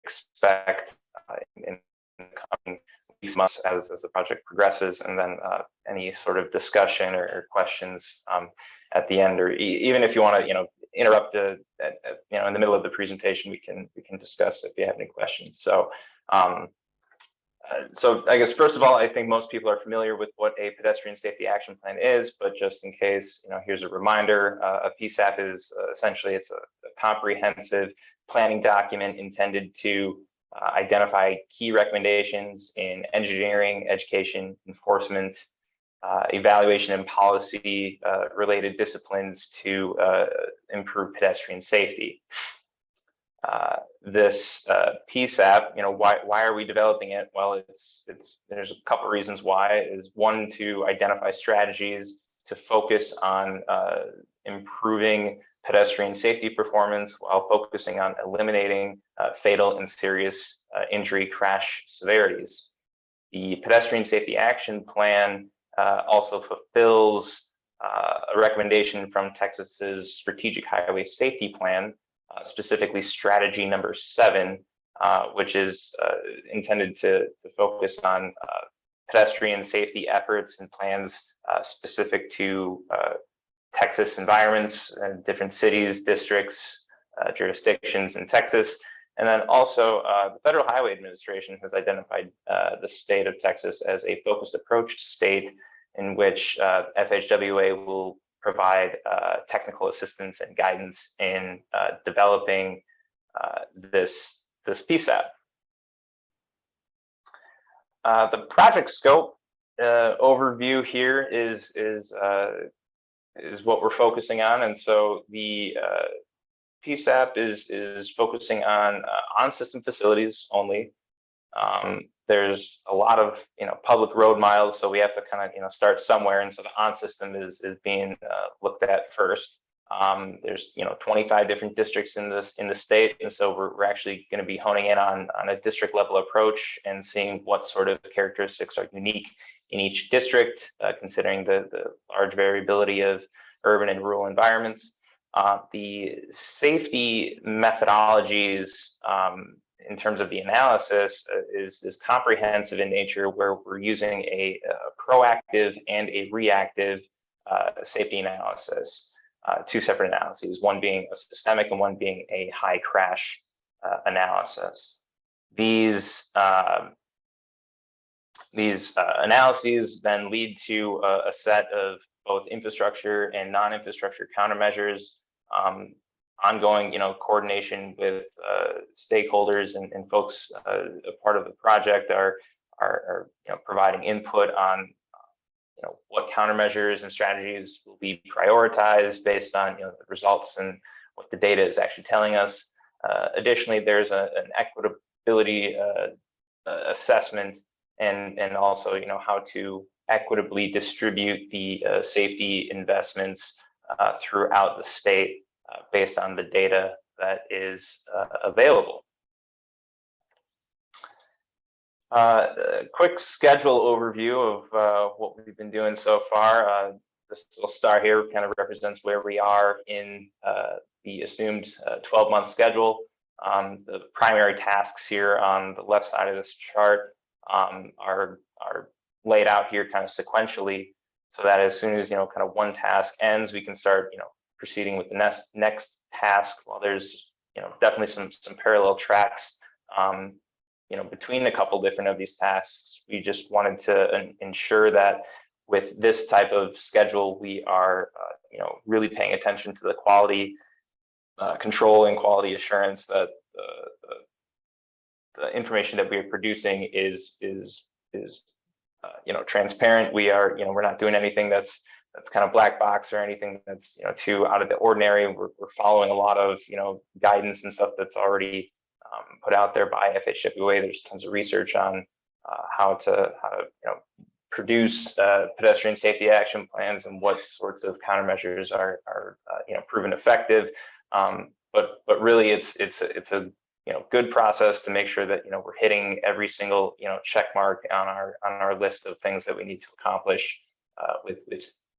expect in the coming weeks, months as the project progresses, and then any sort of discussion or questions at the end, or even if you want to interrupt in the middle of the presentation, we can discuss if you have any questions. So I guess first of all, I think most people are familiar with what a pedestrian safety action plan is, but just in case, here's a reminder. A PSAP is essentially it's a comprehensive planning document intended to identify key recommendations in engineering, education, enforcement, evaluation, and policy related disciplines to improve pedestrian safety. This PSAP, why are we developing it? Well, there's a couple reasons why. Is one, to identify strategies to focus on improving pedestrian safety performance while focusing on eliminating fatal and serious injury crash severities. The Pedestrian Safety Action Plan also fulfills a recommendation from Texas's Strategic Highway Safety Plan, specifically strategy number 7, which is intended to focus on pedestrian safety efforts and plans specific to Texas environments and different cities, districts, jurisdictions in Texas. And then also the Federal Highway Administration has identified the state of Texas as a focused approach state in which FHWA will provide technical assistance and guidance in developing this PSAP. The project scope overview here is what we're focusing on, and so the PSAP is focusing on system facilities only. There's a lot of public road miles, so we have to kind of start somewhere, and so the on system is being looked at first. There's 25 different districts in the state, and so we're actually going to be honing in on a district level approach and seeing what sort of characteristics are unique in each district, considering the large variability of urban and rural environments. The safety methodologies in terms of the analysis is comprehensive in nature, where we're using a proactive and a reactive safety analysis. Two separate analyses, one being a systemic and one being a high crash analysis. These analyses then lead to a set of both infrastructure and non-infrastructure countermeasures, ongoing coordination with stakeholders and folks a part of the project are providing input on what countermeasures and strategies will be prioritized based on the results and what the data is actually telling us. Additionally, there's an equitability assessment and also how to equitably distribute the safety investments throughout the state based on the data that is available. A quick schedule overview of what we've been doing so far. This little star here kind of represents where we are in the assumed 12-month schedule. The primary tasks here on the left side of this chart are laid out here kind of sequentially, so that as soon as kind of one task ends, we can start proceeding with the next task. While there's definitely some parallel tracks between a couple different of these tasks, we just wanted to ensure that with this type of schedule, we are really paying attention to the quality control and quality assurance that the information that we are producing is transparent. We're not doing anything that's kind of black box or anything that's too out of the ordinary. We're following a lot of guidance and stuff that's already put out there by FHWA. There's tons of research on how to produce pedestrian safety action plans and what sorts of countermeasures are proven effective. But really, it's a good process to make sure that we're hitting every single check mark on our list of things that we need to accomplish with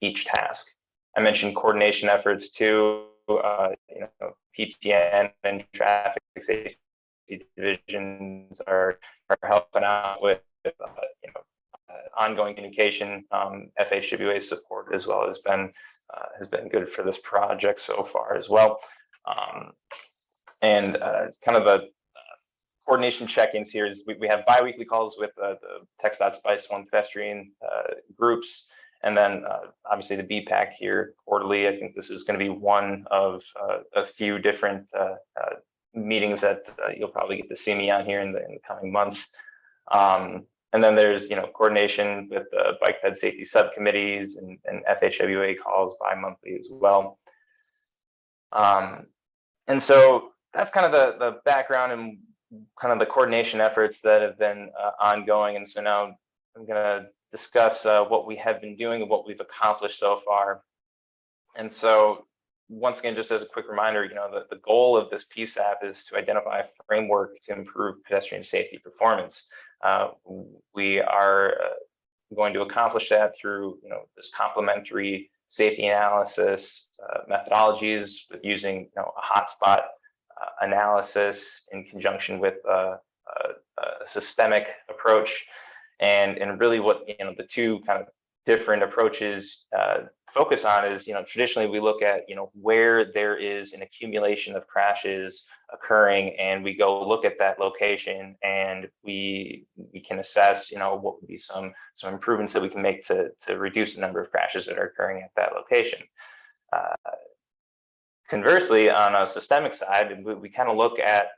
each task. I mentioned coordination efforts too. PTN and traffic safety divisions are helping out with ongoing communication. FHWA support as well has been good for this project so far as well. And kind of the coordination check-ins here is we have bi-weekly calls with the Txdot Spice One pedestrian groups, and then obviously the Vpac here quarterly. I think this is going to be one of a few different meetings that you'll probably get to see me on here in the coming months. And then there's coordination with the Biped safety subcommittees and FHWA calls bi-monthly as well. And so that's kind of the background and kind of the coordination efforts that have been ongoing. And so now I'm going to discuss what we have been doing and what we've accomplished so far. And so once again, just as a quick reminder, the goal of this PSAP is to identify a framework to improve pedestrian safety performance. We are going to accomplish that through this complementary safety analysis methodologies with using a hotspot analysis in conjunction with a systemic approach, and really what the two kind of different approaches focus on is traditionally we look at where there is an accumulation of crashes occurring, and we go look at that location, and we can assess, what would be some improvements that we can make to reduce the number of crashes that are occurring at that location. Conversely, on a systemic side, we kind of look at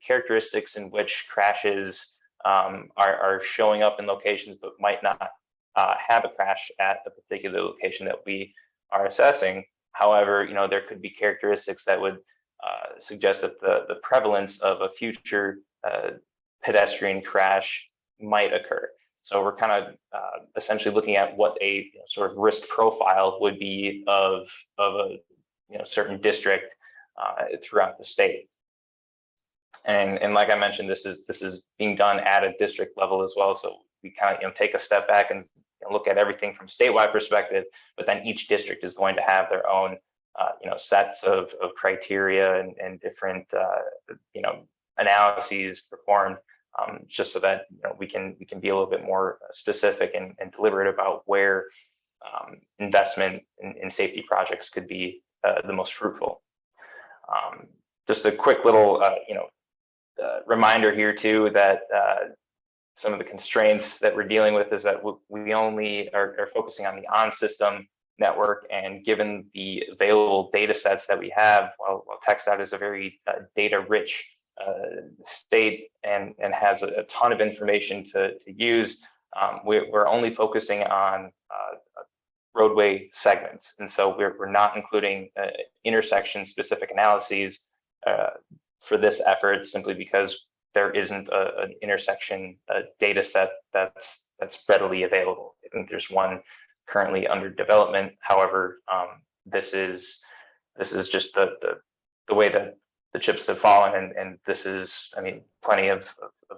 characteristics in which crashes are showing up in locations but might not have a crash at a particular location that we are assessing. However, there could be characteristics that would suggest that the prevalence of a future pedestrian crash might occur. So we're kind of essentially looking at what a sort of risk profile would be of a certain district throughout the state. And like I mentioned, this is being done at a district level as well. So we kind of take a step back and look at everything from statewide perspective, but then each district is going to have their own sets of criteria and different analyses performed, just so that we can be a little bit more specific and deliberate about where investment in safety projects could be the most fruitful. Just a quick little reminder here too that some of the constraints that we're dealing with is that we only are focusing on the on-system network, and given the available data sets that we have, while Txdot is a very data-rich state and has a ton of information to use, we're only focusing on roadway segments, and so we're not including intersection-specific analyses for this effort, simply because there isn't an intersection data set that's readily available. I think there's one currently under development. However, this is just the way that the chips have fallen, and this is, plenty of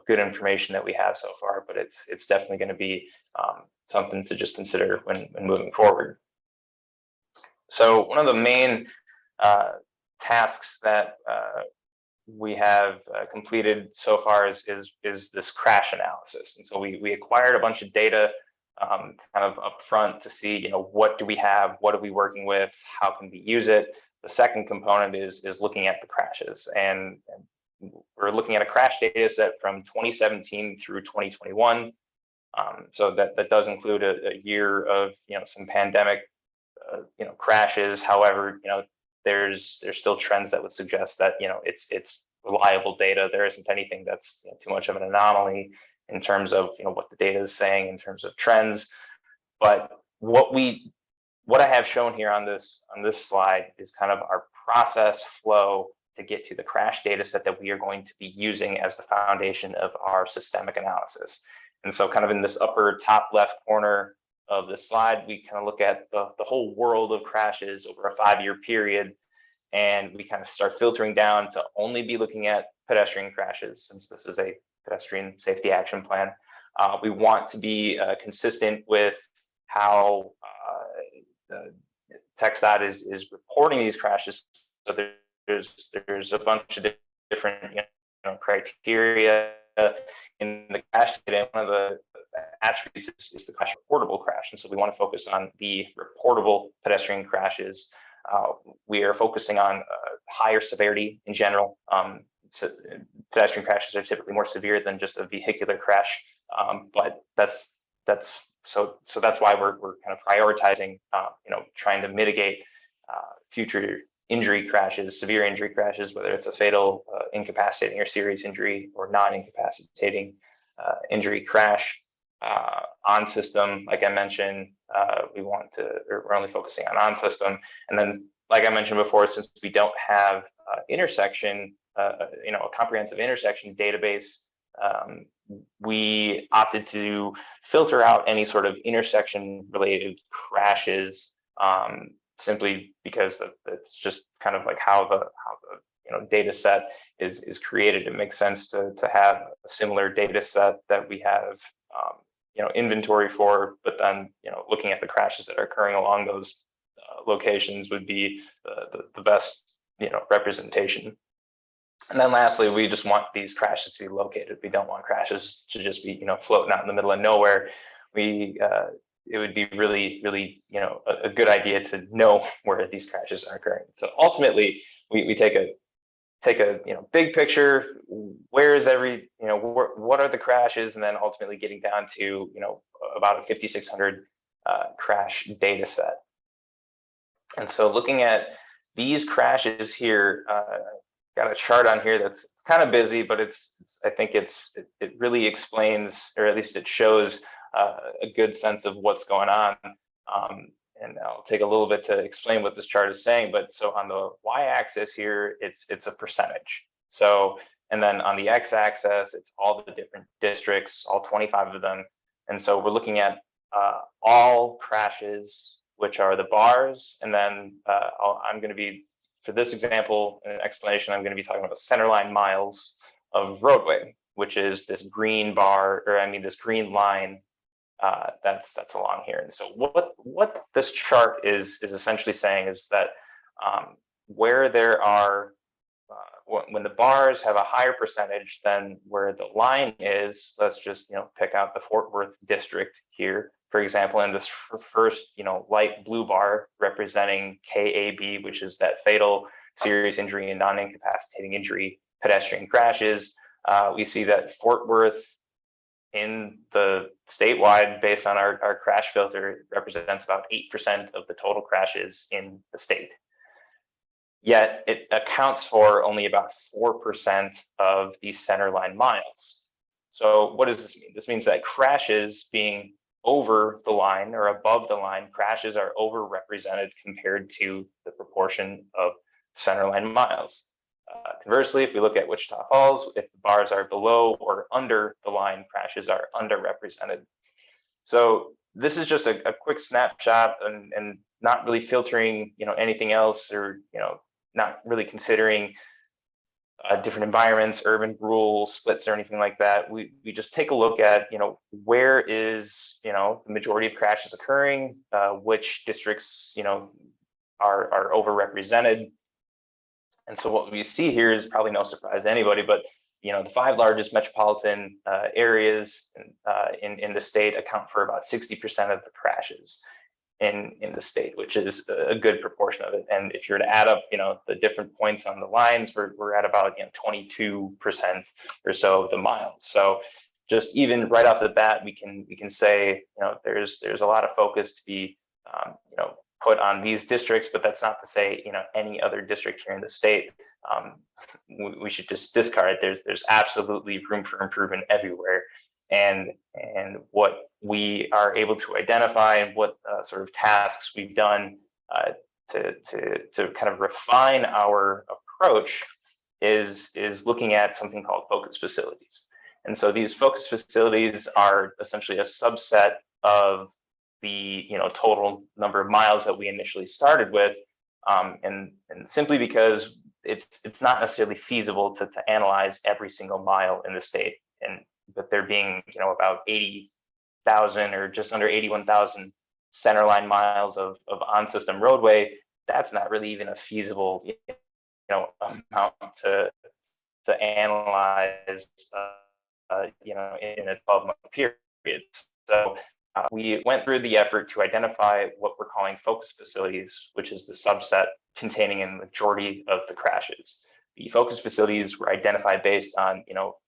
good information that we have so far, but it's definitely going to be something to just consider when moving forward. So one of the main tasks that we have completed so far is this crash analysis. And so we acquired a bunch of data kind of upfront to see, what do we have, what are we working with, how can we use it. The second component is looking at the crashes, and we're looking at a crash data set from 2017 through 2021. So that does include a year of some pandemic crashes. However, there's still trends that would suggest that it's reliable data. There isn't anything that's too much of an anomaly in terms of what the data is saying in terms of trends. But what I have shown here on this slide is kind of our process flow to get to the crash data set that we are going to be using as the foundation of our systemic analysis. And so kind of in this upper top left corner of the slide, we kind of look at the whole world of crashes over a 5-year period, and we kind of start filtering down to only be looking at pedestrian crashes, since this is a pedestrian safety action plan. We want to be consistent with how Txdot is reporting these crashes. So there's a bunch of different criteria in the crash data. One of the attributes is the crash reportable crash, and so we want to focus on the reportable pedestrian crashes. We are focusing on higher severity in general. So pedestrian crashes are typically more severe than just a vehicular crash, but that's why we're kind of prioritizing, trying to mitigate future injury crashes, severe injury crashes, whether it's a fatal, incapacitating or serious injury, or non-incapacitating injury crash. On system, like I mentioned, we're only focusing on system. And then, like I mentioned before, since we don't have intersection, a comprehensive intersection database, we opted to filter out any sort of intersection related crashes, simply because it's just kind of like how the data set is created. It makes sense to have a similar data set that we have inventory for, but then looking at the crashes that are occurring along those locations would be the best representation. And then lastly, we just want these crashes to be located. We don't want crashes to just be floating out in the middle of nowhere. It would be really a good idea to know where these crashes are occurring. So ultimately, we take a take a big picture, where is every what are the crashes, and then ultimately getting down to about a 5,600 crash data set. And so looking at these crashes here, got a chart on here that's kind of busy, but I think it really explains, or at least it shows a good sense of what's going on. And I'll take a little bit to explain what this chart is saying. But so on the y-axis here, it's a percentage. So, and then on the x-axis, it's all the different districts, all 25 of them. And so we're looking at all crashes, which are the bars. And then I'm going to be, for this example and explanation, I'm going to be talking about centerline miles of roadway, which is this green bar, or I mean this green line that's along here. And so what this chart is essentially saying is that where there are when the bars have a higher percentage than where the line is, let's just pick out the Fort Worth district here, for example, in this first light blue bar representing KAB, which is that fatal, serious injury and non-incapacitating injury pedestrian crashes. We see that Fort Worth in the statewide, based on our crash filter, represents about 8% of the total crashes in the state. Yet it accounts for only about 4% of these centerline miles. So what does this mean? This means that crashes being over the line or above the line, crashes are overrepresented compared to the proportion of centerline miles. Conversely, if we look at Wichita Falls, if the bars are below or under the line, crashes are underrepresented. So this is just a quick snapshot and not really filtering anything else, or not really considering different environments, urban, rural splits, or anything like that. We just take a look at where is the majority of crashes occurring, which districts are overrepresented. And so what we see here is probably no surprise to anybody, but the 5 largest metropolitan areas in the state account for about 60% of the crashes in the state, which is a good proportion of it. And if you were to add up the different points on the lines, we're at about 22% or so of the miles. So just even right off the bat, we can say there's a lot of focus to be put on these districts, but that's not to say any other district here in the state we should just discard. There's absolutely room for improvement everywhere, and what we are able to identify and what sort of tasks we've done to kind of refine our approach is looking at something called focus facilities. And so these focus facilities are essentially a subset of the total number of miles that we initially started with, and simply because it's not necessarily feasible to analyze every single mile in the state, but there being about 80,000 or just under 81,000 centerline miles of on-system roadway, that's not really even a feasible amount to analyze in a 12-month period. So we went through the effort to identify what we're calling focus facilities, which is the subset containing a majority of the crashes. The focus facilities were identified based on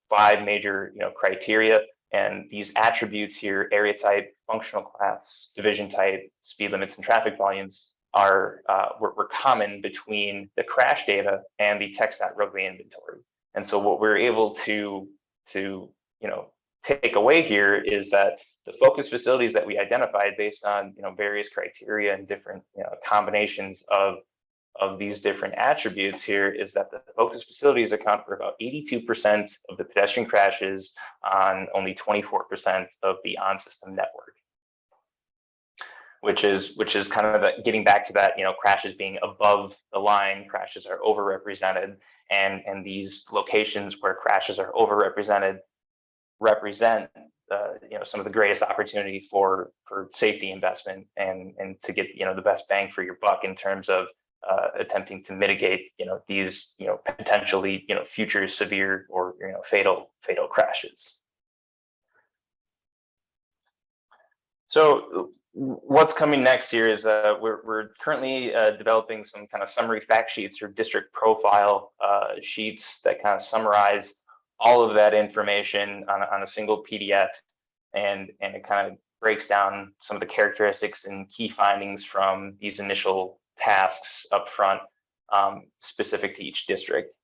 5 major criteria, and these attributes here, area type, functional class, division type, speed limits, and traffic volumes, were common between the crash data and the Txdot roadway inventory. And so what we're able to take away here is that the focus facilities that we identified based on various criteria and different combinations of these different attributes here is that the focus facilities account for about 82% of the pedestrian crashes on only 24% of the on-system network, which is kind of getting back to that crashes being above the line, crashes are overrepresented, and these locations where crashes are overrepresented represent some of the greatest opportunity for safety investment and to get the best bang for your buck in terms of attempting to mitigate these potentially future severe or fatal crashes. So what's coming next here is we're currently developing some kind of summary fact sheets or district profile sheets that kind of summarize all of that information on a single PDF, and it kind of breaks down some of the characteristics and key findings from these initial tasks up front, specific to each district.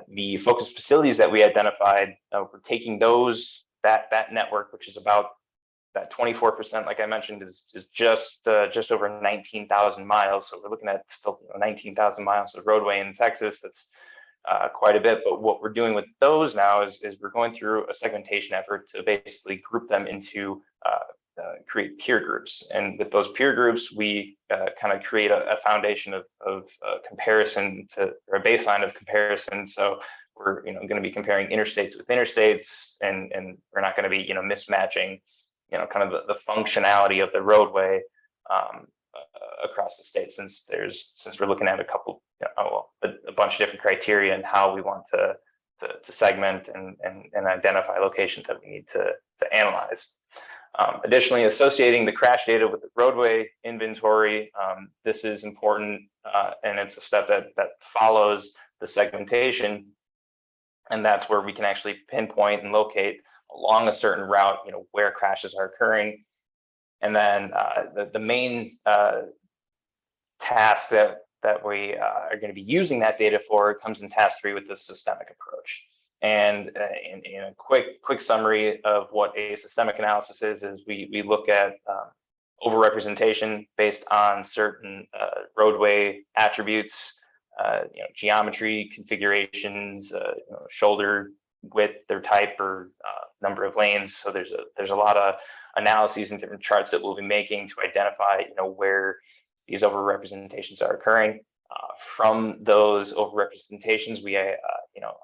The focus facilities that we identified, we're taking that network, which is about that 24%, like I mentioned, is just over 19,000 miles. So we're looking at still 19,000 miles of roadway in Texas. That's quite a bit. But what we're doing with those now is we're going through a segmentation effort to basically group them into create peer groups. And with those peer groups, we kind of create a foundation of comparison or a baseline of comparison. So we're going to be comparing interstates with interstates, and we're not going to be mismatching kind of the functionality of the roadway across the state, since we're looking at a bunch of different criteria and how we want to segment and identify locations that we need to analyze. Additionally, associating the crash data with the roadway inventory, this is important, and it's a step that follows the segmentation, and that's where we can actually pinpoint and locate along a certain route, where crashes are occurring. And then the main task that we are going to be using that data for comes in task 3 with the systemic approach. And in a quick summary of what a systemic analysis is we look at overrepresentation based on certain roadway attributes, geometry, configurations, shoulder width, their type, or number of lanes. So there's a lot of analyses and different charts that we'll be making to identify where these overrepresentations are occurring. From those overrepresentations, we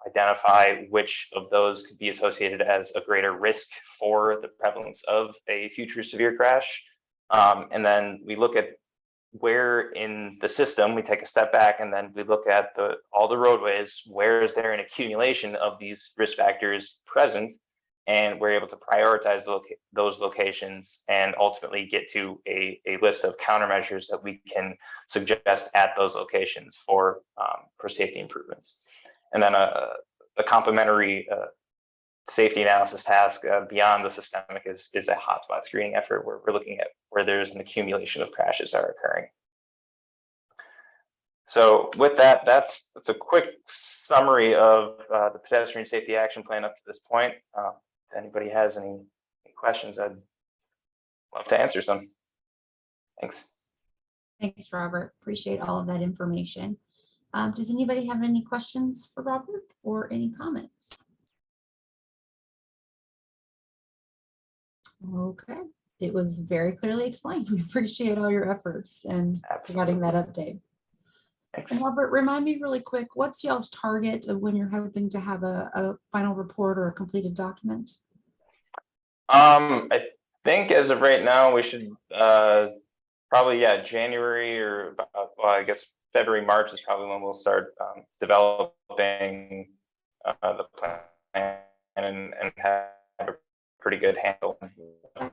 identify which of those could be associated as a greater risk for the prevalence of a future severe crash. And then we look at where in the system, we take a step back, and then we look at all the roadways, where is there an accumulation of these risk factors present, and we're able to prioritize those locations and ultimately get to a list of countermeasures that we can suggest at those locations for safety improvements. And then a complementary safety analysis task beyond the systemic is a hotspot screening effort, where we're looking at where there's an accumulation of crashes that are occurring. So with that, that's a quick summary of the pedestrian safety action plan up to this point. If anybody has any questions, I'd love to answer some. Thanks. Thanks, Robert. Appreciate all of that information. Does anybody have any questions for Robert or any comments? Okay, it was very clearly explained. We appreciate all your efforts and providing that update. And Robert, remind me really quick, what's y'all's target of when you're hoping to have a final report or a completed document? I think as of right now, we should probably, January or about, well, I guess February, March is probably when we'll start developing the plan and have a pretty good handle of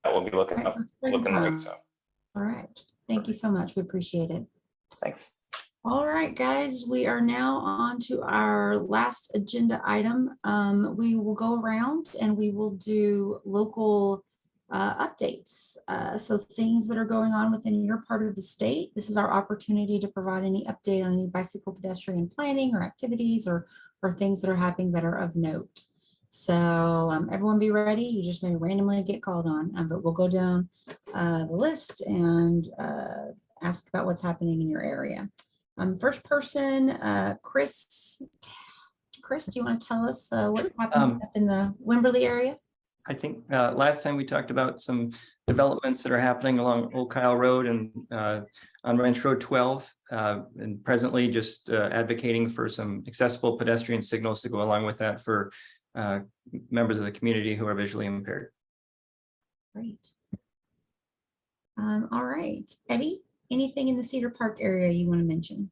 what we'll be looking like. So. All right. Thank you so much. We appreciate it. Thanks. All right, guys, we are now on to our last agenda item. We will go around and we will do local updates. So things that are going on within your part of the state. This is our opportunity to provide any update on any bicycle pedestrian planning or activities or things that are happening that are of note. So everyone be ready. You just may randomly get called on, but we'll go down the list and ask about what's happening in your area. First person, Chris. Chris, do you want to tell us what happened up in the Wimberley area? I think last time we talked about some developments that are happening along Old Kyle Road and on Ranch Road 12, and presently just advocating for some accessible pedestrian signals to go along with that for members of the community who are visually impaired. Great. All right, Eddie, anything in the Cedar Park area you want to mention?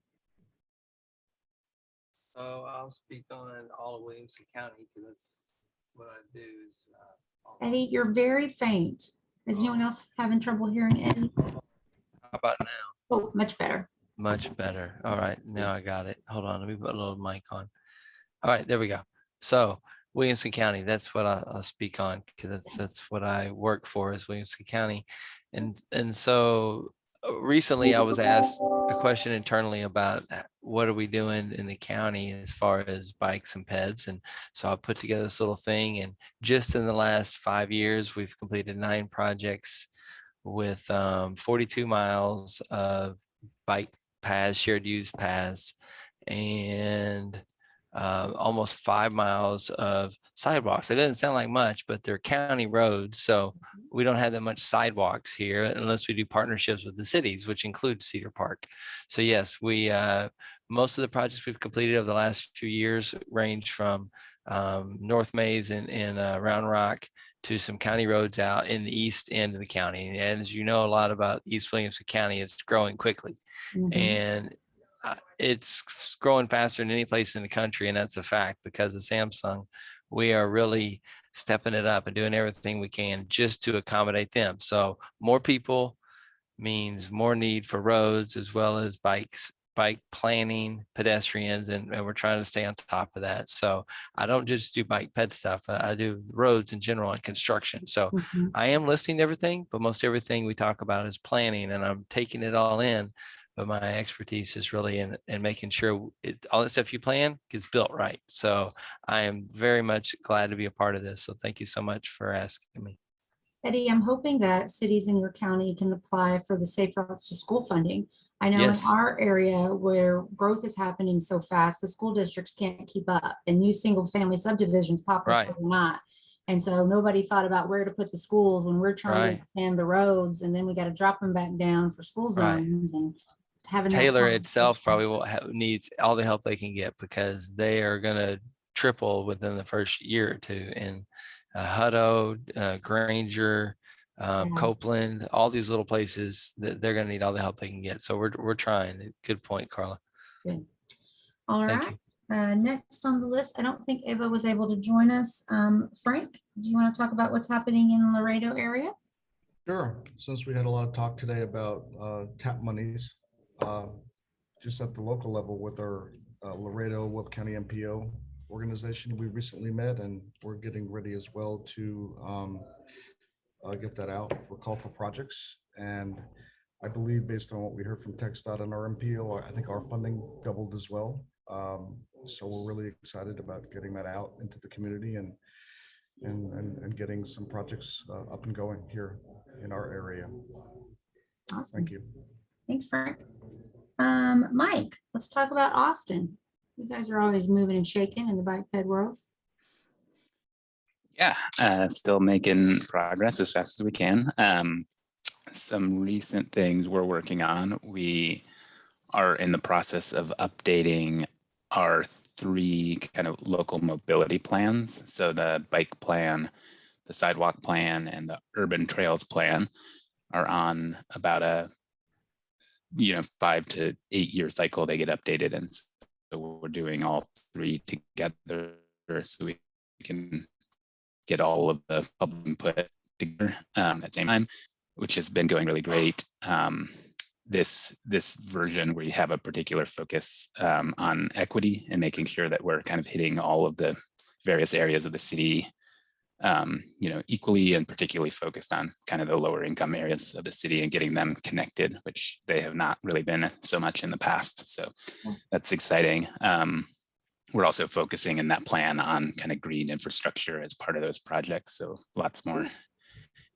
So I'll speak on all of Williamson County because that's what I do is Eddie, you're very faint. Is anyone else having trouble hearing Eddie? How about now? Oh, much better. Much better. All right, now I got it. Hold on, let me put a little mic on. All right, there we go. So Williamson County, that's what I'll speak on, because that's what I work for, is Williamson County. And so recently I was asked a question internally about what are we doing in the county as far as bikes and peds. And so I put together this little thing, and just in the last 5 years, we've completed 9 projects with 42 miles of bike paths, shared use paths, and almost 5 miles of sidewalks. It doesn't sound like much, but they're county roads. So we don't have that much sidewalks here unless we do partnerships with the cities, which includes Cedar Park. So yes, we most of the projects we've completed over the last few years range from North Maze and Round Rock to some county roads out in the east end of the county. And as you know a lot about East Williamson County, it's growing quickly. And it's growing faster than any place in the country. And that's a fact, because of Samsung, we are really stepping it up and doing everything we can just to accommodate them. So more people means more need for roads, as well as bikes, bike planning, pedestrians, and we're trying to stay on top of that. So I don't just do bike ped stuff. I do roads in general and construction. So I am listening to everything, but most everything we talk about is planning, and I'm taking it all in. But my expertise is really in making sure all that stuff you plan gets built right. So I am very much glad to be a part of this. So thank you so much for asking me. Eddie, I'm hoping that cities in your county can apply for the Safe Routes to School funding. I know Yes. in our area where growth is happening so fast, the school districts can't keep up, and new single family subdivisions pop up or not. And so nobody thought about where to put the schools when we're trying to expand the roads, and then we got to drop them back down for school zones and having that Taylor conversation. itself probably will needs all the help they can get, because they are going to triple within the first year or two. And Hutto, Granger, Copeland, all these little places that they're going to need all the help they can get. So we're trying. Good point, Carla. Good. All Thank right. Next on the list, I don't think Eva was able to join us. Frank, do you want to talk about what's happening in the Laredo area? Sure. Since we had a lot of talk today about TAP monies, just at the local level with our Laredo Webb County MPO organization, we recently met, and we're getting ready as well to get that out for call for projects. And I believe, based on what we heard from Txdot and our MPO, I think our funding doubled as well. So we're really excited about getting that out into the community and getting some projects up and going here in our area. Awesome. Thank you. Thanks, Frank. Mike, let's talk about Austin. You guys are always moving and shaking in the bike ped world. Yeah, still making progress as fast as we can. Some recent things we're working on. We are in the process of updating our 3 kind of local mobility plans. So the bike plan, the sidewalk plan, and the urban trails plan are on about a 5 to 8 year cycle. They get updated, and so we're doing all 3 together so we can get all of the public input together at the same time, which has been going really great. This version, where you have a particular focus on equity and making sure that we're kind of hitting all of the various areas of the city, equally, and particularly focused on kind of the lower income areas of the city and getting them connected, which they have not really been so much in the past. So that's exciting. We're also focusing in that plan on kind of green infrastructure as part of those projects. So lots more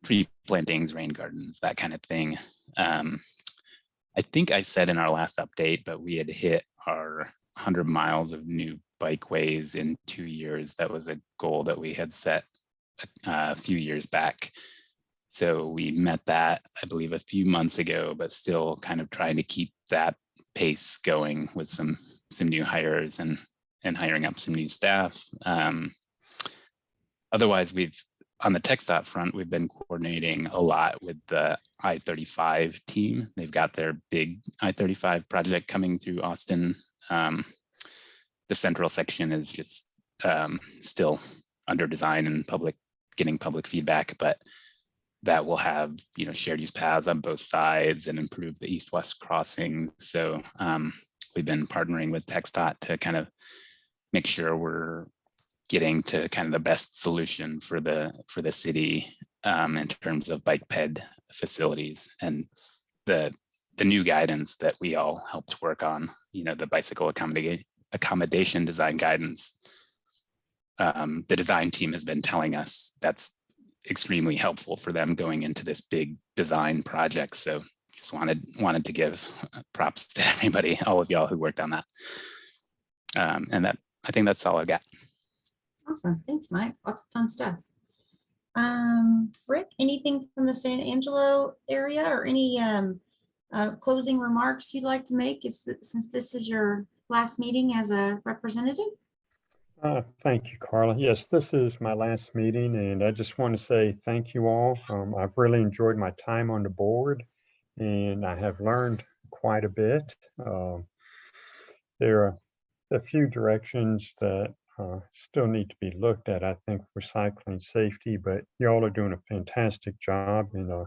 tree plantings, rain gardens, that kind of thing. I think I said in our last update, but we had hit our 100 miles of new bikeways in 2 years. That was a goal that we had set a few years back. So we met that, I believe, a few months ago, but still kind of trying to keep that pace going with some new hires and hiring up some new staff. Otherwise, on the Txdot front, we've been coordinating a lot with the I-35 team. They've got their big I-35 project coming through Austin. The central section is just still under design and public getting public feedback, but that will have, you know, shared use paths on both sides and improve the east-west crossing. So we've been partnering with Txdot to kind of make sure we're getting to kind of the best solution for the city in terms of biped facilities. And the new guidance that we all helped work on, you know, the bicycle accommodation design guidance, the design team has been telling us that's extremely helpful for them going into this big design project. So just wanted to give props to everybody, all of y'all who worked on that. And that, I think that's all I got. Awesome. Thanks, Mike. Lots of fun stuff. Rick, anything from the San Angelo area or any closing remarks you'd like to make since this is your last meeting as a representative? Thank you, Carla. Yes, this is my last meeting, and I just want to say thank you all. I've really enjoyed my time on the board, and I have learned quite a bit. There are a few directions that still need to be looked at, I think, for cycling safety, but y'all are doing a fantastic job, and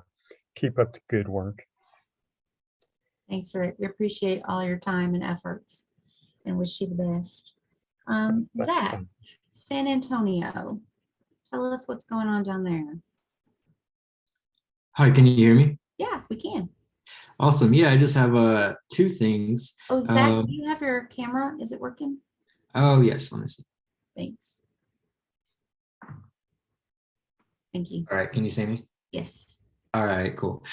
keep up the good work. Thanks, Rick. We appreciate all your time and efforts and wish you the best. Zach, San Antonio, tell us what's going on down there. Hi, can you hear me? Yeah, we can. Awesome. Yeah, I just have two things. Oh, Zach, do you have your camera? Is it working? Oh, yes. Let me see. Thanks. Thank you. All right. Can you see me? Yes. All right, cool.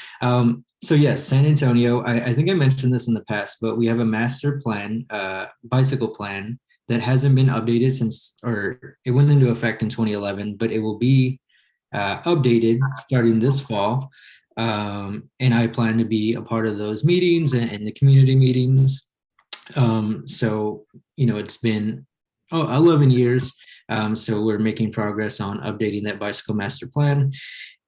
So yes, San Antonio, I think I mentioned this in the past, but we have a master plan, bicycle plan that hasn't been updated since, or it went into effect in 2011, but it will be updated starting this fall. And I plan to be a part of those meetings and the community meetings. So, you know, it's been 11 years. So we're making progress on updating that bicycle master plan.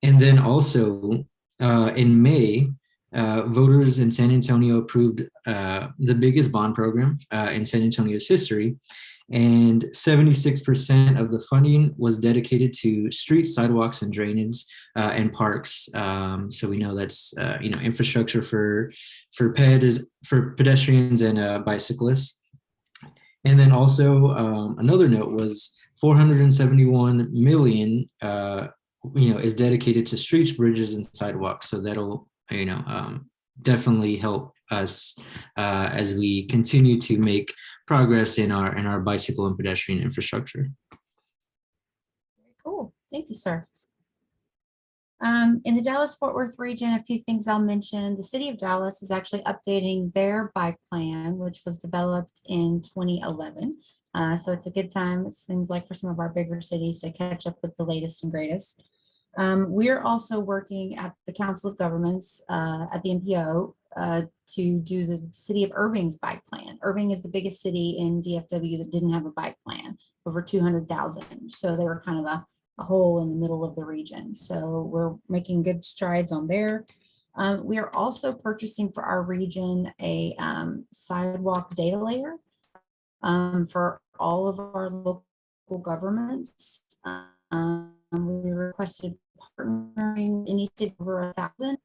And then also in May, voters in San Antonio approved the biggest bond program in San Antonio's history. And 76% of the funding was dedicated to streets, sidewalks, and drainage and parks. So we know that's you know, infrastructure for pedestrians and bicyclists. And then also another note was 471 million you know, is dedicated to streets, bridges, and sidewalks. So that'll, you know, definitely help us as we continue to make progress in our bicycle and pedestrian infrastructure. Cool. Thank you, sir. In the Dallas-Fort Worth region, a few things I'll mention. The city of Dallas is actually updating their bike plan, which was developed in 2011. So it's a good time, it seems like, for some of our bigger cities to catch up with the latest and greatest. We're also working at the Council of Governments at the MPO to do the city of Irving's bike plan. Irving is the biggest city in DFW that didn't have a bike plan, over 200,000. So they were kind of a hole in the middle of the region. So we're making good strides on there. We are also purchasing for our region a sidewalk data layer for all of our local governments. We requested partnering in each city over 1,000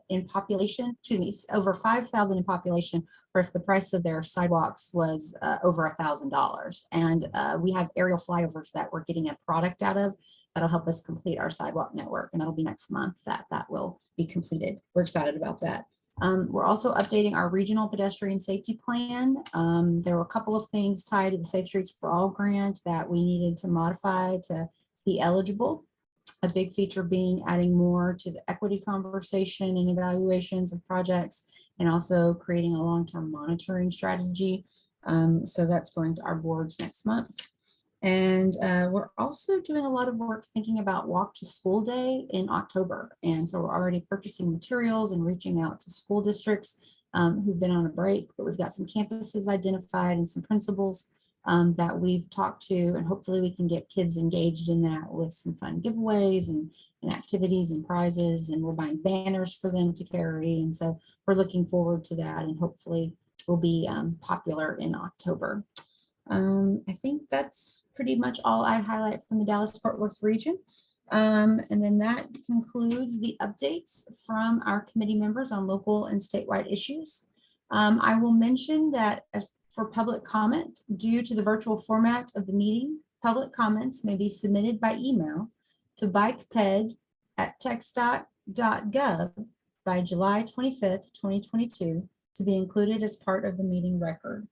in population, excuse me, over 5,000 in population, or if the price of their sidewalks was over $1,000. And we have aerial flyovers that we're getting a product out of that'll help us complete our sidewalk network. And that'll be next month that will be completed. We're excited about that. We're also updating our regional pedestrian safety plan. There were a couple of things tied to the Safe Streets for All grant that we needed to modify to be eligible. A big feature being adding more to the equity conversation and evaluations of projects, and also creating a long-term monitoring strategy. So that's going to our boards next month. And we're also doing a lot of work thinking about Walk to School Day in October. And so we're already purchasing materials and reaching out to school districts who've been on a break, but we've got some campuses identified and some principals that we've talked to, and hopefully we can get kids engaged in that with some fun giveaways and activities and prizes, and we're buying banners for them to carry. And so we're looking forward to that, and hopefully will be popular in October. I think that's pretty much all I highlight from the Dallas-Fort Worth region. And then that concludes the updates from our committee members on local and statewide issues. I will mention that as for public comment, due to the virtual format of the meeting, public comments may be submitted by email to bikeped@txdot.gov by July 25th, 2022, to be included as part of the meeting record.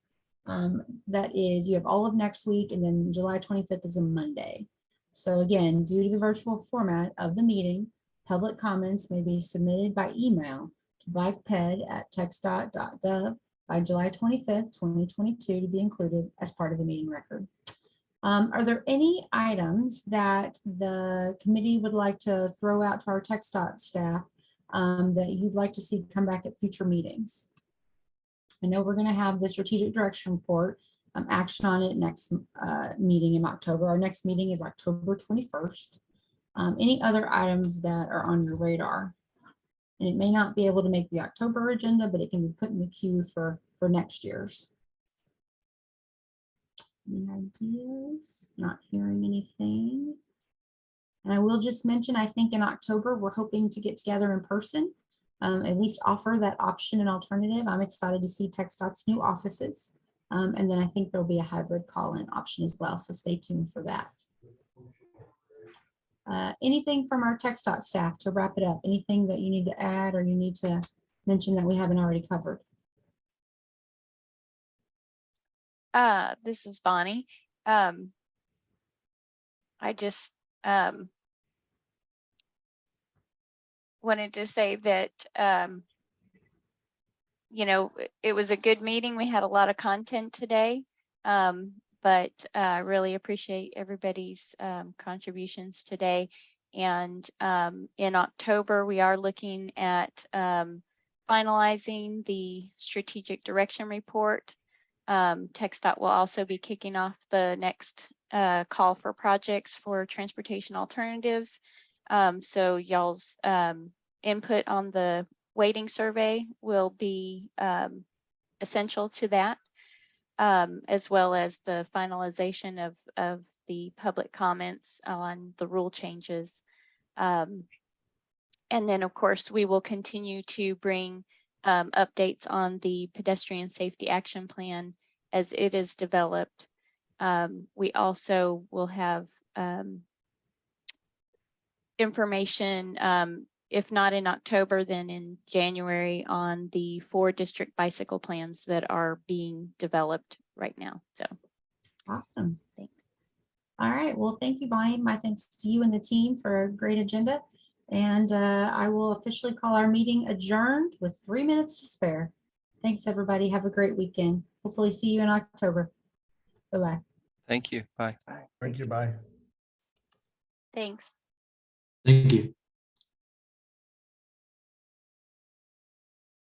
That is, you have all of next week, and then July 25th is a Monday. So again, due to the virtual format of the meeting, public comments may be submitted by email to bikeped@txdot.gov by July 25th, 2022, to be included as part of the meeting record. Are there any items that the committee would like to throw out to our Txdot staff that you'd like to see come back at future meetings? I know we're going to have the strategic direction report, action on it next meeting in October. Our next meeting is October 21st. Any other items that are on your radar? And it may not be able to make the October agenda, but it can be put in the queue for next year's. Any ideas? Not hearing anything. And I will just mention, I think in October, we're hoping to get together in person, at least offer that option and alternative. I'm excited to see Txdot's new offices. And then I think there'll be a hybrid call-in option as well. So stay tuned for that. Anything from our Txdot staff to wrap it up? Anything that you need to add or you need to mention that we haven't already covered? This is Bonnie. I just wanted to say that, you know, it was a good meeting. We had a lot of content today, but I really appreciate everybody's contributions today. And in October, we are looking at finalizing the strategic direction report. Txdot will also be kicking off the next call for projects for transportation alternatives. So y'all's input on the weighting survey will be essential to that, as well as the finalization of the public comments on the rule changes. And then, of course, we will continue to bring updates on the pedestrian safety action plan as it is developed. We also will have information, if not in October, then in January, on the 4 district bicycle plans that are being developed right now. So awesome. Thanks. All right. Well, thank you, Bonnie. My thanks to you and the team for a great agenda. And I will officially call our meeting adjourned with 3 minutes to spare. Thanks, everybody. Have a great weekend. Hopefully see you in October. Bye-bye. Thank you. Bye. Thank you. Bye. Thanks. Thank you.